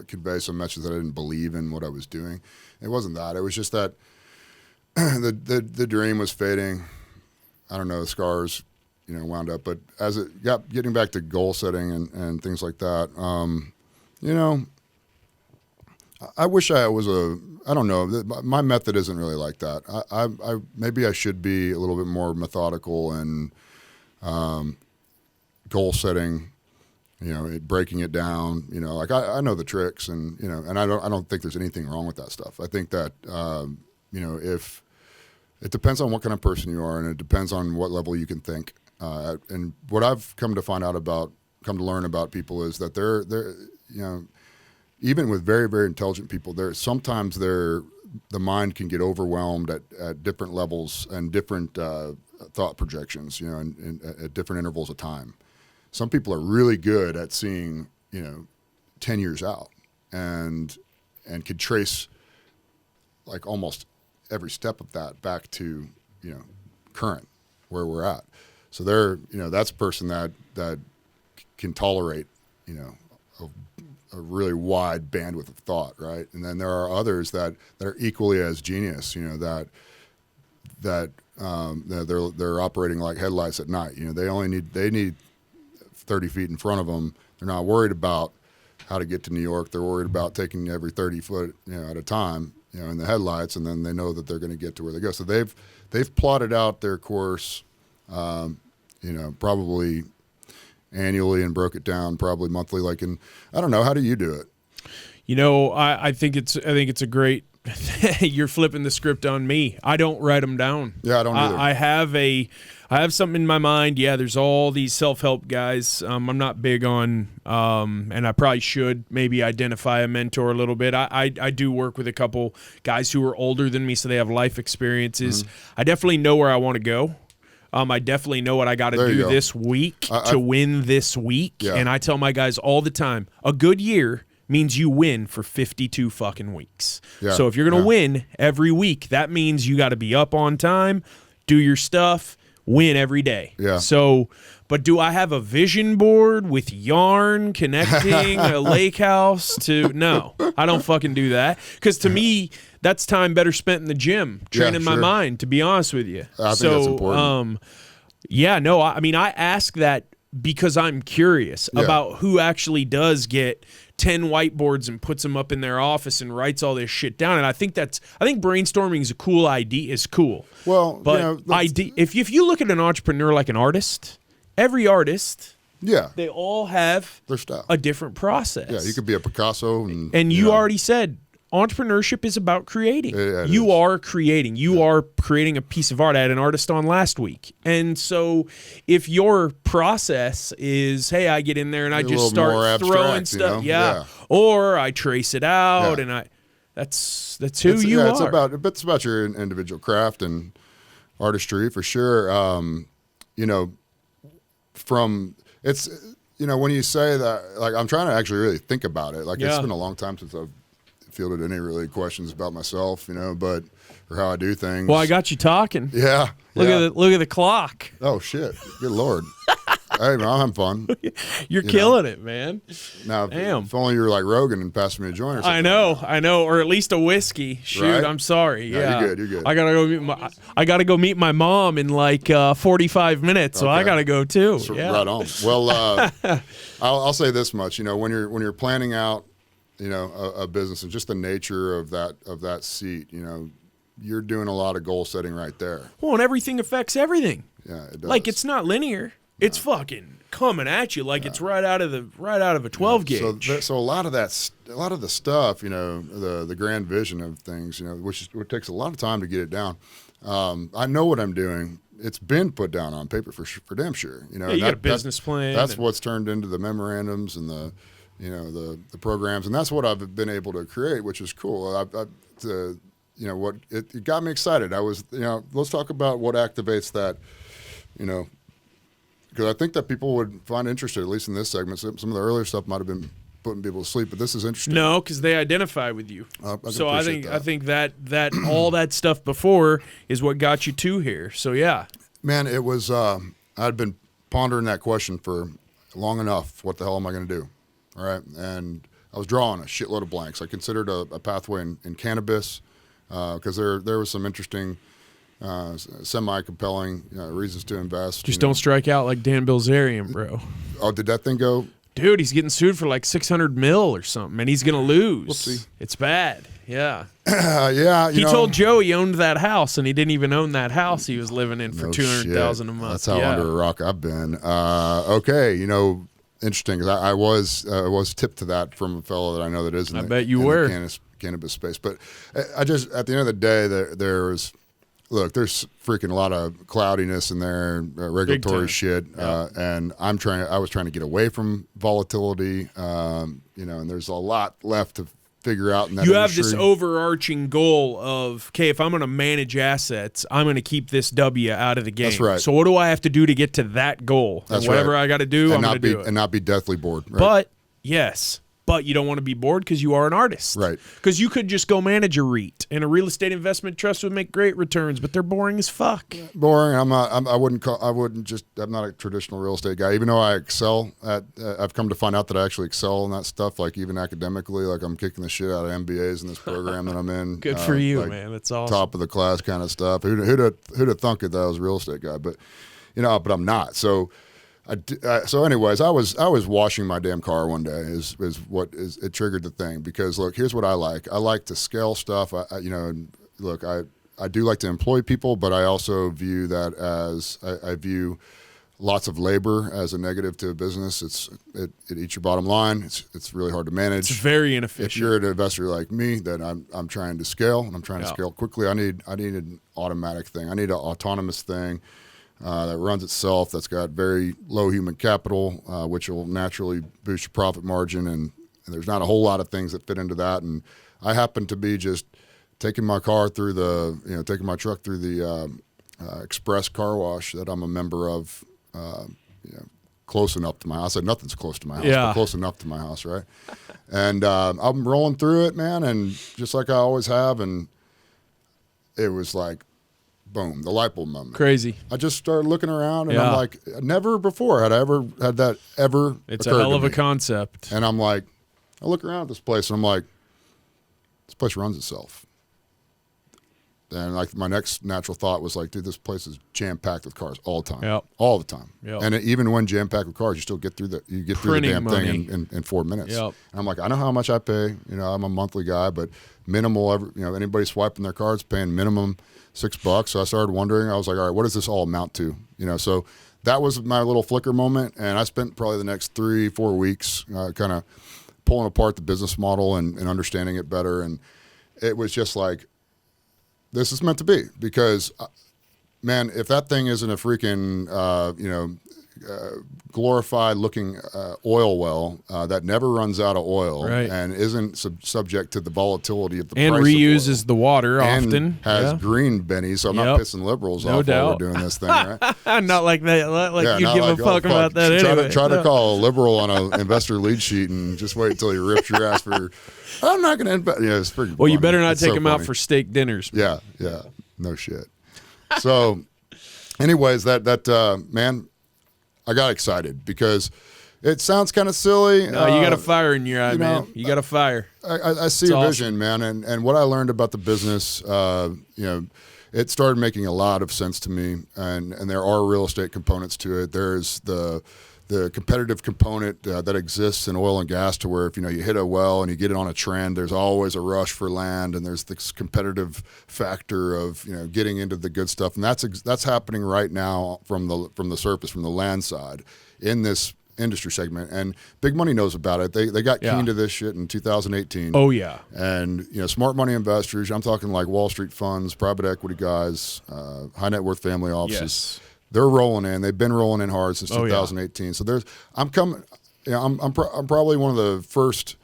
convey some message that I didn't believe in what I was doing. It wasn't that. It was just that the dream was fading. I don't know, the scars, wound up. But as it got getting back to goal setting and things like that, I wish I was I don't know. My method isn't really like that. I maybe I should be a little bit more methodical and goal setting. Breaking it down. Like I know the tricks, and and I don't think there's anything wrong with that stuff. I think that if it depends on what kind of person you are, and it depends on what level you can think. And what I've come to learn about people is that they're even with very, very intelligent people, sometimes the mind can get overwhelmed at different levels and different thought projections, and at different intervals of time. Some people are really good at seeing, 10 years out and could trace like almost every step of that back to, current where we're at. So that's a person that can tolerate, a really wide bandwidth of thought, right? And then there are others that are equally as genius, that they're operating like headlights at night. They need 30 feet in front of them. They're not worried about how to get to New York. They're worried about taking every 30 foot at a time, in the headlights, and then they know that they're going to get to where they go. So they've plotted out their course, probably annually, and broke it down probably monthly. I don't know, how do you do it? I think it's a great. You're flipping the script on me. I don't write them down. Yeah, I don't either. I have something in my mind. Yeah, there's all these self-help guys. I'm not big on, and I probably should maybe identify a mentor a little bit. I do work with a couple guys who are older than me, so they have life experiences. Mm-hmm. I definitely know where I want to go. I definitely know what I got to do this week to win this week. Yeah. And I tell my guys all the time, a good year means you win for 52 fucking weeks. Yeah. So if you're going to win every week, that means you got to be up on time, do your stuff, win every day. Yeah. So, but do I have a vision board with yarn connecting a lake house to? No, I don't fucking do that. Because to me, that's time better spent in the gym, training my mind, to be honest with you. I think that's important. I ask that because I'm curious about who actually does get 10 whiteboards and puts them up in their office and writes all this shit down. And I think brainstorming is a cool idea. It's cool. Well, but if you look at an entrepreneur like an artist, every artist, they all have their style, a different process. Yeah, you could be a Picasso, and you already said entrepreneurship is about creating. You are creating. You are creating a piece of art. I had an artist on last week. And so if your process is, hey, I get in there and I just start throwing stuff, or I trace it out and that's who you are. It's about your individual craft and artistry for sure. when you say that, like, I'm trying to actually really think about it. Like, Yeah. it's been a long time since I've fielded any really questions about myself, but or how I do things. Well, I got you talking. Yeah. Look yeah. at the clock. Oh shit! Good lord. Hey man, I'm having fun. You're killing it, man. Now, Damn. if only you were like Rogan and passing me a joint or something. I know, or at least a whiskey. Shoot, Right? I'm sorry. No, Yeah, you're good. I gotta go meet my mom in like 45 minutes, so I Okay. gotta go too. So, Yeah. right on. Well, I'll say this much. When you're planning out, a business and just the nature of that seat, you're doing a lot of goal setting right there. Well, and everything affects everything. Yeah, it does. Like it's not linear. It's fucking coming at you like it's right out of a 12 gauge. So a lot of the stuff, the grand vision of things, which takes a lot of time to get it down. I know what I'm doing. It's been put down on paper for damn sure. You got a business plan. That's what's turned into the memorandums and the programs, and that's what I've been able to create, which is cool. It got me excited. I was, let's talk about what activates that, because I think that people would find interested, at least in this segment. Some of the earlier stuff might have been putting people to sleep, but this is interesting. No, because they identify with you. So I think that all that stuff before is what got you to here. So yeah, man, it was. I'd been pondering that question for long enough. What the hell am I going to do? All right, and I was drawing a shitload of blanks. I considered a pathway in cannabis because there was some interesting. Semi-compelling reasons to invest. Just don't strike out like Dan Bilzerian, bro. Oh, did that thing go? Dude, he's getting sued for like 600 mil or something, and he's gonna lose. Whoopsie. It's bad. Yeah. Yeah. He told Joe he owned that house, and he didn't even own that house he was living in for $200,000 a month. That's how under a rock I've been. Okay, interesting. Because I was tipped to that from a fellow that I know that is. In the cannabis space, but I just at the end of the day, there's there's freaking a lot of cloudiness in there, regulatory shit, and I was trying to get away from volatility, and there's a lot left to figure out in that You industry. have this overarching goal of, okay, if I'm going to manage assets, I'm going to keep this W out of the game. That's right. So what do I have to do to get to that goal? That's and whatever right. I got to do, I'm going to do it. And not be deathly bored. Right? But, yes. But you don't want to be bored because you are an artist. Right. Because you could just go manage a REIT, and a real estate investment trust would make great returns, but they're boring as fuck. Boring. I'm not a traditional real estate guy, even though I excel at, I've come to find out that I actually excel in that stuff, like even academically, like I'm kicking the shit out of MBAs in this program that I'm in. Good for you, man. That's awesome. Top of the class kind of stuff. Who'd have thunk it that I was a real estate guy? But, but I'm not. So, anyways, I was washing my damn car one day it triggered the thing, because look, here's what I like. I like to scale stuff. I do like to employ people, but I also view that as I view lots of labor as a negative to a business. It eats your bottom line. It's really hard to manage. It's very inefficient. If you're an investor like me, then I'm trying to scale, and I'm trying to scale quickly. I need an automatic thing. I need an autonomous thing. That runs itself, that's got very low human capital, which will naturally boost your profit margin, and there's not a whole lot of things that fit into that. And I happen to be just taking my truck through the express car wash that I'm a member of, close enough to my house. I said nothing's close to my house, but close enough to my house, right? And I'm rolling through it, man, and just like I always have, and it was like, boom, the light bulb moment. Crazy. I just started looking around, and I'm like, never before had I ever had that ever. It's a hell of a concept. And I'm like, I look around at this place, and I'm like, this place runs itself. And like my next natural thought was like, dude, this place is jam packed with cars all the time, all the time. And even when jam packed with cars, you still get through the damn thing in 4 minutes. And I'm like, I know how much I pay. I'm a monthly guy, but minimal. Anybody swiping their cards paying minimum $6. So I started wondering. I was like, all right, what does this all amount to? So that was my little flicker moment, and I spent probably the next 3-4 weeks kind of pulling apart the business model and understanding it better. And it was just like, this is meant to be, because, man, if that thing isn't a freaking, glorified looking oil well that never runs out of oil Right. and isn't subject to the volatility of the and price reuses of the water oil. And often. has Yeah. green bennies, so I'm Yep. not pissing liberals No off while doubt. we're doing this thing, right? Not like that. Like Yeah, you not give like, a fuck about that Try anyway. to No. call a liberal on an investor lead sheet and just wait until he rips your ass for. I'm not going to invest. Yeah, it's pretty. Well, you funny. better not It's take so them out funny. for steak dinners. Yeah, no shit. So, anyways, that man, I got excited because it sounds kind of silly. No, you got a fire in your eye, you know, man. You got a fire. I see It's a awesome. vision, man, and what I learned about the business, it started making a lot of sense to me, and there are real estate components to it. There's the competitive component that exists in oil and gas, to where if you hit a well and you get it on a trend, there's always a rush for land, and there's this competitive factor of getting into the good stuff, and that's happening right now from the surface, from the land side in this industry segment, and big money knows about it. They got keen to this shit in 2018. Oh yeah. And smart money investors, I'm talking like Wall Street funds, private equity guys, high net worth family offices. Yes. They're rolling in. They've been rolling in hard since Oh, 2018. So I'm probably one of the first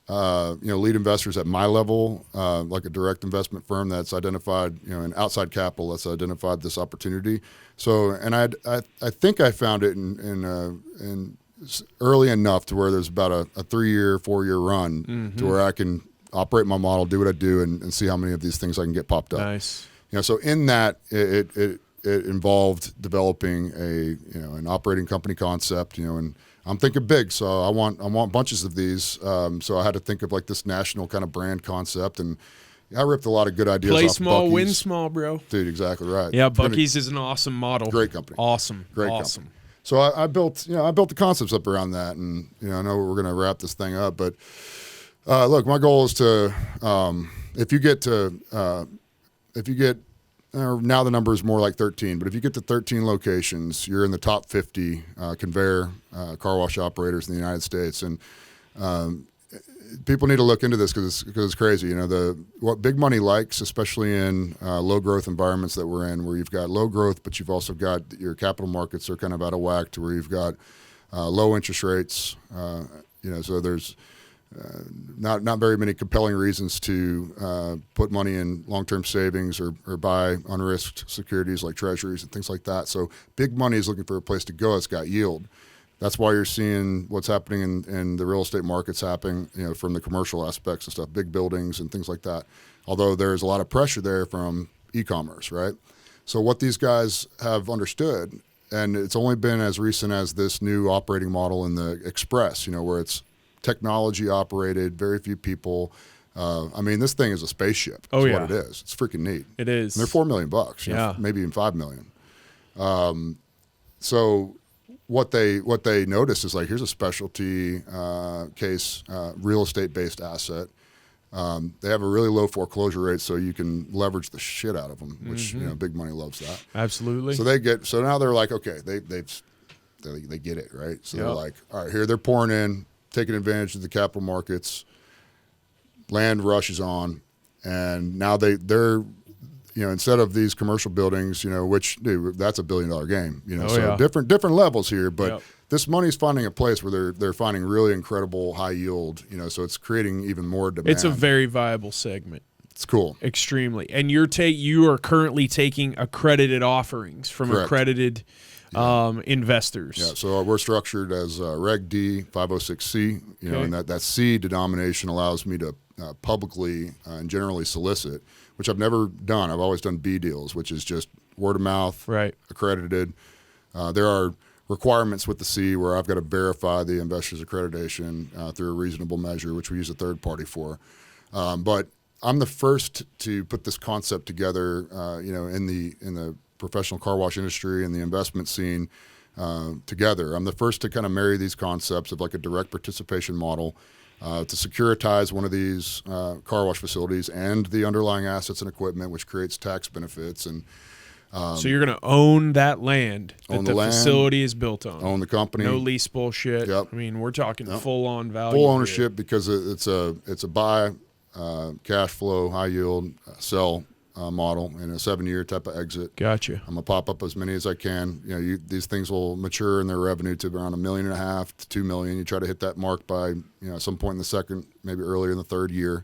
lead investors at my level, like a direct investment firm that's identified, an outside capital that's identified this opportunity. So, and I think I found it in early enough to where there's about a 3-year, 4-year run to where I can operate my model, do what I do, and see how many of these things I can get popped up. Nice. So in that, it involved developing an operating company concept, and I'm thinking big, so I want bunches of these. So I had to think of like this national kind of brand concept, and I ripped a lot of good ideas Play off small, Buc-ee's. win small, bro. Dude, exactly right. Yeah, It's been a Buc-ee's is an awesome model. great company. Awesome. Great awesome. company. So I built the concepts up around that, and I know we're going to wrap this thing up, but look, my goal is to if you get now the number is more like 13, but if you get to 13 locations, you're in the top 50 conveyor car wash operators in the United States, and people need to look into this because it's crazy. What big money likes, especially in low growth environments that we're in, where you've got low growth, but you've also got your capital markets are kind of out of whack, to where you've got low interest rates. So there's not very many compelling reasons to put money in long-term savings or buy unrisked securities like treasuries and things like that. So big money is looking for a place to go. It's got yield. That's why you're seeing what's happening in the real estate markets happening, from the commercial aspects and stuff, big buildings and things like that. Although there's a lot of pressure there from e-commerce, right? So what these guys have understood, and it's only been as recent as this new operating model in the Express, where it's technology operated, very few people. This thing is a spaceship. That's what it is. It's freaking neat. It is. And they're $4 million, maybe even $5 million. So what they notice is like, here's a specialty case real estate based asset. They have a really low foreclosure rate, so you can leverage the shit out of them, which big money loves that. Absolutely. So now they're like, okay, they get it, right? So they're like, all right, here they're pouring in, taking advantage of the capital markets. Land rush is on, and now they're instead of these commercial buildings, which, dude, that's $1 billion game, different levels here, but this money's finding a place where they're finding really incredible high yield, so it's creating even more demand. It's a very viable segment. It's cool. Extremely. And you are currently taking accredited offerings from accredited investors. Yeah, so we're structured as Reg D 506C, and that C denomination allows me to publicly and generally solicit, which I've never done. I've always done B deals, which is just word of mouth, accredited. There are requirements with the C where I've got to verify the investor's accreditation through a reasonable measure, which we use a third party for. But I'm the first to put this concept together, in the professional car wash industry and the investment scene together. I'm the first to kind of marry these concepts of like a direct participation model to securitize one of these car wash facilities and the underlying assets and equipment, which creates tax benefits. And so you're going to own that land that the facility is built on. Own the company. No lease bullshit. Yep. We're talking full-on value. Full ownership, because it's a buy, cash flow, high yield, sell model and a 7-year type of exit. Gotcha. I'm gonna pop up as many as I can. These things will mature in their revenue to around $1.5 million to $2 million. You try to hit that mark by some point in the second, maybe earlier in the third year.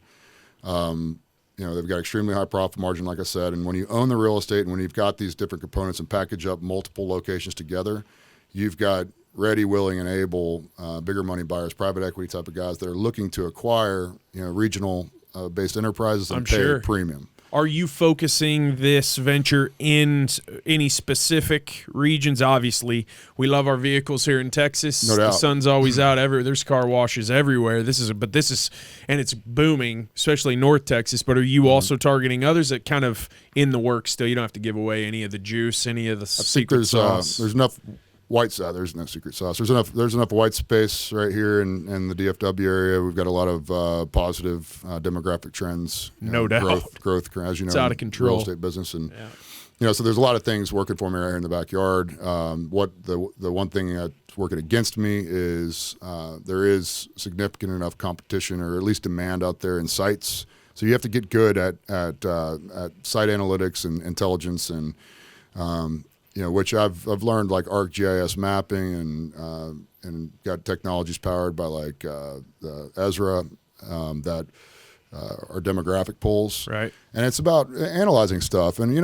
They've got extremely high profit margin, like I said. And when you own the real estate and when you've got these different components and package up multiple locations together, you've got ready, willing, and able bigger money buyers, private equity type of guys that are looking to acquire regional based enterprises and pay a premium. Are you focusing this venture in any specific regions? Obviously, we love our vehicles here in Texas. No doubt. The sun's always out. There's car washes everywhere. And it's booming, especially North Texas. But are you also targeting others that kind of in the works still? You don't have to give away any of the juice, any of the secret sauce. There's enough white sauce. There's no secret sauce. There's enough white space right here in the DFW area. We've got a lot of positive demographic trends. No doubt. Growth, as you know, it's out of control. Real estate business, and so there's a lot of things working for me right here in the backyard. What the one thing that's working against me is there is significant enough competition, or at least demand out there in sites. So you have to get good at site analytics and intelligence and which I've learned, like ArcGIS mapping and got technologies powered by like the Ezra that are demographic polls. Right. And it's about analyzing stuff. And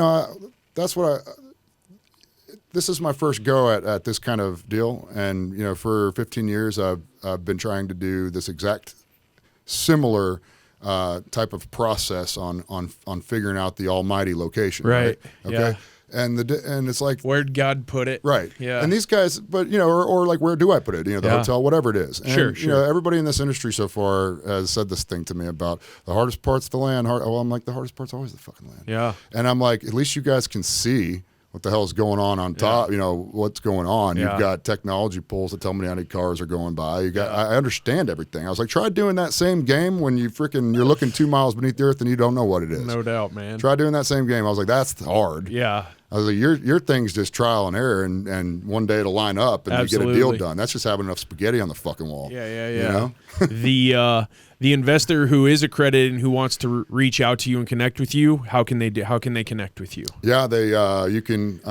this is my first go at this kind of deal. And for 15 years I've been trying to do this exact similar type of process on figuring out the almighty location. Right. Okay. Yeah. And it's like, where'd God put it? Right. Yeah. And these guys, but or like, where do I put it? The hotel, whatever it is. And, Sure. Everybody in this industry so far has said this thing to me about the hardest part's the land. I'm like, the hardest part's always the fucking land. Yeah. And I'm like, at least you guys can see what the hell is going on top. What's going on. Yeah. You've got technology polls that tell me how many cars are going by. I understand everything. I was like, try doing that same game when you're looking 2 miles beneath the earth and you don't know what it is. No doubt, man. Try doing that same game. I was like, that's hard. Yeah. I was like, your thing's just trial and error, and one day it'll line up and Absolutely. you get a deal done. That's just having enough spaghetti on the fucking wall. Yeah. The investor who is accredited and who wants to reach out to you and connect with you, how can they connect with you? Yeah, you can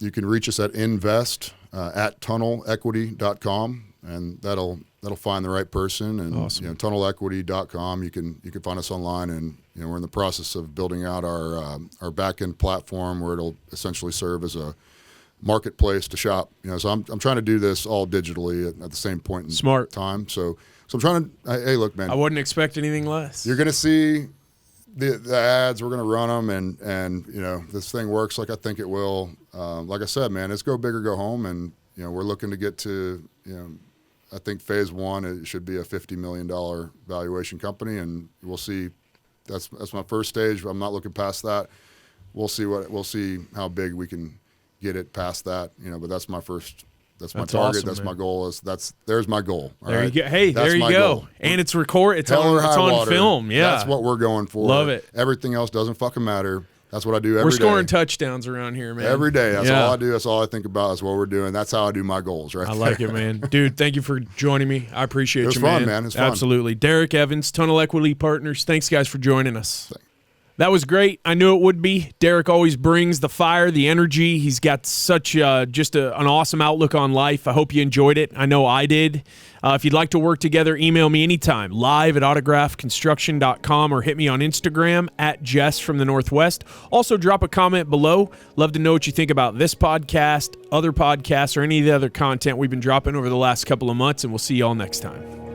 reach us at invest at tunnelequity.com, and that'll find the right person. And awesome. tunnelequity.com, you can find us online, and we're in the process of building out our back end platform where it'll essentially serve as a marketplace to shop. So I'm trying to do this all digitally at the same point in time. So I'm trying to. Hey, look, man. I wouldn't expect anything less. You're going to see the ads. We're going to run them, and this thing works like I think it will. Like I said, man, it's go big or go home, and we're looking to get to I think phase one it should be a $50 million valuation company, and we'll see. That's my first stage. I'm not looking past that. We'll see how big we can get it past that. But that's my first. That's my target. Awesome, that's man. my goal. There's my goal. There you go. Hey, there you go. Goal. And it's It's on film. Yeah, that's what we're going for. Love it. Everything else doesn't fucking matter. That's what I do every day. We're scoring touchdowns around here, man. Every day. That's all I do. That's all I think about. That's what we're doing. That's how I do my goals, right? I like it, man. Dude, thank you for joining me. I appreciate you, man. It was fun, man. It was fun. Absolutely. Derek Evans, Tunnel Equity Partners. Thanks, guys, for joining us. That was great. I knew it would be. Derek always brings the fire, the energy. He's got such just an awesome outlook on life. I hope you enjoyed it. I know I did. If you'd like to work together, email me anytime, live@autographconstruction.com, or hit me on Instagram at Jess from the Northwest. Also, drop a comment below. Love to know what you think about this podcast, other podcasts, or any of the other content we've been dropping over the last couple of months, and we'll see you all next time.